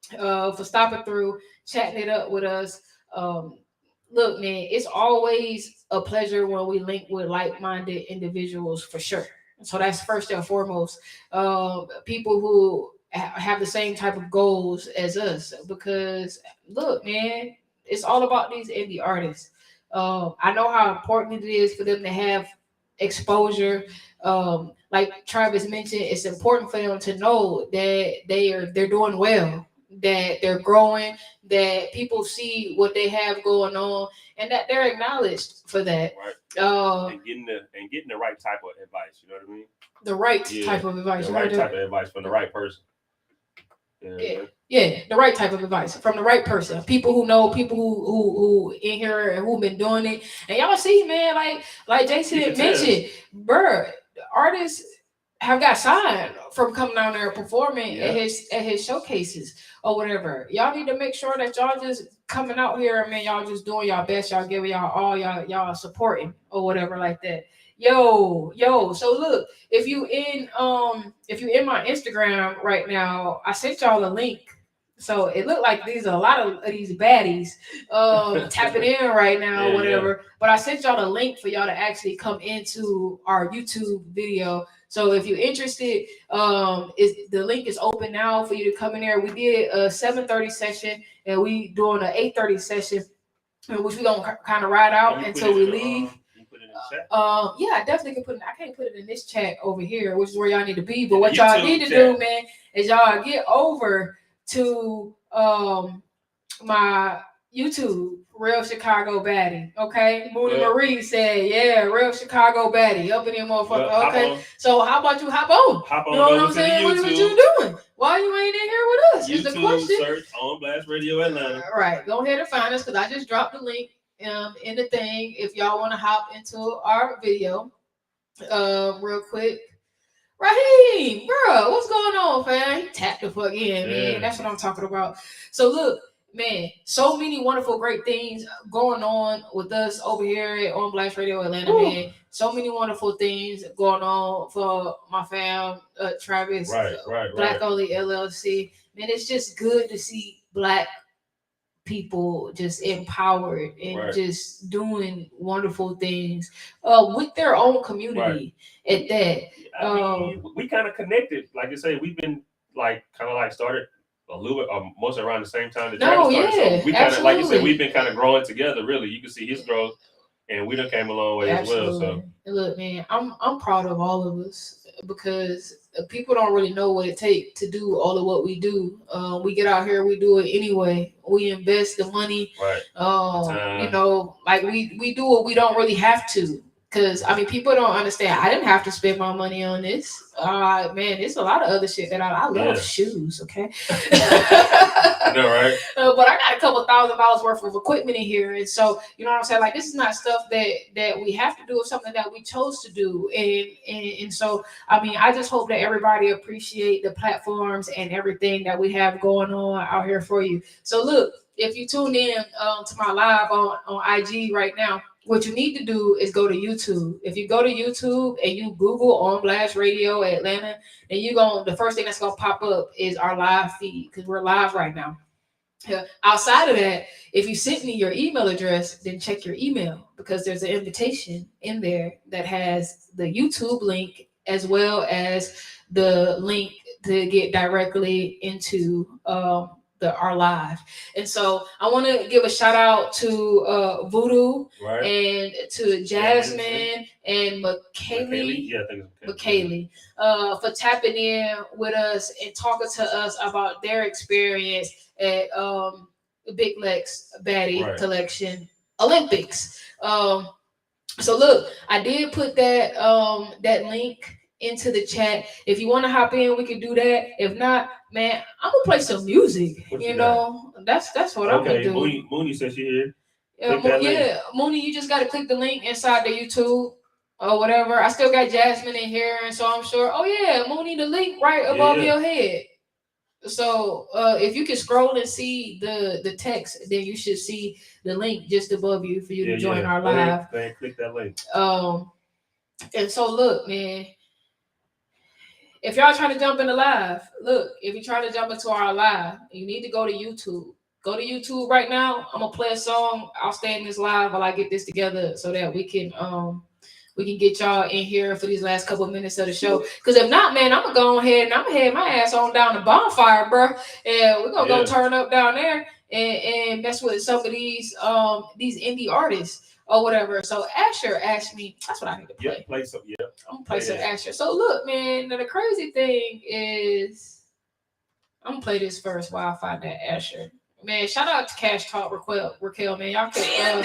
for stopping through, chatting it up with us. Look, man, it's always a pleasure when we link with like-minded individuals, for sure. So that's first and foremost. People who have the same type of goals as us. Because, look, man, it's all about these indie artists. I know how important it is for them to have exposure. Like Travis mentioned, it's important for them to know that they're doing well, that they're growing, that people see what they have going on, and that they're acknowledged for that. Right. And getting the right type of advice, you know what I mean? The right type of advice. The right type of advice from the right person. Yeah, the right type of advice from the right person. People who know, people who in here and who've been doing it. And y'all see, man, like Jason mentioned, artists have got signed from coming down there performing at his showcases or whatever. Y'all need to make sure that y'all just coming out here, man. Y'all just doing y'all best. Y'all giving y'all all y'all supporting or whatever like that. Yo. So look, if you in my Instagram right now, I sent y'all a link. So it looked like these are a lot of these baddies tapping in right now, whatever. Yeah. But I sent y'all a link for y'all to actually come into our YouTube video. So if you're interested, the link is open now for you to come in there. We did a 7:30 session and we doing an 8:30 session, which we gonna kind of ride out until we leave. Yeah, I definitely can put it. I can't put it in this chat over here, which is where y'all need to be. But what y'all need to do, man, is y'all get over to my YouTube, Real Chicago Baddie. Okay. Mooney Marie said, yeah, Real Chicago Baddie. Up in there, motherfucker. Okay. So how about you hop on? Hop on you know what over I'm to saying? the What YouTube. you doing? Why you ain't in here with us? Is the YouTube question. search On Blast Radio Atlanta. Right. Go ahead and find us because I just dropped the link in the thing if y'all want to hop into our video real quick. Raheem, bro, what's going on, fam? Tap the fuck in, man. That's what I'm talking about. So look, man, so many wonderful, great things going on with us over here at On Blast Radio Atlanta, man. So many wonderful things going on for my fam, Travis, Black Only LLC. Man, it's just good to see Black people just empowered and just doing wonderful things with their own community at that. I mean, we kind of connected. Like I say, we've been like kind of like started a little bit most around the same time that Travis started. So we kind of, like you said, we've been kind of growing together. Really, you can see his growth, and we done came a long way as well. So look, man, I'm proud of all of us because people don't really know what it takes to do all of what we do. We get out here, we do it anyway. We invest the money. You know, like we do what we don't really have to. Because, I mean, people don't understand. I didn't have to spend my money on this. Man, there's a lot of other shit that I love shoes, okay? I know, right? But I got a couple $1,000s worth of equipment in here. And so, you know what I'm saying? Like, this is not stuff that we have to do. It's something that we chose to do. And so, I mean, I just hope that everybody appreciate the platforms and everything that we have going on out here for you. So, look, if you tune in to my live on IG right now, what you need to do is go to YouTube. If you go to YouTube and you Google On Blast Radio Atlanta, then the first thing that's gonna pop up is our live feed because we're live right now. Outside of that, if you sent me your email address, then check your email because there's an invitation in there that has the YouTube link as well as the link to get directly into our live. And so I want to give a shout out to Voodoo and to Jasmine and McKaylee for tapping in with us and talking to us about their experience at Big Lex Baddie Collection Olympics. So look, I did put that that link into the chat. If you want to hop in, we can do that. If not, man, I'm gonna play some music. You know, that's what I'm gonna do. Mooney says she here. Mooney, you just gotta click the link inside the YouTube or whatever. I still got Jasmine in here, and so I'm sure. Oh yeah, Mooney, the link right above your head. So if you can scroll and see the text, then you should see the link just above you for you to join our live. Click that link. And so look, man. If y'all trying to jump in the live, look, if you're trying to jump into our live, you need to go to YouTube. Go to YouTube right now. I'm gonna play a song. I'll stay in this live while I get this together so that we can get y'all in here for these last couple of minutes of the show. Because if not, man, I'm gonna go ahead and I'm gonna head my ass on down to Bonfire, bro. And we're gonna go turn up down there and mess with some of these indie artists or whatever. So Asher asked me, that's what I need to play. Yeah, play some. Yeah, I'm gonna play some Asher. So look, man, the crazy thing is, I'm gonna play this first while I find that Asher. Man, shout out to Cash Talk Raquel, man. Y'all can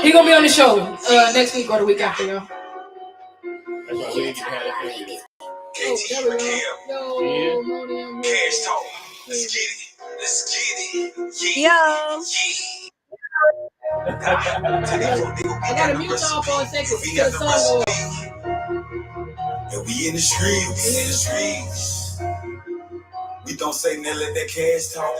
he gonna be on the show next week or the week after, y'all. That's why we need to have that thing. Yo, Moni, Cash Talk. Let's get it. Yo. I gotta mute y'all for a second because the song goes. And we in the streets. We don't say nothing, let that cash talk.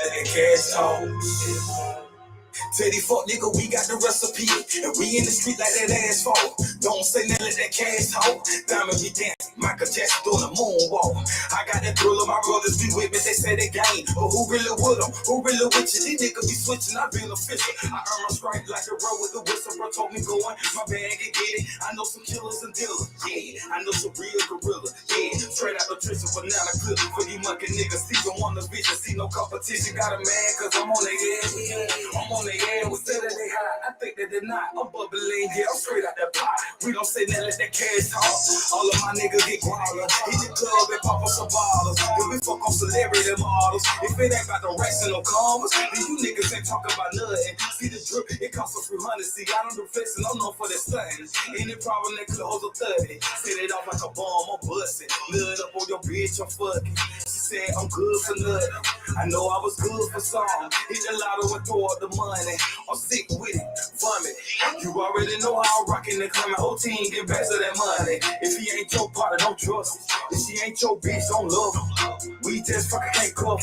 Teddy fuck nigga, we got the recipe. And we in the street like that asphalt. Don't say nothing, let that cash talk. Diamond be dancing, Michael Jackson doing a moonwalk. I got that thrill of my brothers be with me, they say they game. But who really with them? Who really with you? These niggas be switching, I been official. I earn my strike like a row with the whistle, bro told me going. My bag and get it. I know some killers and dealers, yeah. I know some real gorillas, yeah. Straight out the Tristan, banana clip for you monkey niggas. See them on the vision, see no competition. Got a man, cause I'm on the air. I'm on the air with Saturday high. I think that they're not. I'm bubbling, yeah. I'm straight out that pot. We don't say nothing, let that cash talk. All of my niggas get guala. Hit the club and pop up some bottles. Then we fuck on celebrity models. If it ain't about the racks and no commas, then you niggas ain't talking about nothing. See the drip, it costs a few hundred. See, I don't do flexing, I'm known for that stunting. Any problem that close a 30. Set it off like a bomb, I'm busting. Load up on your bitch, I'm fucking. She said I'm good for nothing. I know I was good for some. Hit the lotto and throw up the money. I'm sick with it, vomit. You already know how I'm rocking the climb. My whole team get back to that money. If he ain't your partner, don't trust it. If she ain't your bitch, don't love her. We just fucking can't cuff.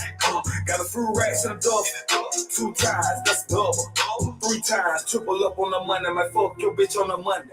Got a few racks in the duff. 2 times, that's double. 3 times, triple up on the money. Man, fuck your bitch on the Monday.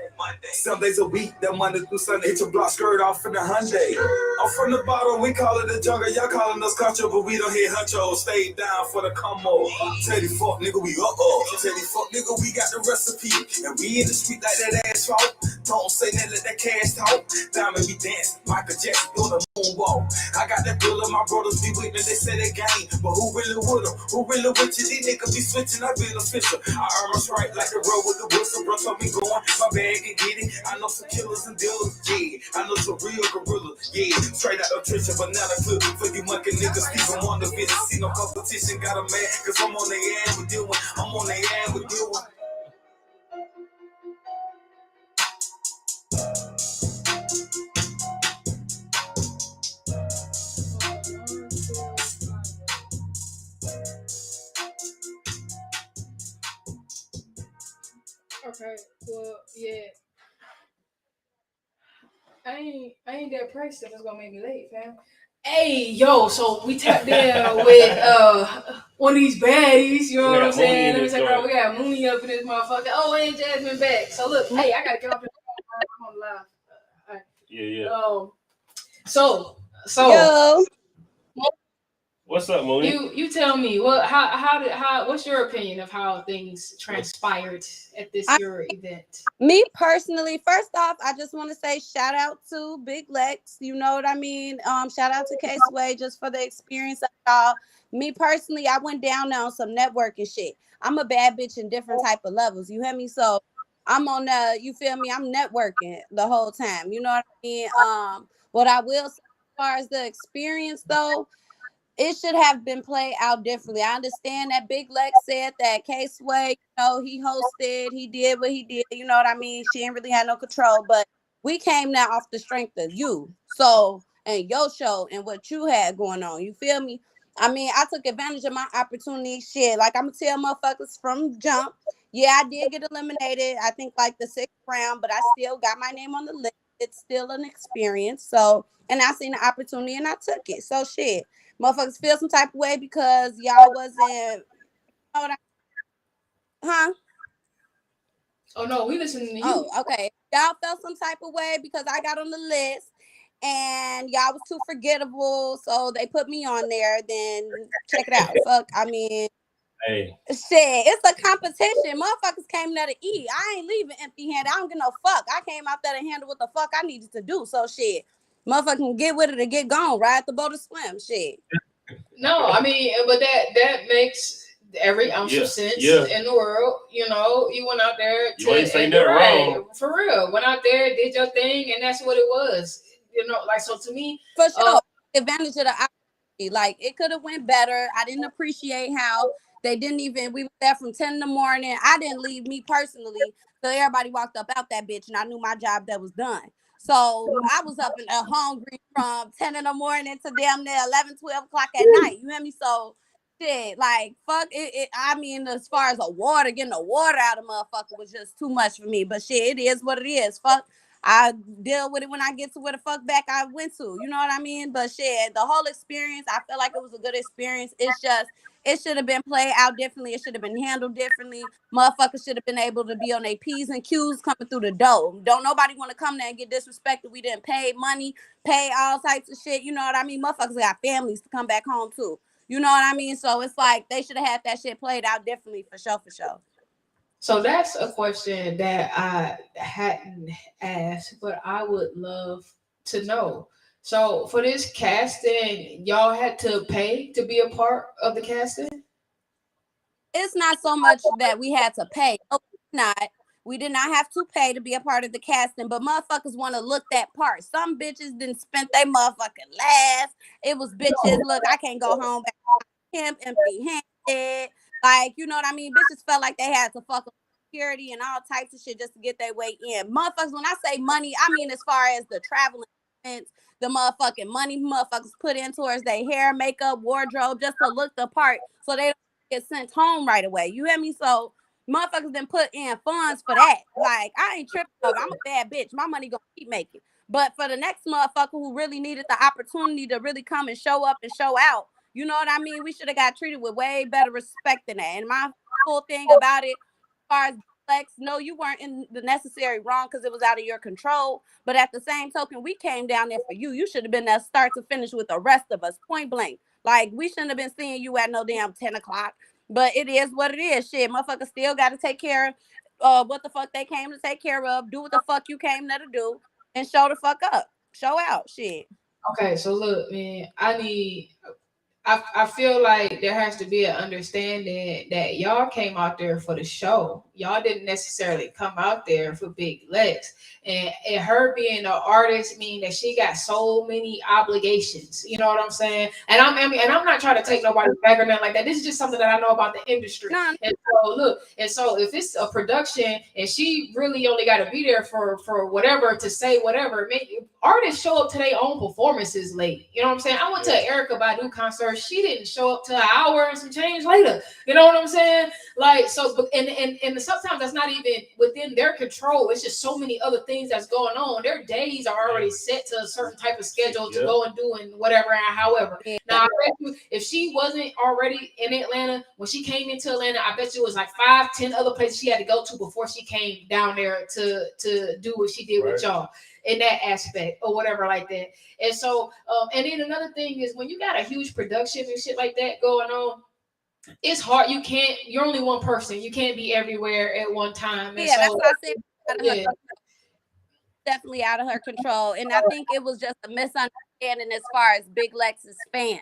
7 days a week, that Monday through Sunday. Hit your block skirt off in the Hyundai. I'm from the bottom, we call it the jungle. Y'all calling us country, but we don't hit huncho. Stay down for the combo. Tell you fuck nigga, we Tell you fuck nigga, we got the recipe. And we in the street like that asphalt. Don't say nothing, let that cash talk. Diamond be dance, Michael Jackson doing the moonwalk. I got that bill and my brothers be with me, they say they gang. But who really with them? Who really with you? These niggas be switching, I be official. I earn my strike like the road with the whistle. Bro, told me going, my bag and get it. I know some killers and dealers, yeah. I know some real gorillas, yeah. Straight out of Trisha, banana clip for you monkey niggas. Even on the visit, see no competition, got a man. Cause I'm on the air with you, I'm on the air with you. Okay, well, yeah. I ain't that price that was gonna make me late, fam. Hey, yo, so we tapped in with one of these baddies, you know what I'm saying? Let me say, bro, we got Mooney up in this motherfucker. Oh, and Jasmine back. So look, hey, I gotta get off this. I'm on live. All right. Yeah. So Yo. What's up, Mooney? You tell me what's your opinion of how things transpired at this your event? Me personally, first off, I just want to say shout out to Big Lex. You know what I mean? Shout out to K-Sway just for the experience of y'all. Me personally, I went down there on some networking shit. I'm a bad bitch in different type of levels. You hear me? So I'm on you feel me? I'm networking the whole time. You know what I mean? What I will say as far as the experience though, it should have been played out differently. I understand that Big Lex said that K-Sway, he hosted, he did what he did, you know what I mean? She ain't really had no control, but we came now off the strength of you. So, and your show and what you had going on, you feel me? I mean, I took advantage of my opportunity, shit. Like, I'm gonna tell motherfuckers from jump, yeah, I did get eliminated, I think like the 6th round, but I still got my name on the list. It's still an experience. So, and I seen the opportunity and I took it. So, shit. Motherfuckers feel some type of way because y'all wasn't, huh? Oh no, we listening to you. Oh, okay. Y'all felt some type of way because I got on the list and y'all was too forgettable, so they put me on there. Then check it out. Fuck, I mean, hey, shit, it's a competition. Motherfuckers came there to eat. I ain't leaving empty-handed. I don't give no fuck. I came out there to handle what the fuck I needed to do. So shit. Motherfucker can get with it or get gone. Ride the boat or swim. Shit. No, I mean, but that makes every ounce of sense in the world. You know, you went out there you ain't saying that wrong. For real. Went out there, did your thing, and that's what it was. You know, like, so to me, for sure, advantage of the opportunity. Like, it could have went better. I didn't appreciate how they didn't even. We were there from 10 in the morning. I didn't leave, me personally, so everybody walked up out that bitch, and I knew my job that was done. So I was up and hungry from 10 in the morning to damn near 11, 12 o'clock at night. You hear me? So shit, like, fuck it. I mean, as far as getting the water out of motherfucker was just too much for me. But shit, it is what it is. Fuck, I deal with it when I get to where the fuck back I went to. You know what I mean? But shit, the whole experience, I feel like it was a good experience. It's just, it should have been played out differently. It should have been handled differently. Motherfuckers should have been able to be on their P's and Q's coming through the door. Don't nobody want to come there and get disrespected. We didn't pay money, pay all types of shit. You know what I mean? Motherfuckers got families to come back home too. You know what I mean? So it's like they should have had that shit played out differently for sure, for sure. So that's a question that I hadn't asked, but I would love to know. So for this casting, y'all had to pay to be a part of the casting? It's not so much that we had to pay. No, not. We did not have to pay to be a part of the casting, but motherfuckers want to look that part. Some bitches didn't spend their motherfucking last. It was bitches. Look, I can't go home back to him empty-handed. Like, you know what I mean? Bitches felt like they had to fuck with security and all types of shit just to get their way in. Motherfuckers, when I say money, I mean as far as the traveling expense, the motherfucking money motherfuckers put in towards their hair, makeup, wardrobe, just to look the part so they don't get sent home right away. You hear me? So motherfuckers done put in funds for that. Like, I ain't tripping over. I'm a bad bitch. My money gonna keep making. But for the next motherfucker who really needed the opportunity to really come and show up and show out, you know what I mean? We should have got treated with way better respect than that. And my whole thing about it, as far as Lex, no, you weren't in the necessary wrong because it was out of your control. But at the same token, we came down there for you. You should have been there start to finish with the rest of us, point blank. Like, we shouldn't have been seeing you at no damn 10 o'clock. But it is what it is. Shit, motherfuckers still got to take care of what the fuck they came to take care of. Do what the fuck you came there to do. And show the fuck up. Show out. Shit. Okay, so look, man, I feel like there has to be an understanding that y'all came out there for the show. Y'all didn't necessarily come out there for Big Lex. And her being an artist mean that she got so many obligations. You know what I'm saying? And I'm not trying to take nobody's back or nothing like that. This is just something that I know about the industry. And so look, and so if it's a production and she really only got to be there for whatever to say whatever, artists show up to their own performances late. You know what I'm saying? I went to an Erykah Badu concert. She didn't show up till an hour and some change later. You know what I'm saying? Like, so, and sometimes that's not even within their control. It's just so many other things that's going on. Their days are already set to a certain type of schedule to go and do and whatever and however. Now, I bet you, if she wasn't already in Atlanta, when she came into Atlanta, I bet you it was like 5-10 other places she had to go to before she came down there to do what she did with y'all in that aspect or whatever like that. And so, and then another thing is when you got a huge production and shit like that going on, it's hard. You're only one person. You can't be everywhere at one time. And that's what I said. Definitely out of her control. And I think it was just a misunderstanding as far as Big Lex's fans.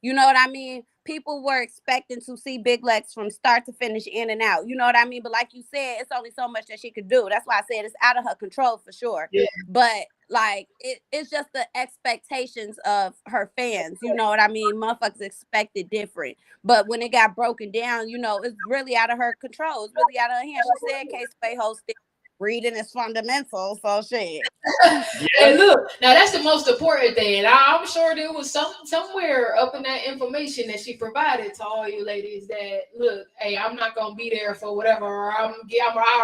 You know what I mean? People were expecting to see Big Lex from start to finish, in and out. You know what I mean? But like you said, it's only so much that she could do. That's why I said it's out of her control for sure. Yeah. But like it's just the expectations of her fans. You know what I mean? Motherfuckers expected different. But when it got broken down, you know, it's really out of her control. It's really out of her hands. She said K-Sway hosted. Reading is fundamental, so shit. And look, now that's the most important thing. I'm sure there was somewhere up in that information that she provided to all you ladies that look, hey, I'm not gonna be there for whatever, or I'll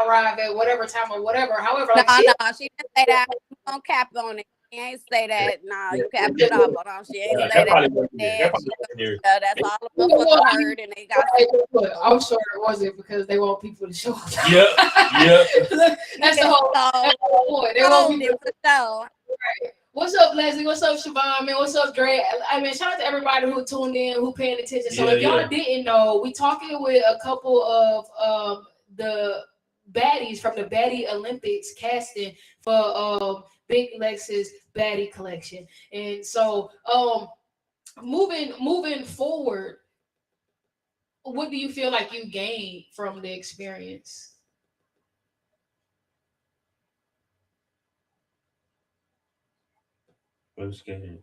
arrive at whatever time or whatever. However, like she didn't say that. Don't cap on it. She ain't say that. No, you capped it up. Hold on. She ain't say that. That's all the motherfuckers heard, and they got. I'm sure it wasn't because they want people to show up. Yep. That's the whole point. They want people to show. Right. What's up, Leslie? What's up, Siobhan? Man, what's up, Dre? I mean, shout out to everybody who tuned in, who paying attention. So if y'all didn't know, we talking with a couple of the baddies from the Baddie Olympics casting for Big Lex's Baddie Collection. And so moving forward, what do you feel like you gained from the experience? I'm scared.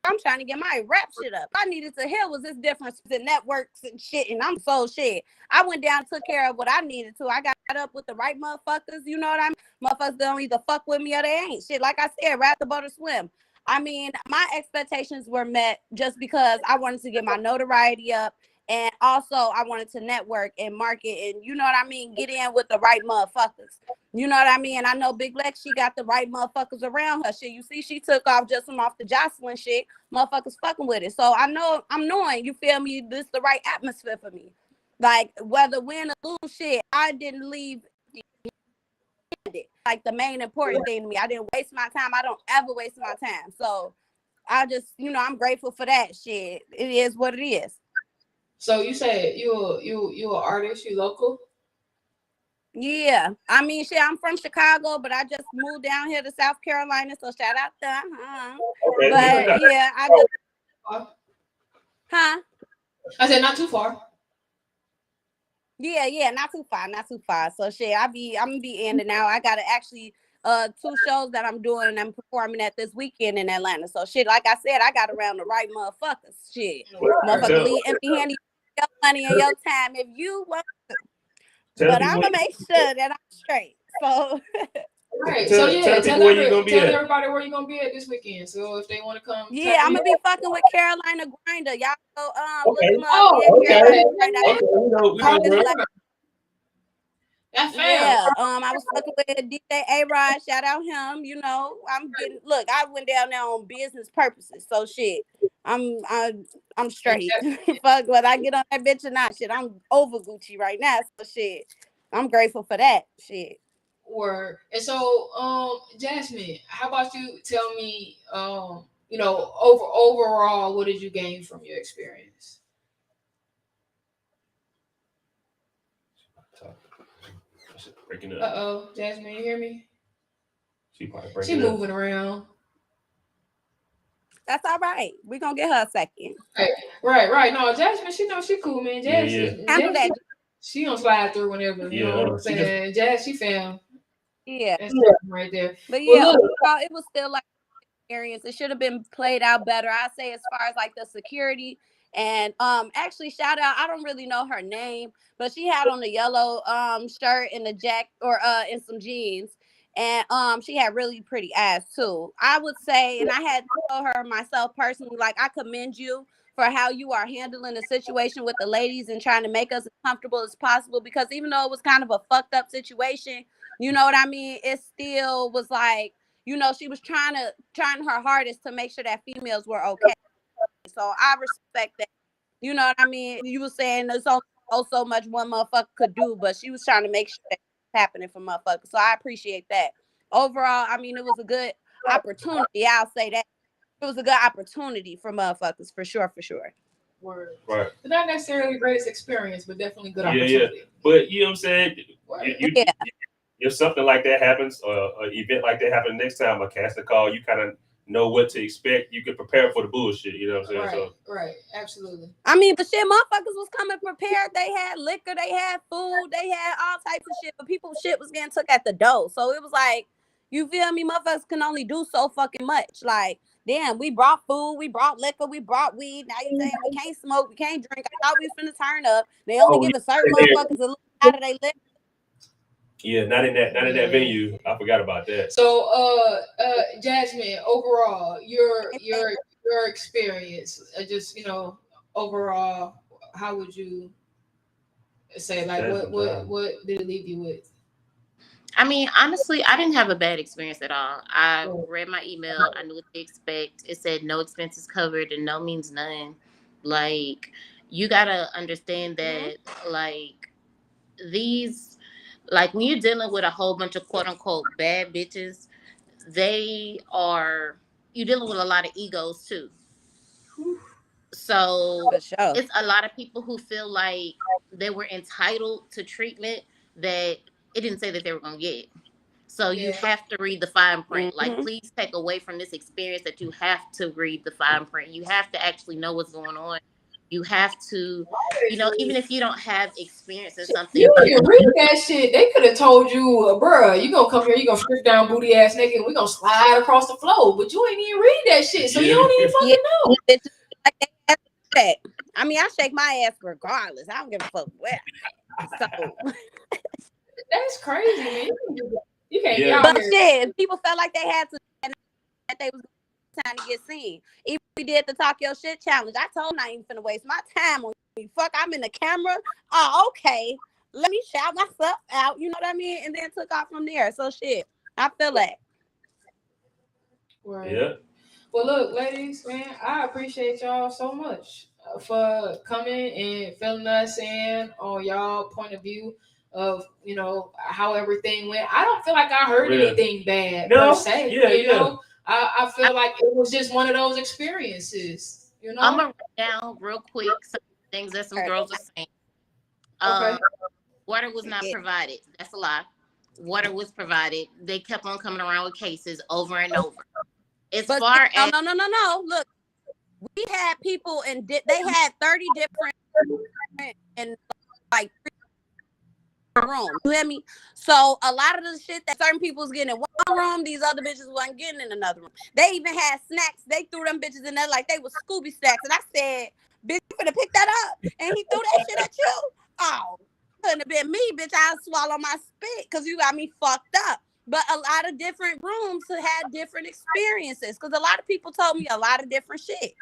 I'm trying to get my rap shit up. I needed to hear was this difference in networks and shit, and I'm so shit. I went down and took care of what I needed to. I got up with the right motherfuckers, you know what I mean? Motherfuckers don't either fuck with me or they ain't. Shit, like I said, rap the boat or swim. I mean, my expectations were met just because I wanted to get my notoriety up, and also I wanted to network and market and, you know what I mean, get in with the right motherfuckers. You know what I mean? I know Big Lex, she got the right motherfuckers around her. Shit, you see, she took off just from off the Jocelyn shit. Motherfuckers fucking with it. So I'm knowing, you feel me, this the right atmosphere for me. Like, whether win or lose shit, I didn't leave like the main important thing to me. I didn't waste my time. I don't ever waste my time. So I just, you know, I'm grateful for that shit. It is what it is. So you said you an artist, you local? Yeah, I mean, shit, I'm from Chicago, but I just moved down here to South Carolina, so shout out to Okay, but yeah, I just I said not too far. Yeah, not too far. So shit, I'm gonna be in and out. I gotta actually 2 shows that I'm doing and I'm performing at this weekend in Atlanta. So shit, like I said, I got around the right motherfuckers. Shit. Motherfucker leave empty handed your money and your time if you want to. But I'm gonna make sure that I'm straight. So Right. Tell Tell everybody where you gonna be at this weekend. So if they want to come, yeah, I'm gonna be fucking with Carolina Grinder. Y'all go look Okay. them up. Yeah, Carolina Grinder. Okay. We know. Yeah, I was fucking with DJ A-Rod. Shout out him. You know, I went down there on business purposes. So shit, I'm straight. Fuck whether I get on that bitch or not. Shit, I'm over Gucci right now. So shit, I'm grateful for that. Shit. Word. And so, Jasmine, how about you tell me, overall, what did you gain from your experience? Breaking up. Jasmine, you hear me? She moving around. That's all right. We're gonna get her a second. Right. No, Jasmine, she cool, man. Jasmine, she don't slide through whenever. You know what I'm saying? Jazz, she found. Yeah. Right there. But yeah, overall, it was still like experience. It should have been played out better. I say as far as like the security and actually shout out, I don't really know her name, but she had on the yellow shirt and the jacket or and some jeans. And she had really pretty ass too. I would say, and I had told her myself personally, like I commend you for how you are handling the situation with the ladies and trying to make us as comfortable as possible, because even though it was kind of a fucked up situation, you know what I mean, it still was like, you know, she was trying her hardest to make sure that females were okay. So I respect that. You know what I mean? You were saying there's only so much one motherfucker could do, but she was trying to make sure that was happening for motherfuckers. So I appreciate that. Overall, I mean, it was a good opportunity. I'll say that. It was a good opportunity for motherfuckers, for sure. Word. Right. But not necessarily the greatest experience, but definitely good opportunity. Yeah. But you know what I'm saying? If something like that happens, or an event like that happens next time, a casting call, you kind of know what to expect. You can prepare for the bullshit. You know what I'm saying? Right. Absolutely. I mean, but shit, motherfuckers was coming prepared. They had liquor, they had food, they had all types of shit, but people shit was getting took at the door. So it was like, you feel me? Motherfuckers can only do so fucking much. Like, damn, we brought food, we brought liquor, we brought weed. Now you saying we can't smoke, we can't drink. I thought we was finna turn up. They only giving certain motherfuckers a little out of their liquor. Yeah, not in that venue. I forgot about that. So, Jasmine, overall, your experience, just overall, how would you say, like, what did it leave you with? I mean, honestly, I didn't have a bad experience at all. I read my email. I knew what to expect. It said no expenses covered and no means none. Like, you gotta understand that, like, these, like, when you're dealing with a whole bunch of quote unquote bad bitches, you're dealing with a lot of egos too. So it's a lot of people who feel like they were entitled to treatment that it didn't say that they were going to get. So you have to read the fine print. Like, please take away from this experience that you have to read the fine print. You have to actually know what's going on. You have to, even if you don't have experience in something. You didn't read that shit. They could have told you, bruh, you gonna come here, you gonna strip down booty ass naked, and we gonna slide across the floor. But you ain't even read that shit, so you don't even fucking know. I mean, I shake my ass regardless. I don't give a fuck where. So that's crazy, man. You can't get out here. But shit, people felt like they had to, that they was time to get seen. Even we did the talk your shit challenge. I told them I ain't finna waste my time on you. Fuck, I'm in the camera. Oh, okay. Let me shout myself out. You know what I mean? And then took off from there. So shit, I feel that. Right. Yeah. Well, look, ladies, man, I appreciate y'all so much for coming and filling us in on y'all point of view of how everything went. I don't feel like I heard anything bad per se. You know, I feel like it was just one of those experiences. You know, I'm gonna write down real quick some things that some girls are saying. Water was not provided. That's a lie. Water was provided. They kept on coming around with cases over and over. No. Look, we had people and they had 30 different and like room. You hear me? So a lot of the shit that certain people was getting in one room, these other bitches wasn't getting in another room. They even had snacks. They threw them bitches in there like they was Scooby snacks. And I said, bitch, you finna pick that up. And he threw that shit at you? Oh, couldn't have been me, bitch. I'd swallow my spit because you got me fucked up. But a lot of different rooms had different experiences because a lot of people told me a lot of different shit.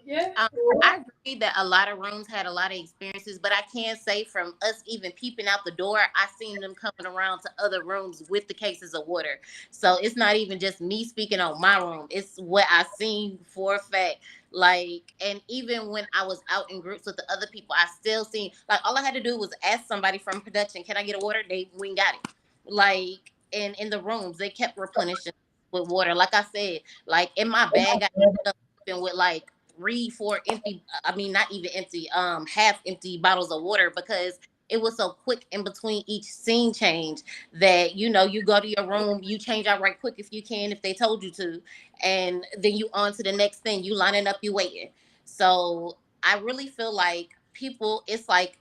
Yeah. I agree that a lot of rooms had a lot of experiences, but I can't say from us even peeping out the door, I seen them coming around to other rooms with the cases of water. So it's not even just me speaking on my room. It's what I seen for a fact. Like, and even when I was out in groups with the other people, I still seen, like, all I had to do was ask somebody from production, can I get a water? They went got it. Like, and in the rooms, they kept replenishing with water. Like I said, like in my bag, I ended up with like 3-4 empty, I mean not even empty, half empty bottles of water because it was so quick in between each scene change that, you know, you go to your room, you change out right quick if you can, if they told you to, and then you on to the next thing, you lining up, you waiting. So I really feel like people, it's like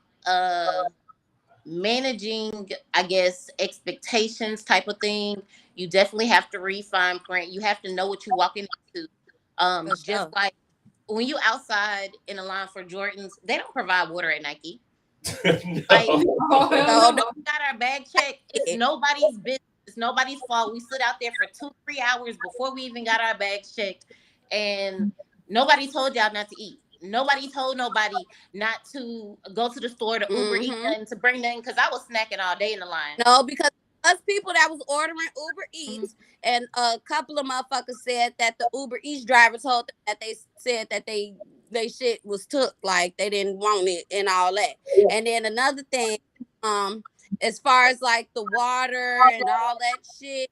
managing, I guess, expectations type of thing. You definitely have to read fine print. You have to know what you're walking into. Just like when you outside in a line for Jordans, they don't provide water at Nike. Like, we got our bag checked. It's nobody's business. It's nobody's fault. We stood out there for 2-3 hours before we even got our bags checked, and nobody told y'all not to eat. Nobody told nobody not to go to the store to Uber eat and to bring nothing because I was snacking all day in the line. No, because us people that was ordering Uber Eats, and a couple of motherfuckers said that the Uber Eats driver told them that they said that they shit was took, like they didn't want it and all that. And then another thing, as far as like the water and all that shit,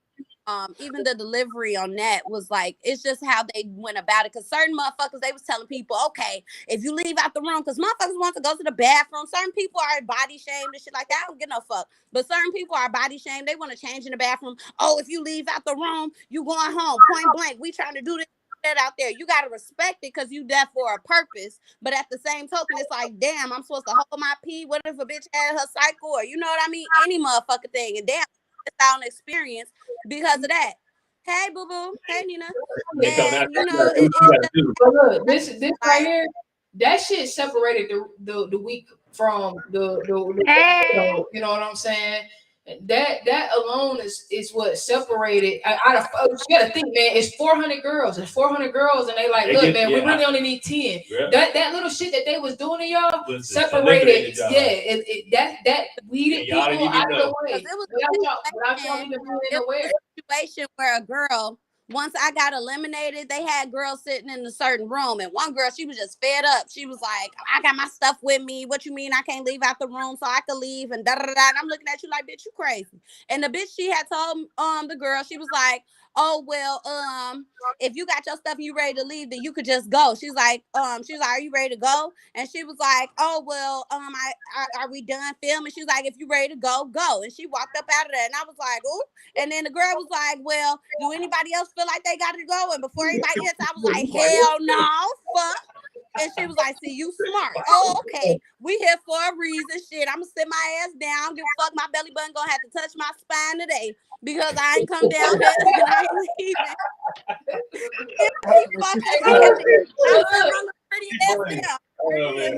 even the delivery on that was like, it's just how they went about it. Cause certain motherfuckers, they was telling people, okay, if you leave out the room, cause motherfuckers want to go to the bathroom. Certain people are body shamed and shit like that. I don't get no fuck. But certain people are body shamed. They want to change in the bathroom. Oh, if you leave out the room, you going home. Point blank. We trying to do this that out there. You gotta respect it because you there for a purpose. But at the same token, it's like, damn, I'm supposed to hold my pee. What if a bitch had her cycle, or you know what I mean? Any motherfucking thing. And damn, it's out experience because of that. Hey, boo boo. Hey, Nina. And you know, look, this right here, that shit separated the week from the you know what I'm saying? That alone is what separated out of. You gotta think, man. It's 400 girls. It's 400 girls, and they like, look, man, we really only need 10. Yeah. That little shit that they was doing to y'all separated. Yeah, that weeded people out of the way. It was a situation where a girl, once I got eliminated, they had girls sitting in a certain room, and one girl, she was just fed up. She was like, I got my stuff with me. What you mean I can't leave out the room so I could leave? And da-da-da-da. And I'm looking at you like, bitch, you crazy. And the bitch, she had told the girl, she was like, oh, well, if you got your stuff and you ready to leave, then you could just go. She's like, are you ready to go? And she was like, oh, well, are we done filming? She was like, if you ready to go, go. And she walked up out of there, and I was like, ooh. And then the girl was like, well, do anybody else feel like they got to go? And before anybody else, I was like, hell no, fuck. And she was like, see, you smart. Oh, okay. We here for a reason. Shit, I'm going to sit my ass down. Give a fuck. My belly button going to have to touch my spine today because I ain't come down here and I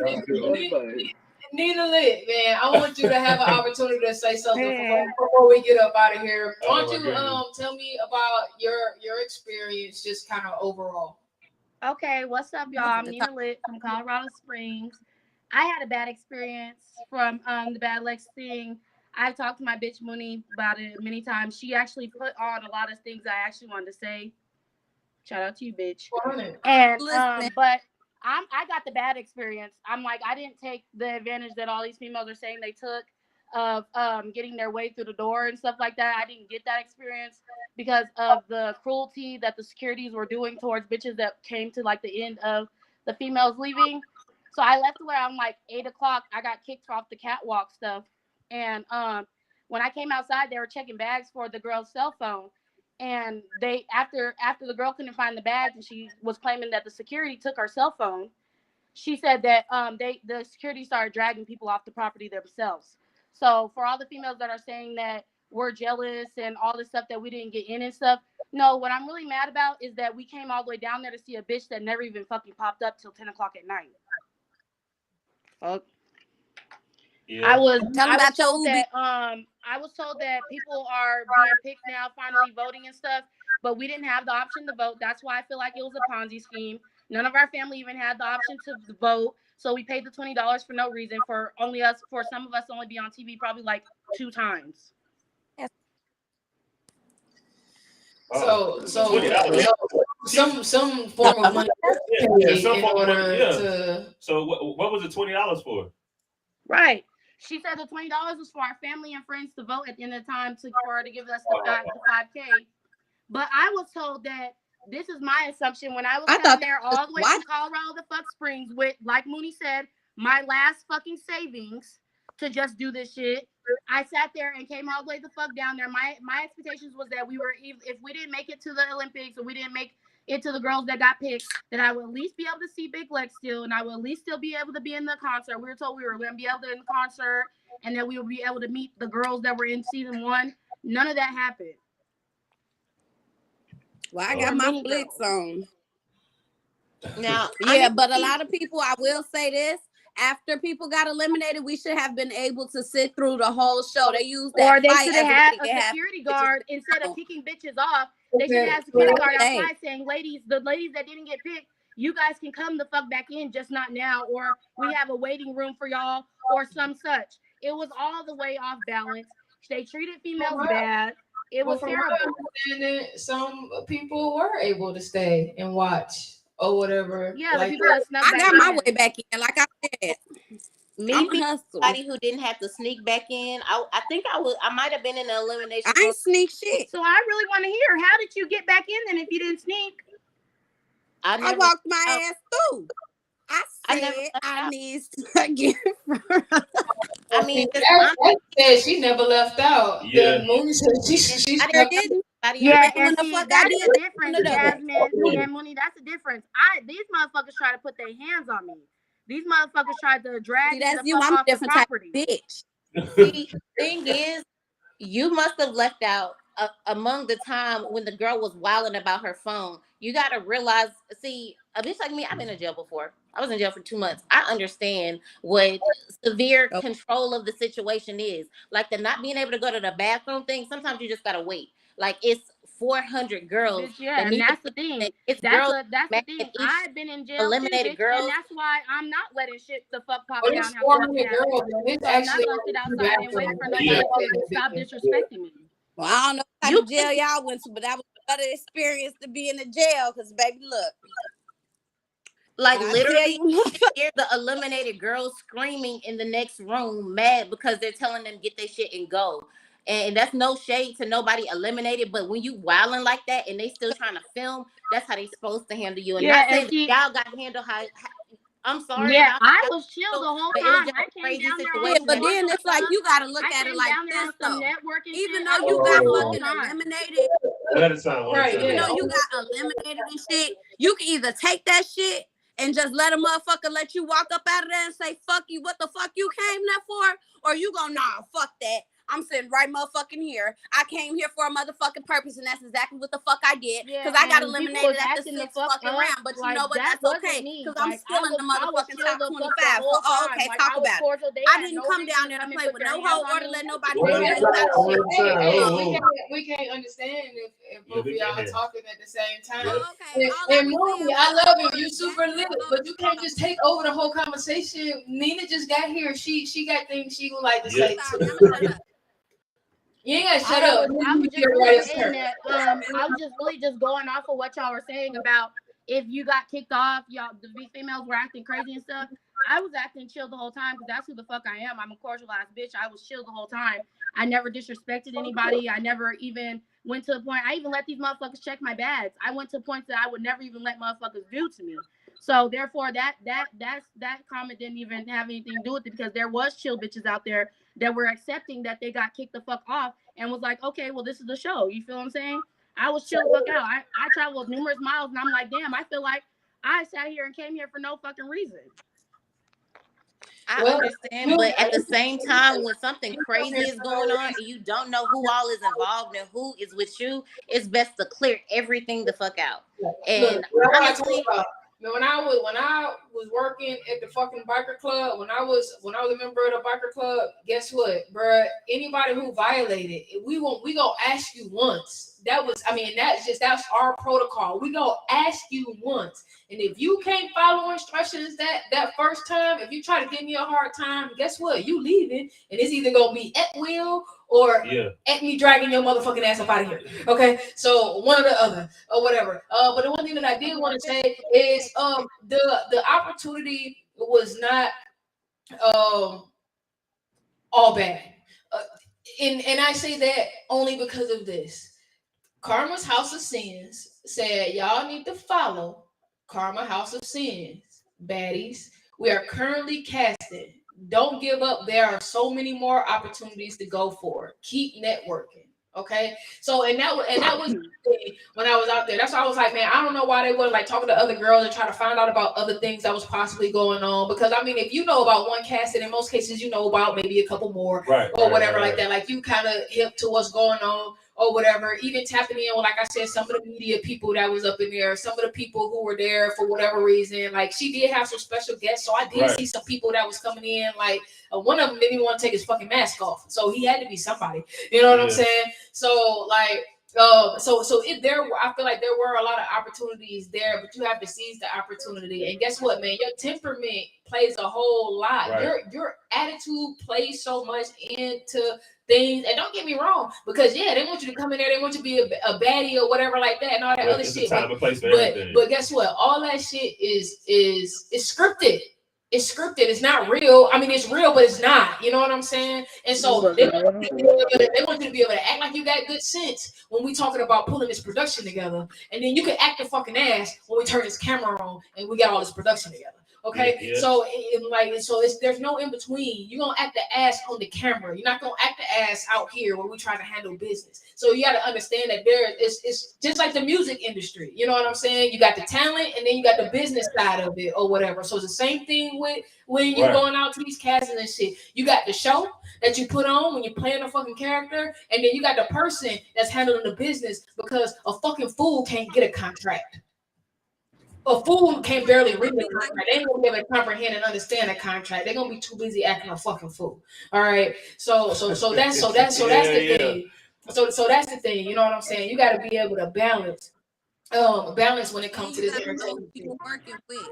ain't leaving. Nina Lit, man, I want you to have an opportunity to say something before we get up out of here. Why don't you tell me about your experience, just kind of overall? Okay, what's up, y'all? I'm Nina Lit from Colorado Springs. I had a bad experience from the Bad Lex thing. I've talked to my bitch Mooney about it many times. She actually put on a lot of things I actually wanted to say. Shout out to you, bitch. And but I got the bad experience. I'm like, I didn't take the advantage that all these females are saying they took of getting their way through the door and stuff like that. I didn't get that experience because of the cruelty that the securities were doing towards bitches that came to like the end of the females leaving. So I left around like 8 o'clock. I got kicked off the catwalk stuff. And when I came outside, they were checking bags for the girl's cell phone. And they after the girl couldn't find the bags and she was claiming that the security took her cell phone, she said that the security started dragging people off the property themselves. So for all the females that are saying that we're jealous and all this stuff that we didn't get in and stuff, no, what I'm really mad about is that we came all the way down there to see a bitch that never even fucking popped up till 10 o'clock at night. Fuck. Yeah. I was Tell them about your told Ubi. that I was told that people are being picked now, finally voting and stuff, but we didn't have the option to vote. That's why I feel like it was a Ponzi scheme. None of our family even had the option to vote, so we paid the $20 for no reason. For some of us, only be on TV probably like 2 times. So $20. some form of money in order to. So what was the $20 for? Right. She said the $20 was for our family and friends to vote at the end of the time for her to give us the 5K. But I was told that this is my assumption when I was down there all the way from Colorado to fuck Springs with, like Mooney said, my last fucking savings to just do this shit. I sat there and came all the way the fuck down there. My expectations was that if we didn't make it to the Olympics or we didn't make it to the girls that got picked, that I would at least be able to see Big Lex still, and I would at least still be able to be in the concert. We were told we were going to be able to in the concert, and that we would be able to meet the girls that were in season 1. None of that happened. Well, I got my flicks on. Now, yeah, but a lot of people, I will say this, after people got eliminated, we should have been able to sit through the whole show. They used that. Or they should have had a security guard instead of kicking bitches off. They should have had a security guard outside saying, the ladies that didn't get picked, you guys can come the fuck back in, just not now. Or we have a waiting room for y'all or some such. It was all the way off balance. They treated females bad. It was terrible. And some people were able to stay and watch or whatever. Yeah, like, I got my way back in, like I said. Me, somebody who didn't have to sneak back in. I think I might have been in the elimination. I ain't sneak shit. So I really want to hear, how did you get back in then if you didn't sneak? I walked my ass through. I said I need to get I mean, I said she never left out. Yeah. The Mooney said she I didn't. Yeah, and see, that's the difference, Jasmine and Mooney. That's the difference. These motherfuckers try to put their hands on me. These motherfuckers tried to drag me the fuck off the property. Bitch. See, the thing is, you must have left out among the time when the girl was wilding about her phone. You got to realize, see, a bitch like me, I've been in jail before. I was in jail for 2 months. I understand what severe control of the situation is. Like the not being able to go to the bathroom thing. Sometimes you just got to wait. Like it's 400 girls. Bitch, yeah, and that's the thing. It's that's girls. The thing. I've been in jail eliminated too, girls. And that's why I'm not letting shit the fuck pop But down. it's 400 girls. It's I'm not actually gonna sit outside and wait for nobody to stop disrespecting me. Well, I don't know what type of jail y'all went to, but that was another experience to be in the jail. Because, baby, look. Like literally, hear the eliminated girls screaming in the next room, mad because they're telling them get their shit and go. And that's no shade to nobody eliminated, but when you wilding like that and they still trying to film, that's how they supposed to handle you. And not saying that y'all got handled how I'm sorry. Yeah, I was chill the whole time. I came crazy down there, situation. But then it's like you gotta look at it like this though. Even though you got fucking eliminated, even though you got eliminated and shit, you can either take that shit and just let a motherfucker let you walk up out of there and say fuck you, what the fuck you came there for, or you gonna fuck that. I'm sitting right motherfucking here. I came here for a motherfucking purpose, and that's exactly what the fuck I did. Because I got eliminated at the 6th fucking round. But you know what? That's okay. Because I'm still in the motherfucking top 25. So, okay, talk about it. I didn't come down there to play with no hoe or to let nobody we can't understand if both of y'all are talking at the same time. And Mooney, I love you. You super lit, but you can't just take over the whole conversation. Nina just got here. She got things she would like to say too. You ain't gotta shut up. I was just really saying that. I was just really just going off of what y'all were saying about if you got kicked off, y'all the females were acting crazy and stuff. I was acting chill the whole time because that's who the fuck I am. I'm a cordial ass bitch. I was chill the whole time. I never disrespected anybody. I never even went to the point. I even let these motherfuckers check my bags. I went to points that I would never even let motherfuckers do to me. So therefore, that comment didn't even have anything to do with it because there was chill bitches out there that were accepting that they got kicked the fuck off and was like, okay, well, this is the show. You feel what I'm saying? I was chill the fuck out. I traveled numerous miles and I'm like, damn, I feel like I sat here and came here for no fucking reason. I Well, understand, but at the same time, when something crazy is going on and you don't know who all is involved and who is with you, it's best to clear everything the fuck out. Look, And what I told honestly, about. When I was working at the fucking biker club, when I was a member of the biker club, guess what, bruh? Anybody who violated, we gonna ask you once. That's our protocol. We gonna ask you once, and if you can't follow instructions that first time, if you try to give me a hard time, guess what? You leaving, and it's either gonna be at will or at me dragging your motherfucking ass up out of here. Okay, so one or the other or whatever. But the one thing that I did want to say is the opportunity was not all bad. And I say that only because of this. Karma's House of Sins said y'all need to follow Karma House of Sins. Baddies, we are currently casting. Don't give up. There are so many more opportunities to go for. Keep networking. Okay. So and that was when I was out there. That's why I was like, man, I don't know why they were like talking to other girls and trying to find out about other things that was possibly going on. Because I mean, if you know about one casting, in most cases you know about maybe a couple more or whatever like that. Like you kind of hip to what's going on or whatever. Even tapping in with, like I said, some of the media people that was up in there, some of the people who were there for whatever reason. Like she did have some special guests, so I did see some people that was coming in. Like one of them didn't even want to take his fucking mask off, so he had to be somebody. You know what I'm saying? So like. I feel like there were a lot of opportunities there, but you have to seize the opportunity. And guess what, man? Your temperament plays a whole lot. Your attitude plays so much into things. And don't get me wrong, because they want you to come in there, they want you to be a baddie or whatever like that, and all that other shit. But guess what? All that shit is scripted. It's scripted. It's not real. I mean, it's real, but it's not. You know what I'm saying? And so they want you to be able to act like you got good sense when we talking about pulling this production together, and then you can act the fucking ass when we turn this camera on and we got all this production together. Okay, so there's no in between. You're gonna act the ass on the camera. You're not gonna act the ass out here when we trying to handle business. So you got to understand that it's just like the music industry. You know what I'm saying? You got the talent, and then you got the business side of it or whatever. So it's the same thing with when you're going out to these castings and shit. You got the show that you put on when you're playing a fucking character, and then you got the person that's handling the business, because a fucking fool can't get a contract. A fool can barely read the contract. They ain't gonna be able to comprehend and understand a contract. They're gonna be too busy acting a fucking fool. All right. So that's the thing. So that's the thing. You know what I'm saying? You got to be able to balance when it comes to this entertainment. You working with.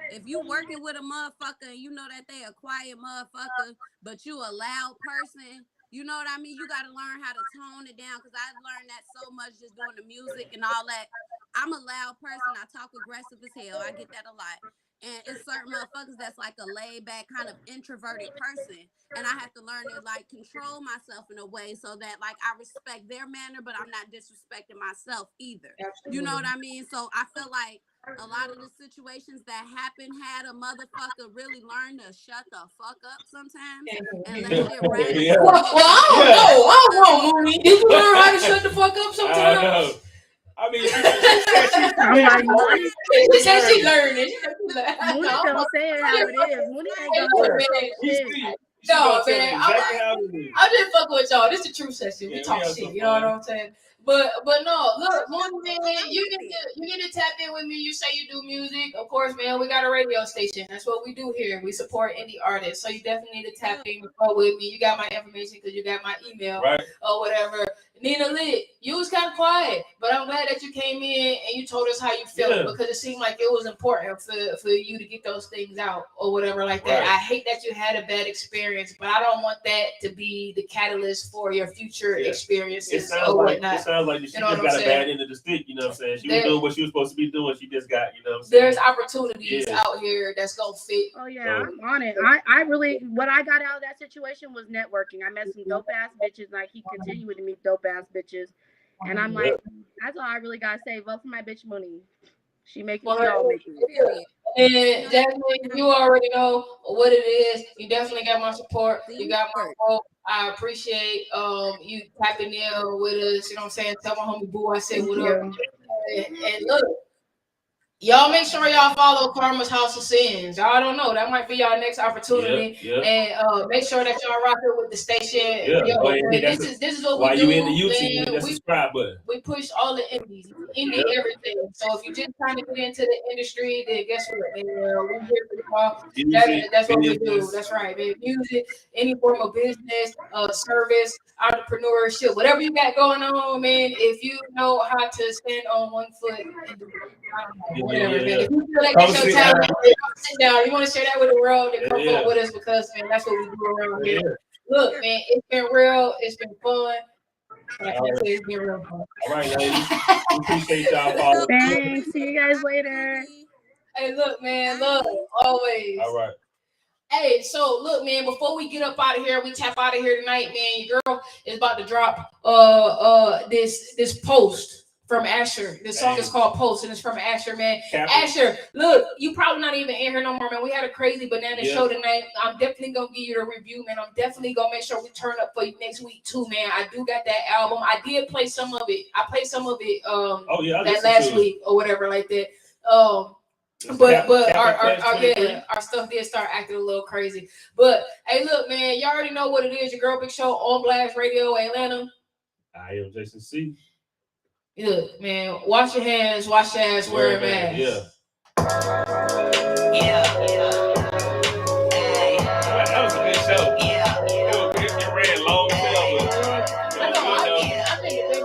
If you working with a motherfucker and you know that they a quiet motherfucker, but you a loud person, you know what I mean? You got to learn how to tone it down, because I learned that so much just doing the music and all that. I'm a loud person. I talk aggressive as hell. I get that a lot. And it's certain motherfuckers that's like a laid back kind of introverted person. And I have to learn to like control myself in a way so that like I respect their manner, but I'm not disrespecting myself either. Absolutely. You know what I mean? So I feel like a lot of the situations that happen had a motherfucker really learn to shut the fuck up sometimes and let shit rap. I don't know, Mooney. Did you learn how to shut the fuck up sometimes? I know. I mean, she said she learning. Mooney don't say it how it is. Mooney ain't gonna no, man. I'm just fucking with y'all. This is the truth session. We talk shit. You know what I'm saying? But no, look, Mooney, man, you need to tap in with me. You say you do music, of course, man. We got a radio station. That's what we do here. We support indie artists, so you definitely need to tap in with me. You got my information because you got my email or whatever. Nina Lit, you was kind of quiet, but I'm glad that you came in and you told us how you felt, because it seemed like it was important for you to get those things out or whatever like that. I hate that you had a bad experience, but I don't want that to be the catalyst for your future experiences or whatnot. It sounds like she just got a bad end of the stick, you know what I'm saying? She was doing what she was supposed to be doing. She just got, you know what I'm saying? There's opportunities out here that's going to fit. Oh, yeah, I'm on it. I really, what I got out of that situation was networking. I met some dope-ass bitches, like he continued to meet dope-ass bitches. And I'm like, that's all I really got to say. Vote for my bitch Mooney. She making y'all make it. And Jasmine, you already know what it is. You definitely got my support. You got my vote. I appreciate you tapping in with us. You know what I'm saying? Tell my homie Boo I said what up. And look, Y'all make sure y'all follow Karma's House of Sins. Y'all don't know. That might be y'all next opportunity. Yep. And make sure that y'all rock it with the station. Yeah. Yo, Oh, yeah, this is what while we do. you in the YouTube, Man, hit that subscribe button. we push all the indies, indie everything. So if you're just trying to get into the industry, then guess what? Man, we're here for y'all. That's what we do. That's right, man. Music, any form of business, service, entrepreneurship, whatever you got going on, man. If you know how to stand on one foot and do whatever, man. If you feel like that's your talent, sit down. You want to share that with the world, then come forward with us because, man, that's what we do around here. Look, man, it's been real. It's been fun. I can't say it's been real fun. All right, ladies. We appreciate y'all. Thanks. See you guys later. Hey, look, man. Love always. All right. Hey, so look, man, before we get up out of here, we tap out of here tonight, man. Your girl is about to drop this post from Asher. This song is called Post, and it's from Asher, man. Asher, look, you probably not even in here no more, man. We had a crazy banana show tonight. I'm definitely gonna give you the review, man. I'm definitely gonna make sure we turn up for you next week too, man. I do got that album. I did play some of it. I played some of it that last week or whatever like that. But our stuff did start acting a little crazy. But hey, look, man, you already know what it is. Your girl Big Show on Blast Radio Atlanta. I am Jason C. Look, man, wash your hands, wash your ass, wear a mask. That was a good show. It ran long as hell. I think it's big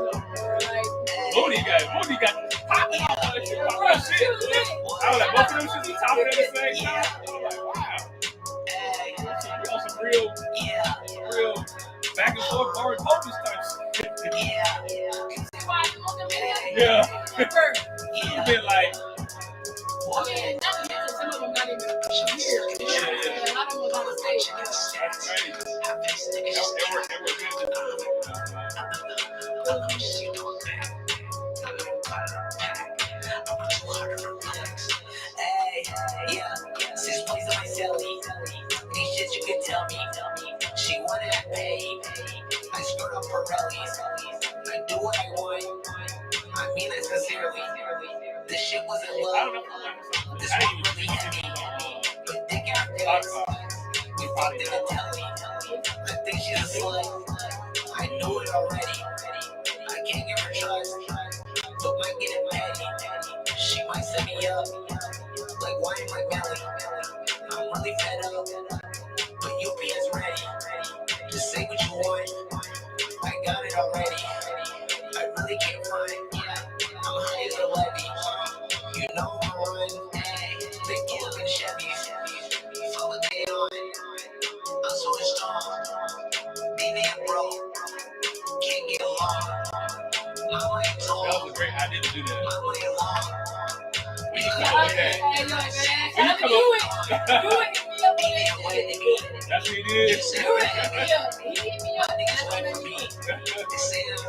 Moody got hot shit. I was like, both of them shits was talking at the same time. I was like, wow. You on some real back and forth hard focus type shit. Yeah. You've been like, I mean, not to mention some of them not even here. A lot of them was on the stage. That's crazy. They were Since boys on my celly, these shit you can tell me. She wanted to pay. I screwed up her rallies. I do what I want. I mean it sincerely. This shit wasn't love. This one really hit me. But dick out this. We fucked in the telly. I think she's a slut. I know it already. I can't give her trust. But might get it petty. She might set me up. Like wine in my belly. I'm really fed up. But UPS ready. Just say what you want. I got it already. I really can't find. I'm high as a levy. You know I'm on. They pull up in Chevys. Follow day on. I'm so strong. Be there, bro. Can't get along. My mind's on. That was a great idea to do that. My way along. We can come up with that. That's what he did. He hit me up. They say I'm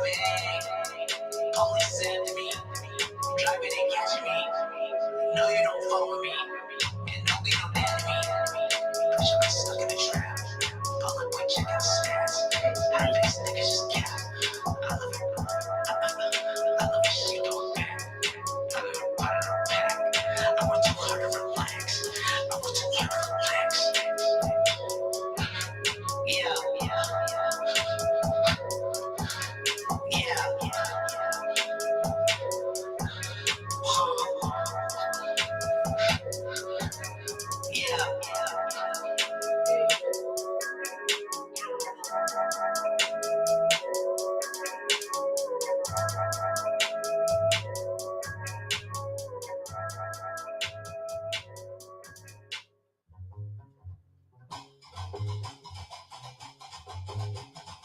police send me. Driving and catch me. No, you don't follow me. And no, we don't enemy. Should be stuck in the trap. Pull up with chicken stats. How these niggas just cap. I love it. I love it. She don't back. I love it. Part of the pack. I want too hard to relax. I want too hard to relax. Yeah.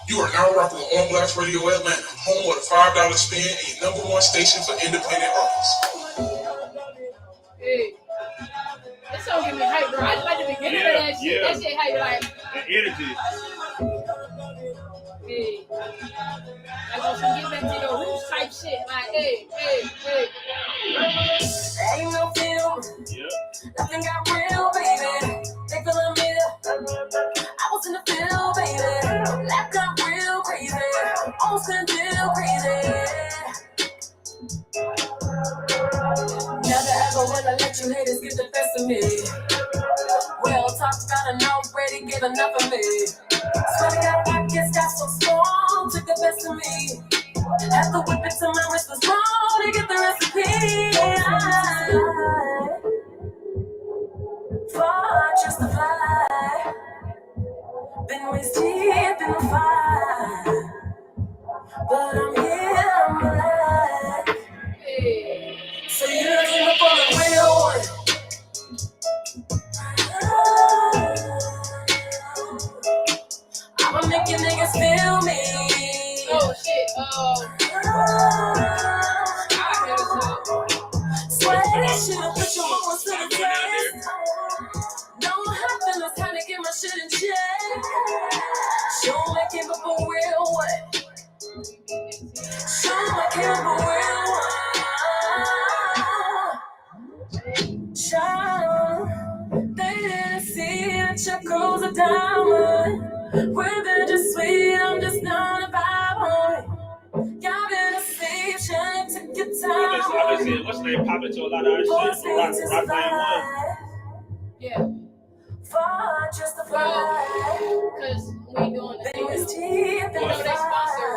You are now rocking with On Blast Radio Atlanta, home with a $5 spin and your #1 station for independent artists. Hey, that song get me hype, bro. I just like the beginning of that shit. That shit hype, like the energy. Hey, I go some get back to your roots type shit. Like, hey. Ain't no film. Nothing got real, baby. They feelin' me. I was in the field, baby. That got real crazy. Almost couldn't feel crazy. Never ever will gotta let you haters get the best of me. Well, talked about and already give enough of me. Swear to God, pockets got so strong, took the best of me. Had to whip it till my wrist was wrong to get the recipe. For just to fly. Been waist deep in the fire. But I'm here, I'm alive. So you came up on the real one. I'ma make you niggas feel me. Oh shit. Swear that shit'll put your mama to the test. Don't have feelings, time to get my shit in check. Show me came up a real one. Show me came up a real one. Show. They didn't see that your girl's a diamond. Revenge is sweet, I'm just not a vibe. Y'all better see, trying to take your time. I've been seeing what's name popping to a lot of our shit. Rock one. Yeah. For just the because we doing the deal. You know they sponsor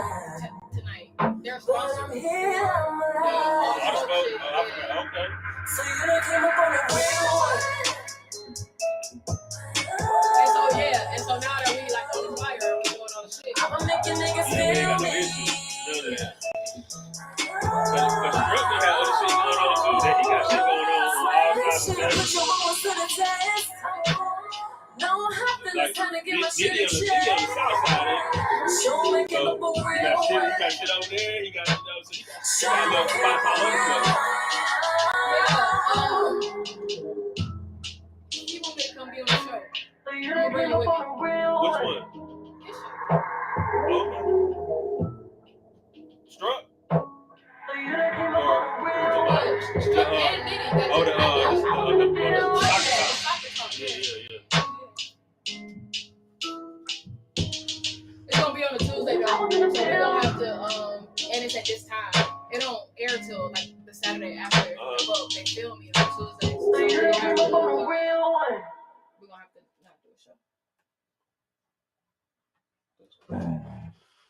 tonight. They're sponsored. Okay. So you done came up on the real one. And so now that we like on the flyer, we doing all the shit. I'ma make you niggas feel me. But Brooklyn had other shit going on too. That he got shit going on all sides of that. Put your mama to the test. No happiness, trying to get my shit in check. He on the south side. Show me give up a real one. He got shit over there. He got a little spot on you want me to come be on the show? You bring it with me. Which one? Struck? It's gonna be on a Tuesday though, so we don't have to end it at this time. It don't air till like the Saturday after. Well, they film me on Tuesday. So we're gonna have to not do a show.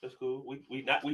That's cool. We